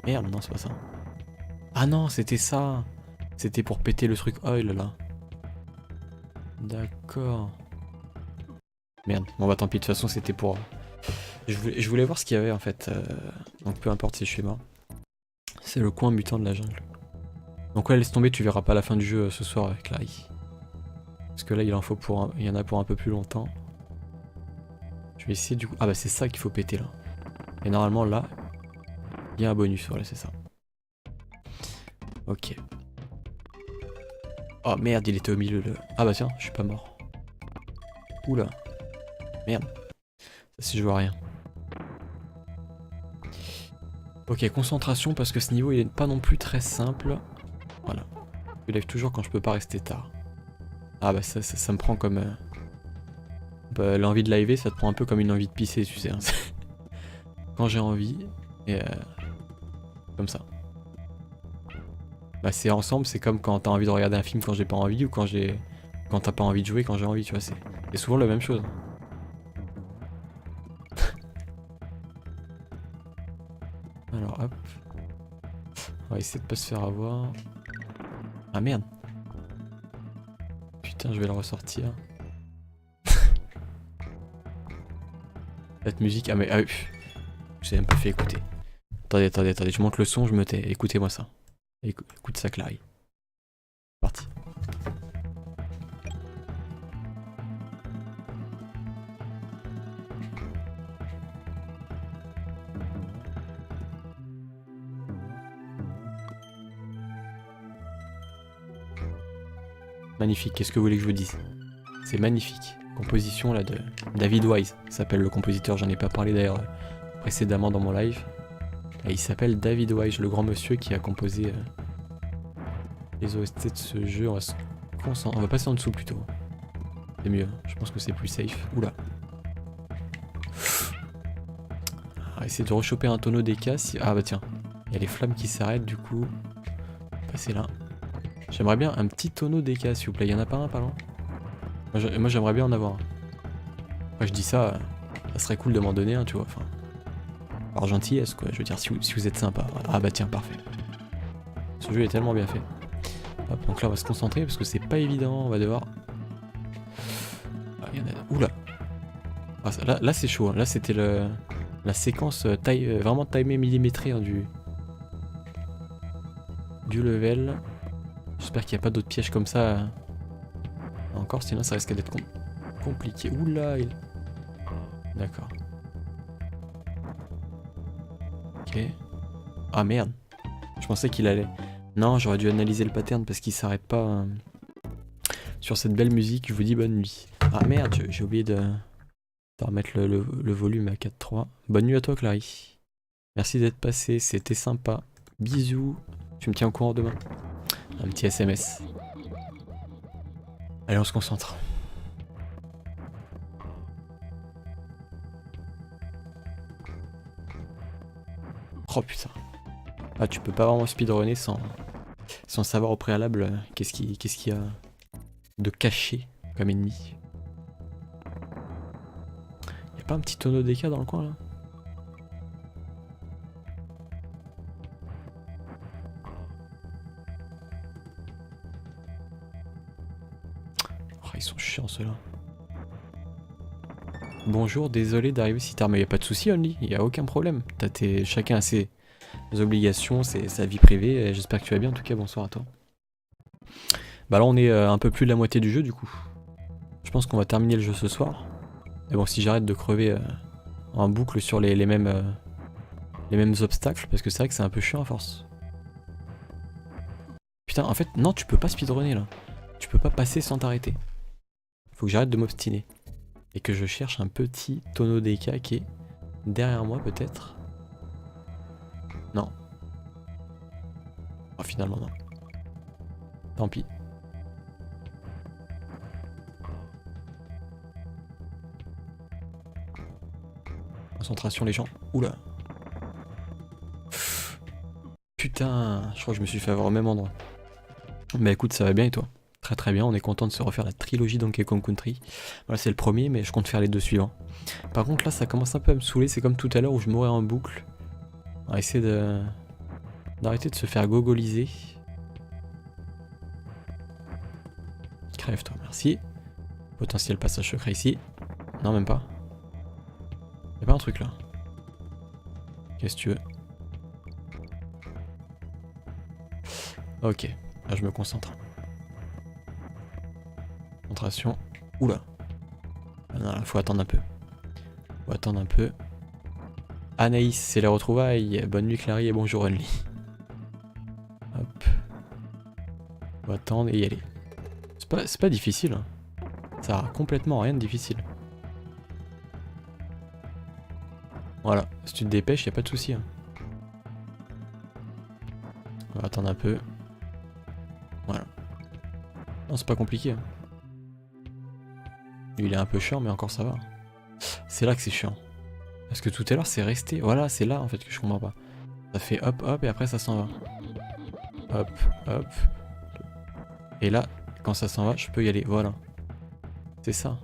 A: Merde, non, c'est pas ça. Ah non, c'était ça. C'était pour péter le truc oil, là. D'accord. Merde, bon bah tant pis, de toute façon, c'était pour... Je voulais voir ce qu'il y avait, en fait. Donc peu importe si je suis mort. C'est le coin mutant de la jungle. Donc ouais, laisse tomber, tu verras pas la fin du jeu ce soir avec Larry. Parce que là, il en faut pour il y en a pour un peu plus longtemps. Je vais essayer du coup... Ah bah c'est ça qu'il faut péter, là. Et normalement, là, il y a un bonus, voilà, c'est ça. Ok. Oh merde, il était au milieu, le... Ah bah tiens, je suis pas mort. Oula. Merde. Ça, si je vois rien. Ok, concentration, parce que ce niveau, il est pas non plus très simple. Voilà. Je lève toujours quand je peux pas rester tard. Ah bah ça me prend comme... Bah, l'envie de liver, ça te prend un peu comme une envie de pisser, tu sais. Hein. Quand j'ai envie, et comme ça. Bah c'est ensemble, c'est comme quand t'as envie de regarder un film quand j'ai pas envie, ou quand t'as pas envie de jouer quand j'ai envie, tu vois, c'est souvent la même chose. Alors hop. On va essayer de pas se faire avoir. Ah merde. Putain, je vais le ressortir. Cette musique, ah mais... Ah, je t'ai même pas fait écouter. Attendez, je monte le son, je me tais. Écoutez-moi ça. Écoute ça, Clary. Parti. Magnifique, qu'est-ce que vous voulez que je vous dise? C'est magnifique. Composition là de David Wise, s'appelle le compositeur, j'en ai pas parlé d'ailleurs précédemment dans mon live. Et il s'appelle David Wise, le grand monsieur qui a composé les OST de ce jeu. On va passer en dessous plutôt. C'est mieux, je pense que c'est plus safe. Oula. On va essayer de rechoper un tonneau d'éca. Ah bah tiens, il y a les flammes qui s'arrêtent du coup. Passer là. J'aimerais bien un petit tonneau d'éca s'il vous plaît, il y en a pas un pas loin? Moi j'aimerais bien en avoir un. Après je dis ça, ça serait cool de m'en donner un tu vois, enfin... Par gentillesse quoi, je veux dire si vous êtes sympa. Ah bah tiens, parfait. Ce jeu est tellement bien fait. Hop, donc là on va se concentrer parce que c'est pas évident, on va devoir... Ah, y en a... Oula. Ah, là c'est chaud, hein. Là c'était la séquence vraiment timée millimétrée hein, du level. J'espère qu'il n'y a pas d'autres pièges comme ça. Encore, sinon ça risque d'être compliqué. Oula, D'accord. Ok. Ah merde. Je pensais qu'il allait... Non, j'aurais dû analyser le pattern parce qu'il s'arrête pas sur cette belle musique. Je vous dis bonne nuit. Ah merde, j'ai oublié de remettre le volume à 4.3. Bonne nuit à toi, Clary. Merci d'être passé, c'était sympa. Bisous. Tu me tiens au courant demain? Un petit SMS. Allez, on se concentre. Oh putain. Ah, tu peux pas vraiment speedrunner sans savoir au préalable qu'est-ce qu'il y a de caché comme ennemi. Y'a pas un petit tonneau d'éca dans le coin là? Oh, ils sont chiants ceux-là. Bonjour, désolé d'arriver si tard, mais y'a pas de souci Only, y'a aucun problème. Chacun a ses obligations, c'est sa vie privée, et j'espère que tu vas bien, en tout cas bonsoir à toi. Bah là on est un peu plus de la moitié du jeu du coup. Je pense qu'on va terminer le jeu ce soir. Mais bon, si j'arrête de crever en boucle sur les mêmes obstacles, parce que c'est vrai que c'est un peu chiant à force. Putain, en fait, non, tu peux pas speedrunner là. Tu peux pas passer sans t'arrêter. Faut que j'arrête de m'obstiner. Et que je cherche un petit tonneau d'éca qui est derrière moi peut-être. Non. Oh, finalement non. Tant pis. Concentration les gens. Oula. Putain, je crois que je me suis fait avoir au même endroit. Bah écoute, ça va bien et toi? Très très bien, on est content de se refaire la trilogie Donkey Kong Country. Voilà, c'est le premier, mais je compte faire les deux suivants. Par contre là, ça commence un peu à me saouler, c'est comme tout à l'heure où je mourais en boucle. On va essayer d'arrêter de se faire gogoliser. Crève-toi, merci. Potentiel passage secret ici. Non, même pas. Y'a pas un truc là? Qu'est-ce que tu veux? Ok, là je me concentre. Concentration. Oula. Ah non, là, faut attendre un peu. Faut attendre un peu. Anaïs, c'est les retrouvailles. Bonne nuit Clary et bonjour Only. Hop. Faut attendre et y aller. C'est pas difficile. Hein. Ça a complètement rien de difficile. Voilà, si tu te dépêches, y a pas de souci. Hein. On va attendre un peu. Voilà. Non, c'est pas compliqué. Hein. Lui, il est un peu chiant, mais encore ça va. C'est là que c'est chiant. Parce que tout à l'heure, c'est resté. Voilà, c'est là en fait que je comprends pas. Ça fait hop, hop, et après ça s'en va. Hop, hop. Et là, quand ça s'en va, je peux y aller. Voilà. C'est ça.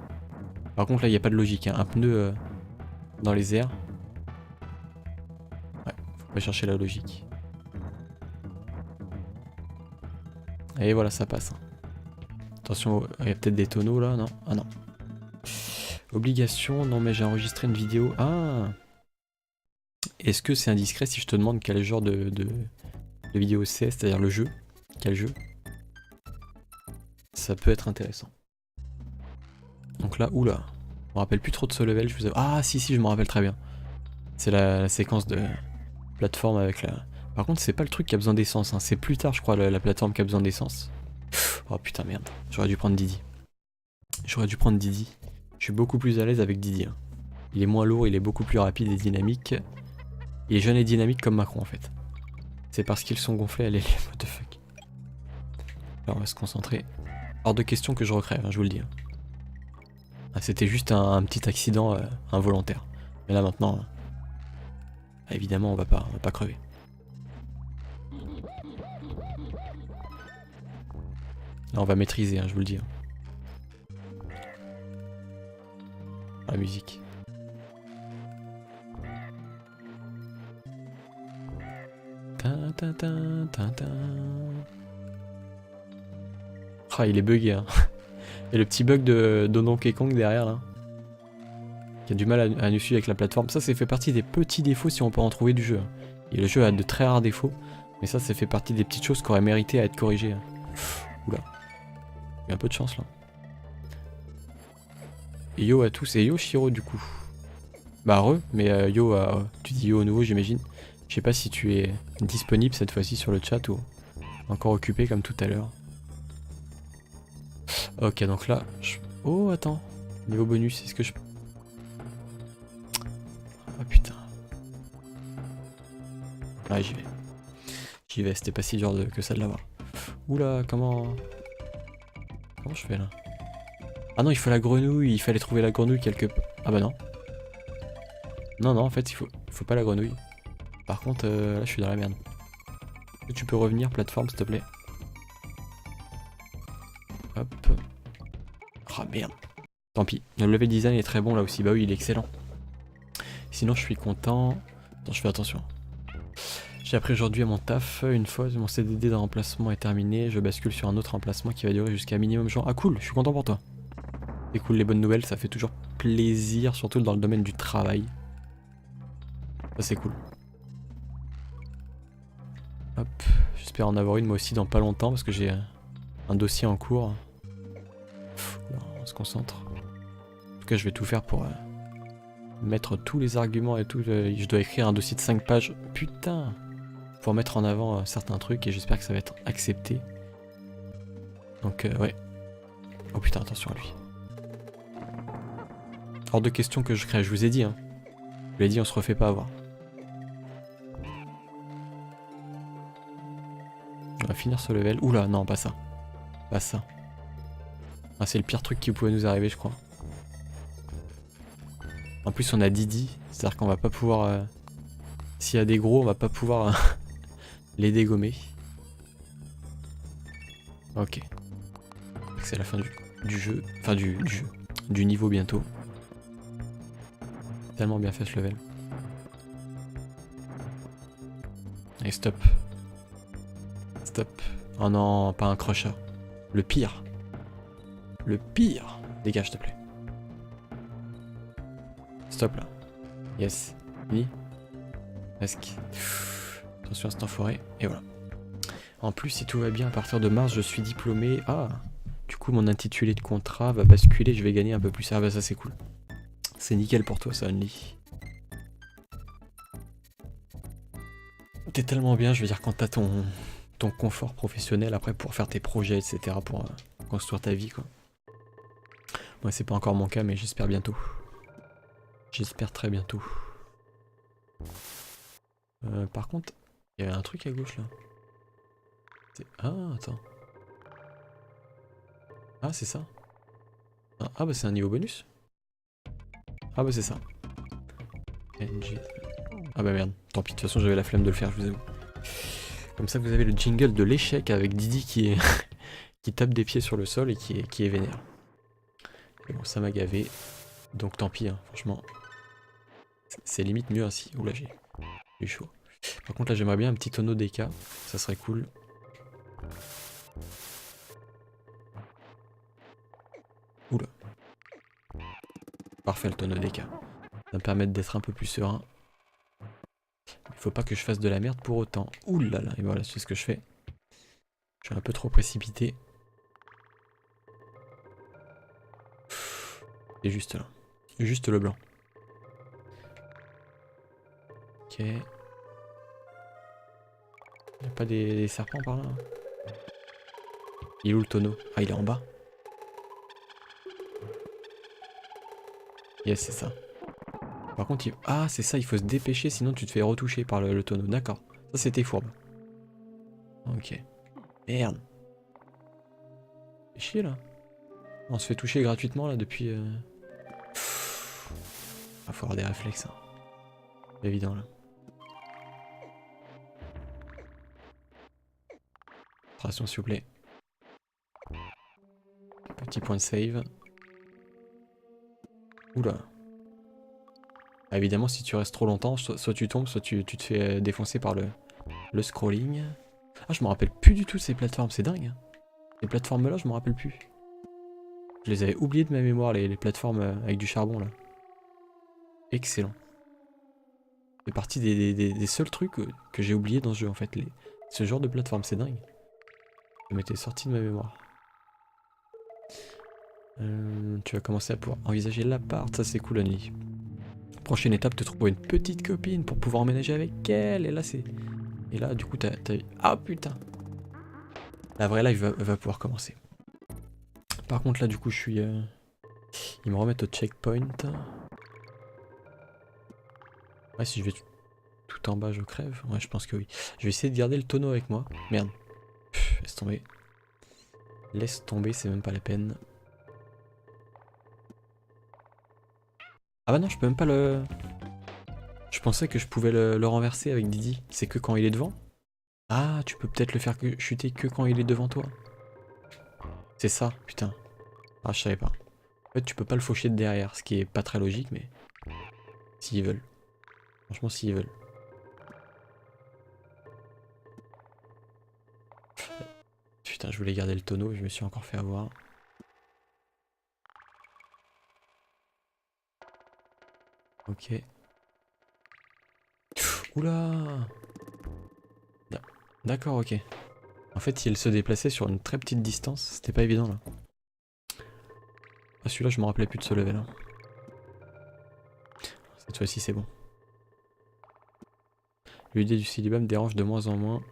A: Par contre, là, il n'y a pas de logique. Hein. Un pneu dans les airs. Ouais, faut pas chercher la logique. Et voilà, ça passe. Attention, il y a peut-être des tonneaux là, non? Ah non. Obligation, non mais j'ai enregistré une vidéo. Ah! Est-ce que c'est indiscret si je te demande quel genre de vidéo c'est, c'est-à-dire le jeu? Quel jeu? Ça peut être intéressant. Donc là, oula. Je me rappelle plus trop de ce level, je vous avoue. Ah si, je me rappelle très bien. C'est la séquence de plateforme avec la... Par contre, c'est pas le truc qui a besoin d'essence, hein. C'est plus tard, je crois, la plateforme qui a besoin d'essence. Oh putain merde, j'aurais dû prendre Didi. J'aurais dû prendre Didi. Je suis beaucoup plus à l'aise avec Didi. Hein. Il est moins lourd, il est beaucoup plus rapide et dynamique. Il est jeune et dynamique comme Macron en fait. C'est parce qu'ils sont gonflés à l'élève, what the fuck. Alors on va se concentrer. Hors de question que je recrève, hein, je vous le dis. Hein. Ah, c'était juste un petit accident involontaire. Mais là maintenant, évidemment on va pas crever. Là on va maîtriser, hein, je vous le dis. Hein. La musique. Ah, il est bugué. Hein. Et le petit bug de Donkey Kong derrière là. Qui a du mal à nous suivre avec la plateforme. Ça, c'est fait partie des petits défauts si on peut en trouver du jeu. Hein. Et le jeu a de très rares défauts. Mais ça fait partie des petites choses qui auraient mérité à être corrigées. Hein. Oula. Il y a un peu de chance là. Et yo à tous. Et yo Shiro du coup. Bah mais yo tu dis yo au nouveau j'imagine. Je sais pas si tu es disponible cette fois-ci sur le chat ou encore occupé comme tout à l'heure. Ok donc là... Oh attends. Niveau bonus, est-ce que je... Ah putain. Ouais j'y vais. J'y vais, c'était pas si dur que ça de l'avoir. Oula, comment je fais là? Ah non, il faut la grenouille, il fallait trouver la grenouille quelque part. Ah bah non. Non, en fait, il faut pas la grenouille. Par contre, là, je suis dans la merde. Est-ce que tu peux revenir, plateforme, s'il te plaît? Hop. Ah merde. Tant pis. Le level design est très bon là aussi. Bah oui, il est excellent. Sinon, je suis content. Attends, je fais attention. J'ai appris aujourd'hui à mon taf, une fois mon CDD de remplacement est terminé, je bascule sur un autre remplacement qui va durer jusqu'à minimum juin. Ah cool, je suis content pour toi. C'est cool les bonnes nouvelles, ça fait toujours plaisir, surtout dans le domaine du travail. Ça c'est cool. Hop, j'espère en avoir une moi aussi dans pas longtemps parce que j'ai un dossier en cours. On se concentre. En tout cas je vais tout faire pour mettre tous les arguments et tout. Je dois écrire un dossier de 5 pages. Putain! Pour mettre en avant certains trucs et j'espère que ça va être accepté. Donc ouais. Oh putain, attention à lui. Hors de question que je crée, je vous ai dit hein. Je vous l'ai dit, on se refait pas avoir. On va finir ce level. Oula, non, pas ça. Pas ça. Ah, c'est le pire truc qui pouvait nous arriver, je crois. En plus, on a Didi. C'est-à-dire qu'on va pas pouvoir... S'il y a des gros, on va pas pouvoir... les dégommer. Ok. C'est la fin du jeu. Enfin du jeu. Du niveau bientôt. Tellement bien fait ce level. Allez stop. Stop. Oh non, pas un crusher. Le pire. Le pire. Dégage s'il te plaît. Stop là. Yes. Fini. Presque. Attention à cet enfoiré. Et voilà. En plus, si tout va bien, à partir de mars, je suis diplômé. Ah, du coup, mon intitulé de contrat va basculer. Je vais gagner un peu plus. Ah bah ça, c'est cool. C'est nickel pour toi, ça, Only. T'es tellement bien, je veux dire, quand t'as ton confort professionnel après pour faire tes projets, etc. Pour construire ta vie, quoi. Moi, c'est pas encore mon cas, mais j'espère bientôt. J'espère très bientôt. Par contre, il y a un truc à gauche là. Ah, attends. Ah, c'est ça. Ah bah c'est un niveau bonus. Ah bah c'est ça. NG. Ah bah merde. Tant pis, de toute façon j'avais la flemme de le faire, je vous avoue. Comme ça vous avez le jingle de l'échec avec Didi qui est qui tape des pieds sur le sol et qui est vénère. Et bon, ça m'a gavé. Donc tant pis, hein, franchement. C'est limite mieux ainsi. Oula, j'ai eu chaud. Par contre là j'aimerais bien un petit tonneau DK. Ça serait cool. Oula. Parfait le tonneau DK. Ça va me permettre d'être un peu plus serein. Il faut pas que je fasse de la merde pour autant. Ouh là là, et voilà, c'est ce que je fais. Je suis un peu trop précipité. C'est juste là. Juste le blanc. Ok. Il n'y a pas des serpents par là? Il est où le tonneau? Ah, il est en bas. Yes, c'est ça. Par contre, ah, c'est ça, il faut se dépêcher, sinon tu te fais retoucher par le tonneau. D'accord. Ça, c'était fourbe. Ok. Merde. C'est chier, là. On se fait toucher gratuitement, là, depuis... Ah, faut avoir des réflexes, hein. C'est évident, là. Attention, s'il vous plaît. Petit point de save. Oula. Ah, évidemment, si tu restes trop longtemps, soit tu tombes, soit tu te fais défoncer par le scrolling. Ah, je me rappelle plus du tout de ces plateformes, c'est dingue. Hein. Ces plateformes-là, je me rappelle plus. Je les avais oubliées de ma mémoire, les plateformes avec du charbon, là. Excellent. C'est partie des seuls trucs que j'ai oublié dans ce jeu, en fait. Ce genre de plateforme, c'est dingue. Ça m'était sorti de ma mémoire. Tu vas commencer à pouvoir envisager l'appart, ça c'est cool, Annie. Prochaine étape, te trouver une petite copine pour pouvoir emménager avec elle. Et là, c'est... Et là, du coup, t'as... Ah, putain. La vraie life va pouvoir commencer. Par contre, là, du coup, je suis... Ils me remettent au checkpoint. Ouais, si je vais tout en bas, je crève. Ouais, je pense que oui. Je vais essayer de garder le tonneau avec moi. Merde. Pff, laisse tomber. Laisse tomber, c'est même pas la peine. Ah bah non, je peux même pas le... Je pensais que je pouvais le renverser avec Didi. C'est que quand il est devant? Ah, tu peux peut-être le faire chuter que quand il est devant toi. C'est ça, putain. Ah, je savais pas. En fait, tu peux pas le faucher de derrière, ce qui est pas très logique, mais... S'ils veulent. Franchement, s'ils veulent. Putain, je voulais garder le tonneau, je me suis encore fait avoir. Ok. Oula! D'accord, ok. En fait, il se déplaçait sur une très petite distance, c'était pas évident là. Ah, celui-là, je me rappelais plus de ce level. Hein. Cette fois-ci, c'est bon. L'idée du célibat me dérange de moins en moins.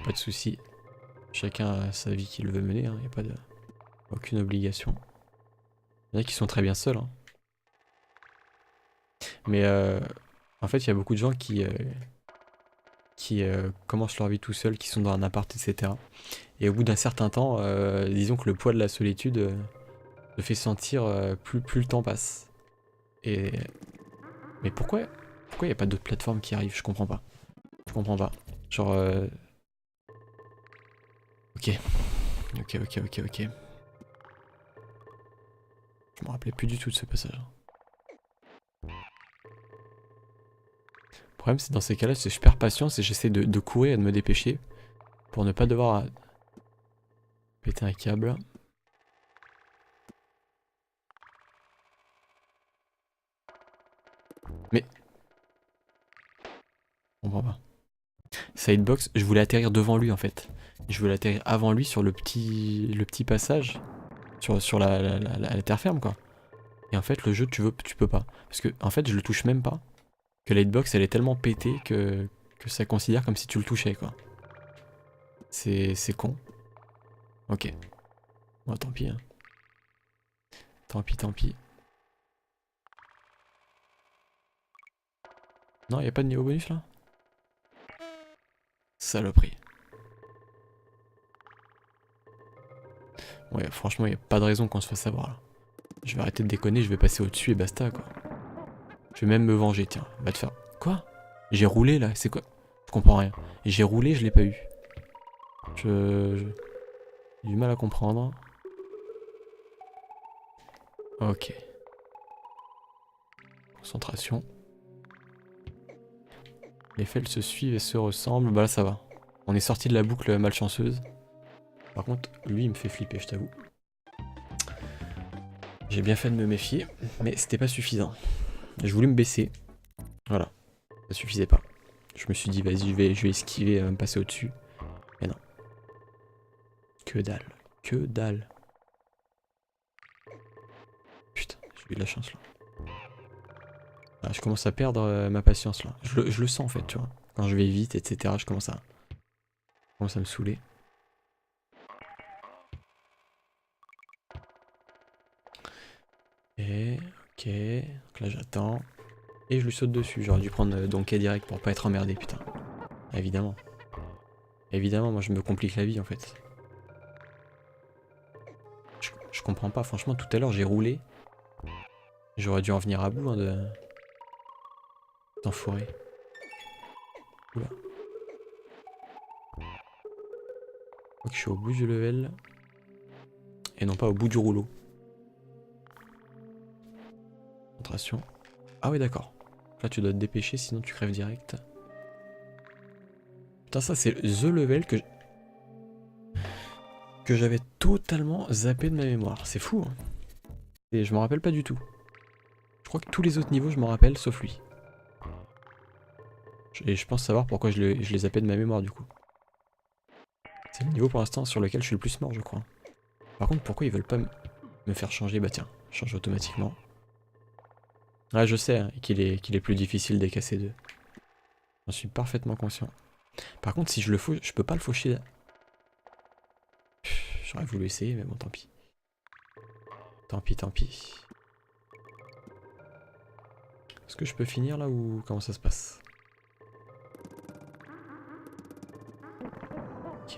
A: Pas de soucis. Chacun a sa vie qu'il veut mener, hein. Y a pas de... aucune obligation. Il y en a qui sont très bien seuls. Hein. Mais en fait, il y a beaucoup de gens qui commencent leur vie tout seuls, qui sont dans un appart, etc. Et au bout d'un certain temps, disons que le poids de la solitude se fait sentir plus le temps passe. Et... Mais pourquoi il n'y a pas d'autres plateformes qui arrivent? Je comprends pas. Je comprends pas. Genre... Ok. Ok. Je me rappelais plus du tout de ce passage. Le problème, c'est dans ces cas-là, je perds patience et j'essaie de courir et de me dépêcher pour ne pas devoir péter un câble. Mais... Je comprends pas. Sidebox, je voulais atterrir devant lui en fait. Je voulais atterrir avant lui sur le petit passage. Sur la terre ferme quoi. Et en fait le jeu tu peux pas. Parce que en fait je le touche même pas. Que la hitbox elle est tellement pétée que ça considère comme si tu le touchais quoi. C'est con. Ok. Bon tant pis. Hein. Tant pis. Non, y a pas de niveau bonus là? Saloperie. Ouais, franchement, y a pas de raison qu'on se fasse avoir là. Je vais arrêter de déconner, je vais passer au-dessus et basta quoi. Je vais même me venger, tiens. Va te faire. Quoi? J'ai roulé là, c'est quoi? Je comprends rien. J'ai roulé, je l'ai pas eu. J'ai du mal à comprendre. Ok. Concentration. Les faits se suivent et se ressemblent. Bah là ça va. On est sorti de la boucle malchanceuse. Par contre, lui il me fait flipper, je t'avoue. J'ai bien fait de me méfier, mais c'était pas suffisant. Je voulais me baisser. Voilà. Ça suffisait pas. Je me suis dit vas-y je vais esquiver, me passer au-dessus. Mais non. Que dalle. Que dalle. Putain, j'ai eu de la chance là. Ah, je commence à perdre ma patience là. Je le sens en fait, tu vois. Quand je vais vite, etc. Je commence à me saouler. Ok. Donc là j'attends. Et je lui saute dessus. J'aurais dû prendre Donkey direct pour pas être emmerdé, putain. Évidemment. Évidemment, moi je me complique la vie en fait. Je comprends pas, franchement tout à l'heure j'ai roulé. J'aurais dû en venir à bout hein, de... d'enfoiré. Oula. Je crois que je suis au bout du level. Et non pas au bout du rouleau. Concentration. Ah ouais d'accord. Là tu dois te dépêcher sinon tu crèves direct. Putain ça c'est the level que j'avais totalement zappé de ma mémoire. C'est fou hein. Et je m'en rappelle pas du tout. Je crois que tous les autres niveaux je m'en rappelle sauf lui. Et je pense savoir pourquoi je les zappais de ma mémoire du coup. C'est le niveau pour l'instant sur lequel je suis le plus mort je crois. Par contre pourquoi ils veulent pas me faire changer? Bah tiens, change automatiquement. Ah je sais hein, qu'il est plus difficile des KC2. J'en suis parfaitement conscient. Par contre si je le fauche, je peux pas le faucher. J'aurais voulu essayer mais bon tant pis. Tant pis, tant pis. Est-ce que je peux finir là ou comment ça se passe? Ok.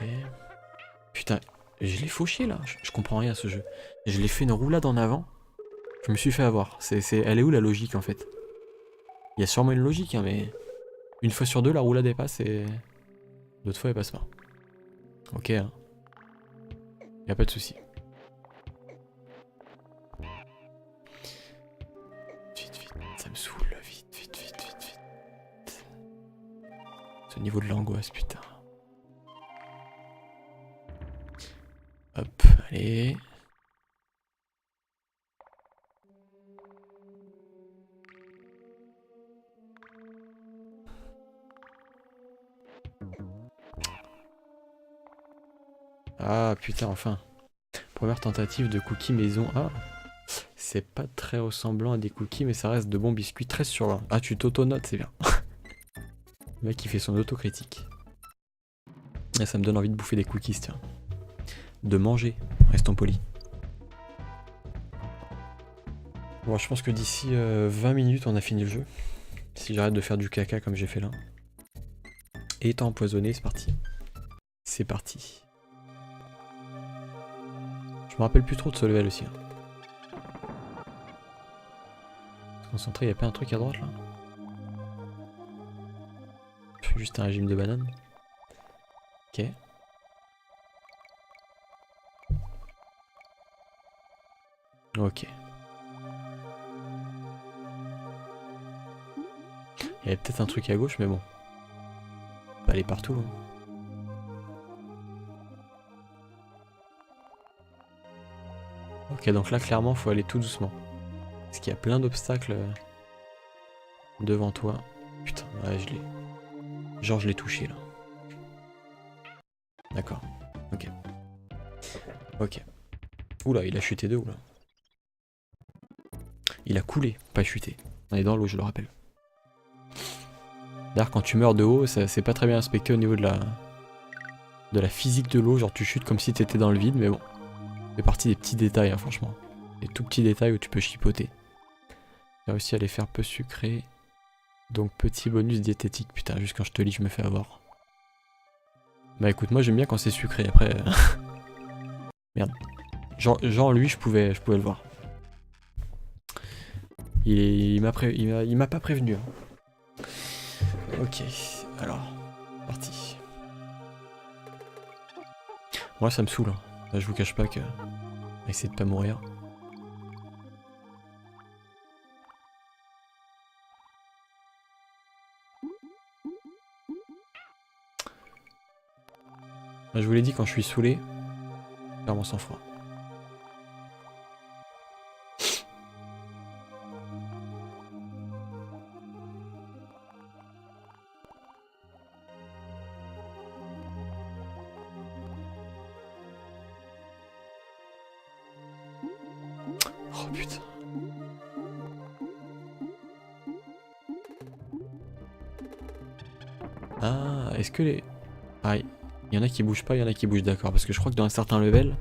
A: Putain, je l'ai fauché là, je comprends rien à ce jeu. Je l'ai fait une roulade en avant. Je me suis fait avoir. Elle est où la logique en fait? Il y a sûrement une logique hein, mais... Une fois sur deux la roulade elle passe et... D'autres fois elle passe pas. Ok hein. Y'a pas de souci. Vite, vite, ça me saoule, vite, vite, vite, vite, vite. C'est au niveau de l'angoisse, putain. Hop, allez. Ah putain, enfin. Première tentative de cookies maison. Ah, c'est pas très ressemblant à des cookies, mais ça reste de bons biscuits. 13 sur 20. Ah, tu t'auto-notes, c'est bien. Le mec, il fait son autocritique. Et ça me donne envie de bouffer des cookies, tiens. De manger, restons polis. Bon, je pense que d'ici 20 minutes, on a fini le jeu. Si j'arrête de faire du caca comme j'ai fait là. Et étant empoisonné, c'est parti. C'est parti. Je me rappelle plus trop de ce level aussi. Hein. Se concentrer, y'a pas un truc à droite là? Juste un régime de banane. Ok. Ok. Il y avait peut-être un truc à gauche, mais bon. Pas aller partout. Hein. Ok, donc là, clairement, faut aller tout doucement. Parce qu'il y a plein d'obstacles devant toi. Putain, ouais, je l'ai... Genre, je l'ai touché, là. D'accord. Ok. Ok. Oula, il a chuté de où, là? Il a coulé, pas chuté. On est dans l'eau, je le rappelle. D'ailleurs, quand tu meurs de haut, c'est pas très bien inspecté au niveau de la physique de l'eau. Genre, tu chutes comme si t'étais dans le vide, mais bon. C'est partie des petits détails, hein, franchement. Des tout petits détails où tu peux chipoter. J'ai réussi à les faire peu sucrés. Donc, petit bonus diététique. Putain, juste quand je te lis, je me fais avoir. Bah écoute, moi j'aime bien quand c'est sucré, après... Merde. Genre lui, je pouvais le voir. Il m'a pas prévenu. Hein. Ok, alors, parti. Moi ça me saoule. Hein. Là, je vous cache pas que... Essayer de pas mourir. Là, je vous l'ai dit, quand je suis saoulé, faire mon sang-froid. Oh putain. Ah, est-ce que les... Ah, il y en a qui bougent pas, il y en a qui bougent, d'accord. Parce que je crois que dans un certain level,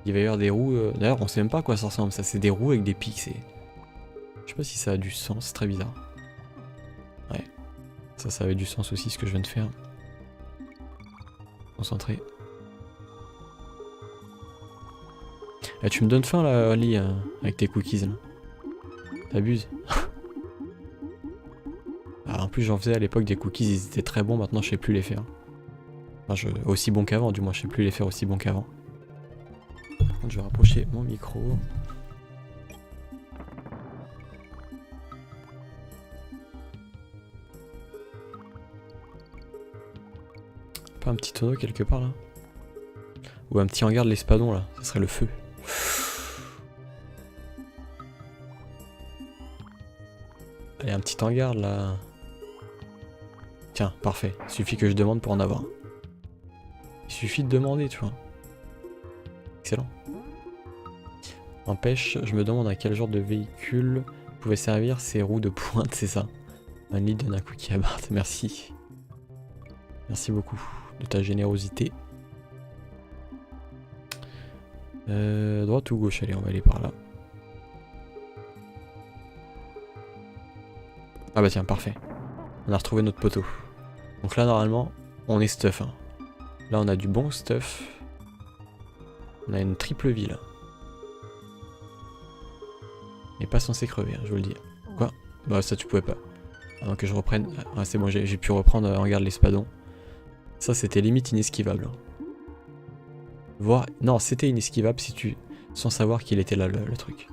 A: Il va y avoir des roues... D'ailleurs, on sait même pas à quoi ça ressemble. Ça, c'est des roues avec des pics. Je sais pas si ça a du sens. C'est très bizarre. Ouais. Ça avait du sens aussi, ce que je viens de faire. Concentré. Eh, tu me donnes faim, là, Ali, avec tes cookies, là. T'abuses. En plus, j'en faisais à l'époque des cookies, ils étaient très bons. Maintenant, je sais plus les faire. Enfin, aussi bons qu'avant, du moins. Je sais plus les faire aussi bons qu'avant. Par contre, je vais rapprocher mon micro. Pas un petit tonneau quelque part, là? Ou un petit hangar de l'espadon, là. Ça serait le feu. Allez, un petit hangar, là. Tiens, parfait. Il suffit que je demande pour en avoir. Il suffit de demander, tu vois. Excellent. N'empêche, je me demande à quel genre de véhicule pouvaient servir ces roues de pointe, c'est ça. Un lit donne un cookie à Bart, merci. Merci beaucoup de ta générosité. Droite ou gauche? Allez, on va aller par là. Ah bah tiens, parfait. On a retrouvé notre poteau. Donc là, normalement, on est stuff. Hein. Là, on a du bon stuff. On a une triple vie, là. On n'est pas censé crever, hein, je vous le dis. Quoi? Bah ça, tu pouvais pas. Avant que je reprenne... Ah, c'est bon, j'ai pu reprendre Hangar de l'Espadon. Ça, c'était limite inesquivable. Hein. Voir... Non, c'était inesquivable si tu... sans savoir qu'il était là, le truc.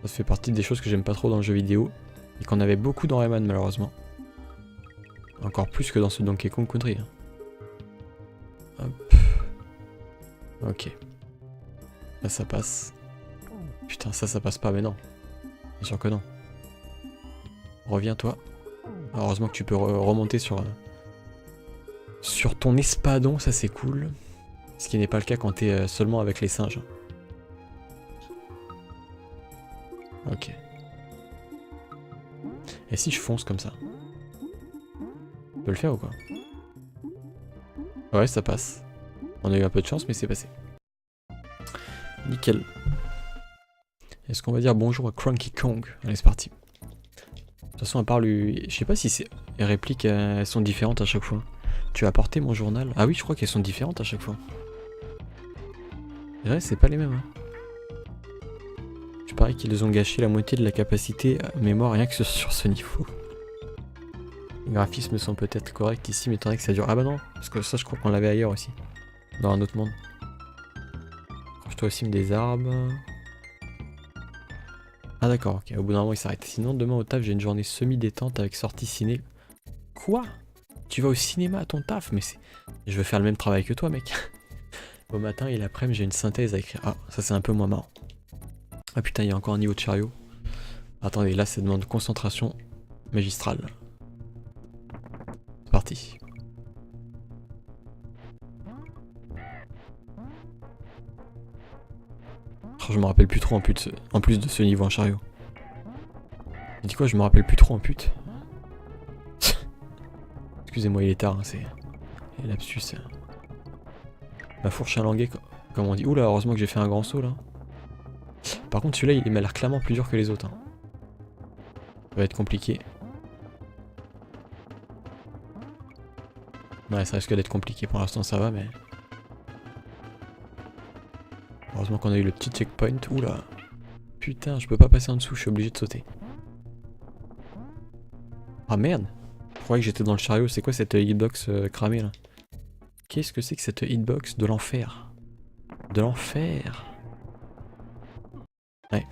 A: Ça fait partie des choses que j'aime pas trop dans le jeu vidéo. Et qu'on avait beaucoup dans Rayman, malheureusement. Encore plus que dans ce Donkey Kong Country. Hein. Hop. Ok. Là, ça passe. Putain, ça passe pas, mais non. Bien sûr que non. Reviens, toi. Heureusement que tu peux remonter sur ton espadon, ça c'est cool. Ce qui n'est pas le cas quand t'es seulement avec les singes. Ok. Et si je fonce comme ça? Je peux le faire ou quoi? Ouais, ça passe. On a eu un peu de chance, mais c'est passé. Nickel. Est-ce qu'on va dire bonjour à Cranky Kong? Allez, c'est parti. De toute façon, à part lui... Je sais pas si les répliques elles sont différentes à chaque fois. Tu as apporté mon journal? Ah oui, je crois qu'elles sont différentes à chaque fois. Ouais, c'est pas les mêmes. Hein. Je parie qu'ils ont gâché la moitié de la capacité mémoire rien que sur ce niveau. Les graphismes sont peut-être corrects ici, mais étant que ça dure... Ah bah non, parce que ça je crois qu'on l'avait ailleurs aussi. Dans un autre monde. Accroche-toi aussi des arbres. Ah d'accord, ok, au bout d'un moment il s'arrête. Sinon demain au taf j'ai une journée semi-détente avec sortie ciné. Quoi? Tu vas au cinéma à ton taf? Mais c'est... Je veux faire le même travail que toi mec. Au matin et l'après-midi j'ai une synthèse à écrire. Ah, ça c'est un peu moins marrant. Ah putain, il y a encore un niveau de chariot. Attendez, là ça demande concentration magistrale. C'est parti. Oh, je me rappelle plus trop en plus de ce niveau en chariot. J'ai dit quoi? Je me rappelle plus trop en pute. Excusez-moi, il est tard, hein, c'est... lapsus. Ma fourche à languer, comme on dit. Oula, heureusement que j'ai fait un grand saut là. Par contre, celui-là, il m'a l'air clairement plus dur que les autres. Hein. Ça va être compliqué. Ouais, ça risque d'être compliqué. Pour l'instant, ça va, mais... Heureusement qu'on a eu le petit checkpoint. Oula. Putain, je peux pas passer en dessous, je suis obligé de sauter. Ah merde. Je croyais que j'étais dans le chariot. C'est quoi cette hitbox cramée là? Qu'est-ce que c'est que cette hitbox de l'enfer? De l'enfer. Ouais.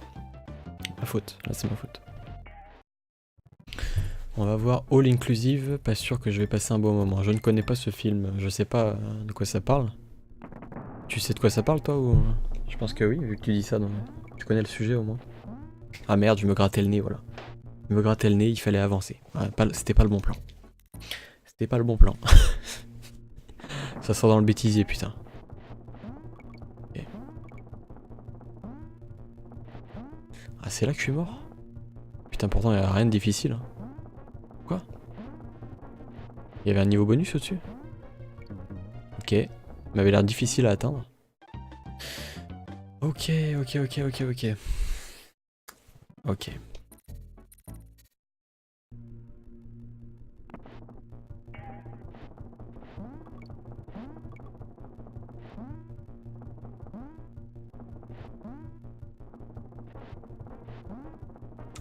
A: Ma faute. Là, c'est ma faute. On va voir All Inclusive. Pas sûr que je vais passer un bon moment. Je ne connais pas ce film. Je sais pas de quoi ça parle. Tu sais de quoi ça parle, toi ou... Je pense que oui, vu que tu dis ça. Donc... Tu connais le sujet au moins. Ah merde, je me grattais le nez, voilà. Je me grattais le nez, il fallait avancer. Ouais, c'était pas le bon plan. C'était pas le bon plan. Ça sort dans le bêtisier, putain. Okay. Ah, c'est là que je suis mort? Putain, pourtant, il n'y a rien de difficile. Hein. Quoi? Il y avait un niveau bonus au-dessus? Ok. Il m'avait l'air difficile à atteindre. Ok. Ok.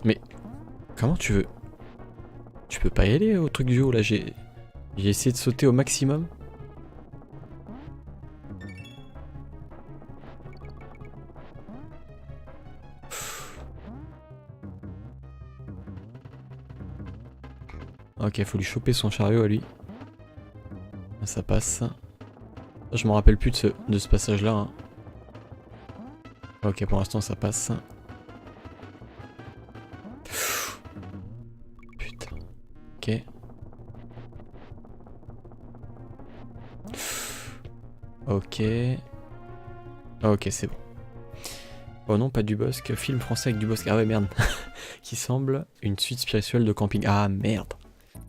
A: Mais comment tu veux? Tu peux pas y aller au truc du haut là, j'ai essayé de sauter au maximum. Ok, faut lui choper son chariot à lui. Ça passe. Je me rappelle plus de ce passage là. Hein. Ok, pour l'instant ça passe. Putain. Ok. Ok. Ok, c'est bon. Oh non, pas Dubosc. Film français avec Dubosc. Ah ouais, merde. Qui semble une suite spirituelle de Camping. Ah merde.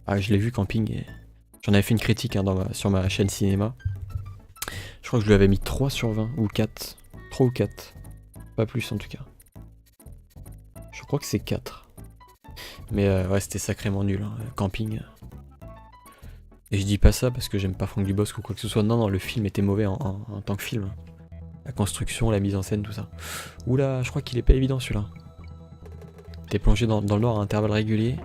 A: Ah, je l'ai vu Camping. Et... J'en avais fait une critique hein, sur ma chaîne cinéma. Je crois que je lui avais mis 3 sur 20 ou 4. 3 ou 4. Pas plus en tout cas. Je crois que c'est 4. Mais ouais, c'était sacrément nul. Hein. Camping. Et je dis pas ça parce que j'aime pas Franck Dubosc ou quoi que ce soit. Non, non, le film était mauvais en tant que film. La construction, la mise en scène, tout ça. Oula, je crois qu'il est pas évident celui-là. T'es plongé dans le noir à intervalles réguliers.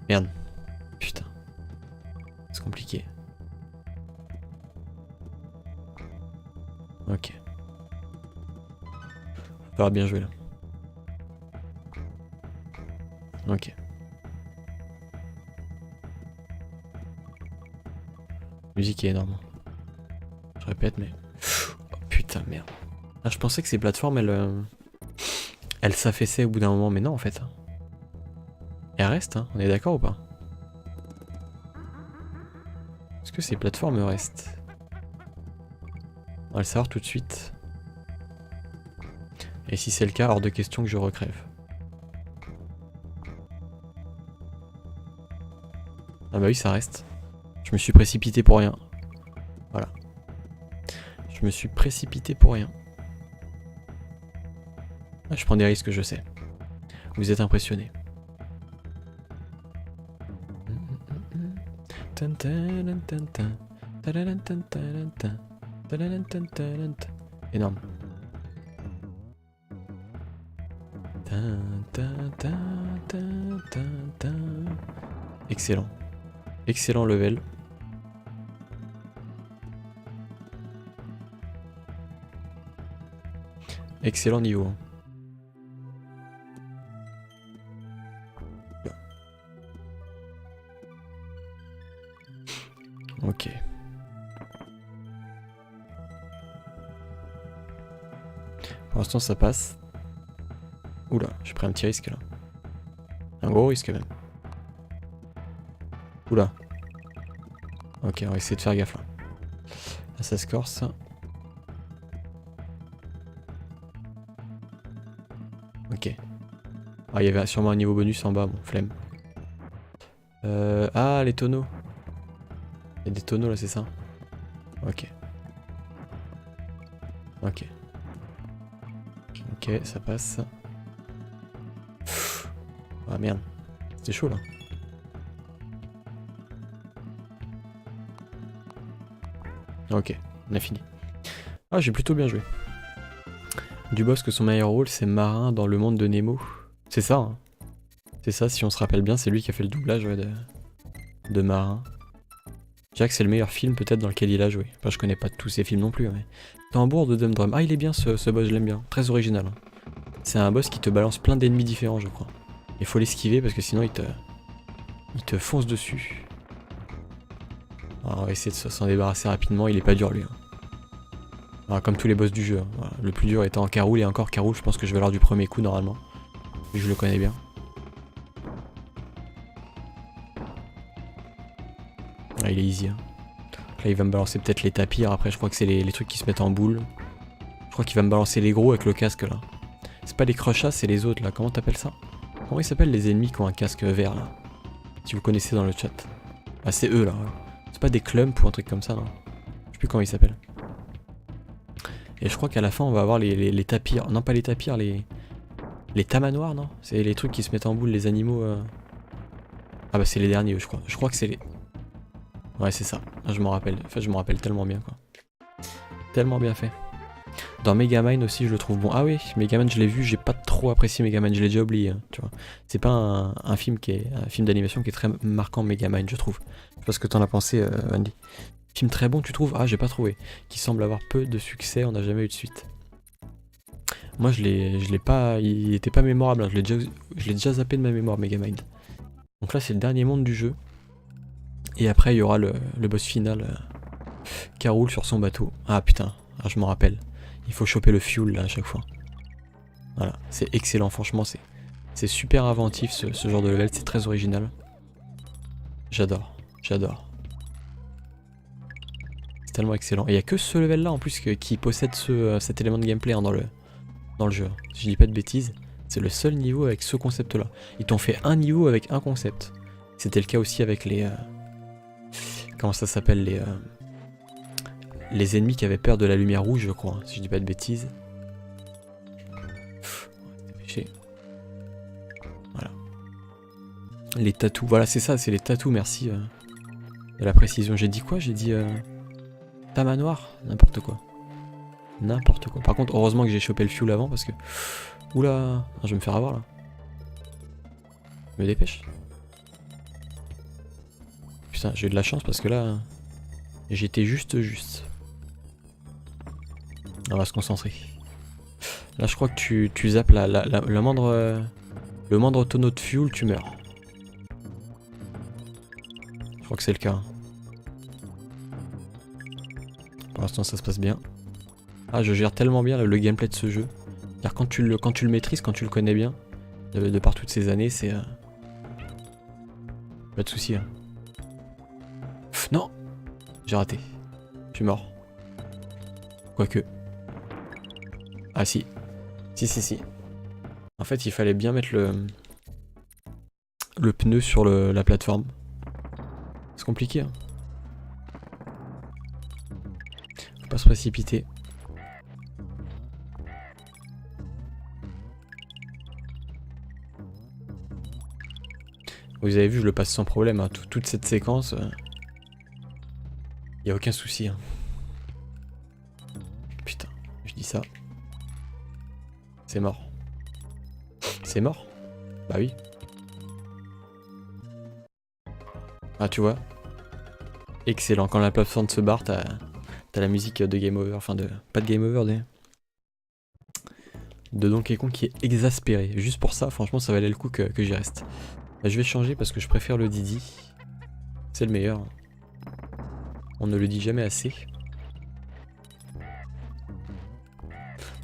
A: Merde. Putain. C'est compliqué. Ok. Ça va bien jouer là. Ok. La musique est énorme. Je répète, mais... Oh, putain, merde. Ah, je pensais que ces plateformes, elles s'affaissaient au bout d'un moment, mais non en fait. Elles restent, hein. On est d'accord ou pas? Est-ce que ces plateformes restent? On va le savoir tout de suite. Et si c'est le cas, hors de question que je recrève. Ah bah oui, ça reste. Je me suis précipité pour rien. Voilà. Je me suis précipité pour rien. Ah, je prends des risques, je sais. Vous êtes impressionnés. Énorme. Excellent. Excellent level. Excellent niveau. Hein. Ok. Pour l'instant ça passe. Oula, j'ai pris un petit risque là. Un gros risque même. Oula. Ok, on va essayer de faire gaffe là. Là ça se corse. Ok. Ah, il y avait sûrement un niveau bonus en bas, bon, flemme. Ah, les tonneaux. Il y a des tonneaux là, c'est ça? Ok. Ok. Ok, ça passe. Ah merde. C'était chaud là. Ok, on a fini. Ah, j'ai plutôt bien joué. Dubosc, son meilleur rôle, c'est marin dans le monde de Nemo. C'est ça, hein. C'est ça, si on se rappelle bien, c'est lui qui a fait le doublage ouais, de marin. Je dirais que c'est le meilleur film peut-être dans lequel il a joué. Enfin, je connais pas tous ses films non plus, mais... Tambour de Dum-Drum. Ah, il est bien ce boss, je l'aime bien. Très original. Hein. C'est un boss qui te balance plein d'ennemis différents, je crois. Il faut l'esquiver parce que sinon il te fonce dessus. Alors, on va essayer de s'en débarrasser rapidement, il est pas dur lui. Hein. Alors, comme tous les boss du jeu. Hein. Voilà. Le plus dur étant en Caroul, et encore Caroul, je pense que je vais l'avoir du premier coup normalement. Et je le connais bien. Ah, il est easy. Hein. Là, il va me balancer peut-être les tapis. Après, je crois que c'est les trucs qui se mettent en boule. Je crois qu'il va me balancer les gros avec le casque là. C'est pas les crushas, c'est les autres là. Comment t'appelles ça? Comment ils s'appellent les ennemis qui ont un casque vert là? Si vous connaissez dans le chat. Ah, c'est eux là. Ouais. C'est pas des clumps ou un truc comme ça, non? Je sais plus comment ils s'appellent. Et je crois qu'à la fin on va avoir les tapirs. Non pas les tapirs, les tamanoirs, non? C'est les trucs qui se mettent en boule, les animaux. Ah bah c'est les derniers je crois. Je crois que c'est les... Ouais c'est ça, je m'en rappelle. En fait je m'en rappelle tellement bien quoi. Tellement bien fait. Dans Megamind aussi je le trouve bon. Ah oui, Megamind je l'ai vu, j'ai pas trop apprécié Megamind, je l'ai déjà oublié, hein, tu vois. C'est pas un film qui est un film d'animation qui est très marquant Megamind je trouve. Je sais pas ce que t'en as pensé Andy. Film très bon tu trouves? Ah j'ai pas trouvé. Qui semble avoir peu de succès, on n'a jamais eu de suite. Moi je l'ai pas, il était pas mémorable, hein. Je l'ai déjà zappé de ma mémoire Megamind. Donc là c'est le dernier monde du jeu. Et après il y aura le boss final qui roule sur son bateau. Ah putain, ah, je m'en rappelle. Il faut choper le fuel là à chaque fois. Voilà, c'est excellent, franchement c'est super inventif ce genre de level, c'est très original. J'adore, j'adore. C'est tellement excellent. Et il n'y a que ce level là en plus qui possède cet élément de gameplay hein, dans le jeu. Si je dis pas de bêtises, c'est le seul niveau avec ce concept là. Ils t'ont fait un niveau avec un concept. C'était le cas aussi avec les... comment ça s'appelle les ennemis qui avaient peur de la lumière rouge je crois, si je dis pas de bêtises. Dépêcher. Voilà. Les tatous, voilà c'est ça, c'est les tatous, merci de la précision. J'ai dit quoi? J'ai dit tamanoir? N'importe quoi. N'importe quoi. Par contre, heureusement que j'ai chopé le fuel avant parce que... Oula, je vais me faire avoir là. Je me dépêche. Putain, j'ai eu de la chance parce que là... J'étais juste. On va se concentrer. Là, je crois que tu zappes le moindre tonneau de fuel, tu meurs. Je crois que c'est le cas. Pour l'instant, ça se passe bien. Ah, je gère tellement bien le gameplay de ce jeu. Car quand tu le maîtrises, quand tu le connais bien, de par toutes ces années, c'est... Pas de soucis. Hein. Pff, non! J'ai raté. Je suis mort. Quoique. Ah si. Si. En fait, il fallait bien mettre le pneu sur la plateforme. C'est compliqué. Hein. Faut pas se précipiter. Vous avez vu, je le passe sans problème. Hein. Toute cette séquence, y a aucun souci. Hein. Putain, je dis ça. C'est mort. C'est mort? Bah oui. Ah tu vois. Excellent, quand la plateforme se barre, t'as la musique de Game Over, enfin de... Pas de Game Over, de Donkey Kong qui est exaspéré. Juste pour ça, franchement, ça valait le coup que j'y reste. Bah, je vais changer parce que je préfère le Didi. C'est le meilleur. On ne le dit jamais assez.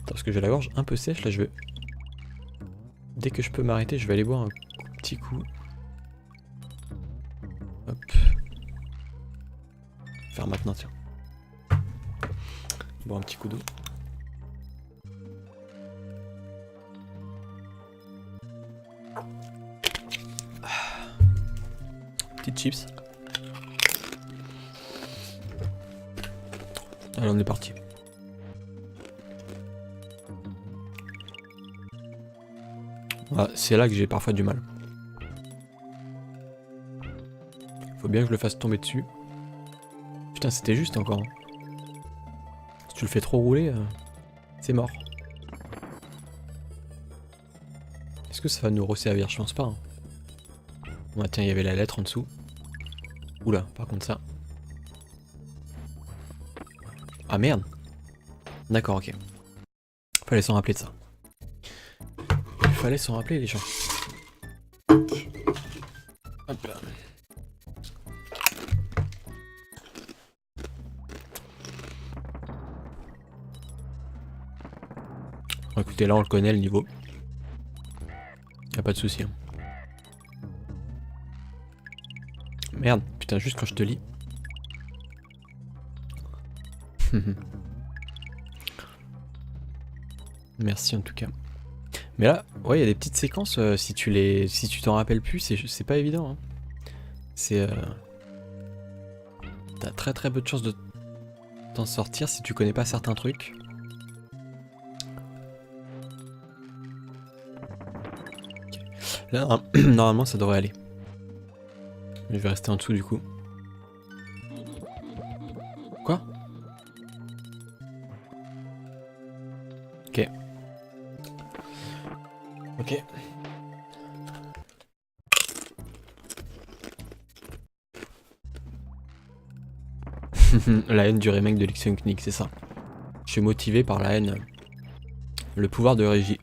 A: Parce que j'ai la gorge un peu sèche, là je vais... Dès que je peux m'arrêter, je vais aller boire un petit coup. Hop. Faire maintenant, tiens. Boire un petit coup d'eau. Petites chips. Allez, on est parti. Ah, c'est là que j'ai parfois du mal. Faut bien que je le fasse tomber dessus. Putain, c'était juste encore. Si tu le fais trop rouler, c'est mort. Est-ce que ça va nous resservir? Je pense pas. Hein. Ouais, tiens, il y avait la lettre en dessous. Oula, par contre ça. Ah merde. D'accord, ok. Fallait s'en rappeler de ça. Il fallait s'en rappeler les gens. Hop là. Bon, écoutez, là on le connaît le niveau. Y'a pas de souci. Hein. Merde, putain, juste quand je te lis. Merci en tout cas. Mais là, ouais, il y a des petites séquences, si tu t'en rappelles plus, c'est pas évident. Hein. C'est... T'as très peu de chances de t'en sortir si tu connais pas certains trucs. Là, normalement, ça devrait aller. Je vais rester en dessous du coup. Quoi? Ok. Ok. La haine du remake de Lixon Knick, c'est ça. Je suis motivé par la haine. Le pouvoir de Régie.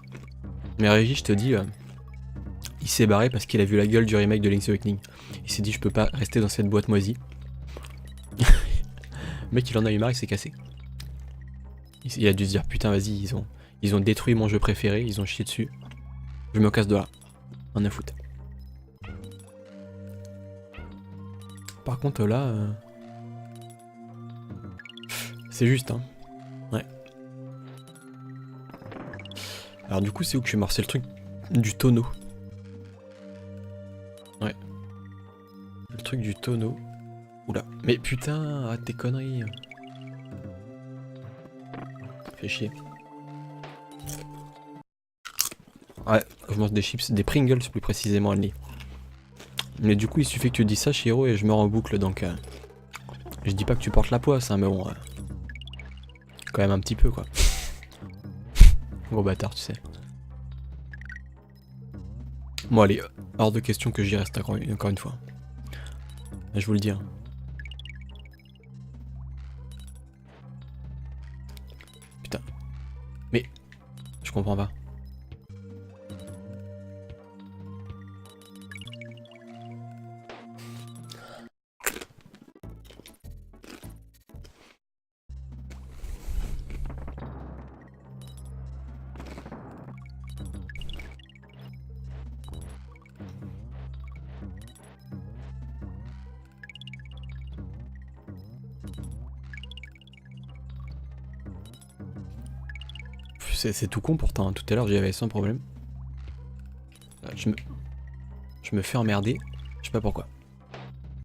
A: Mais Régie, je te dis, il s'est barré parce qu'il a vu la gueule du remake de Link's Awakening. Il s'est dit, je peux pas rester dans cette boîte moisie. Le mec, il en a eu marre, il s'est cassé. Il a dû se dire, putain, vas-y, ils ont détruit mon jeu préféré, ils ont chié dessus. Je me casse de là. En a foutre. Par contre, là... c'est juste, hein. Ouais. Alors du coup, c'est où que je vais marcer le truc du tonneau? Ouais. Le truc du tonneau. Oula. Mais putain, arrête tes conneries. Fais chier. Ouais, je mange des chips, des Pringles plus précisément, Annie. Mais du coup, il suffit que tu dis ça, Chiro, et je meurs en boucle, donc... je dis pas que tu portes la poisse, hein, mais bon... quand même un petit peu, quoi. Gros bâtard, tu sais. Bon, allez, hors de question que j'y reste encore une fois. Je vous le dis. Hein. Putain. Mais... je comprends pas. C'est tout con pourtant, hein. Tout à l'heure j'y avais sans problème. Je me fais emmerder, je sais pas pourquoi.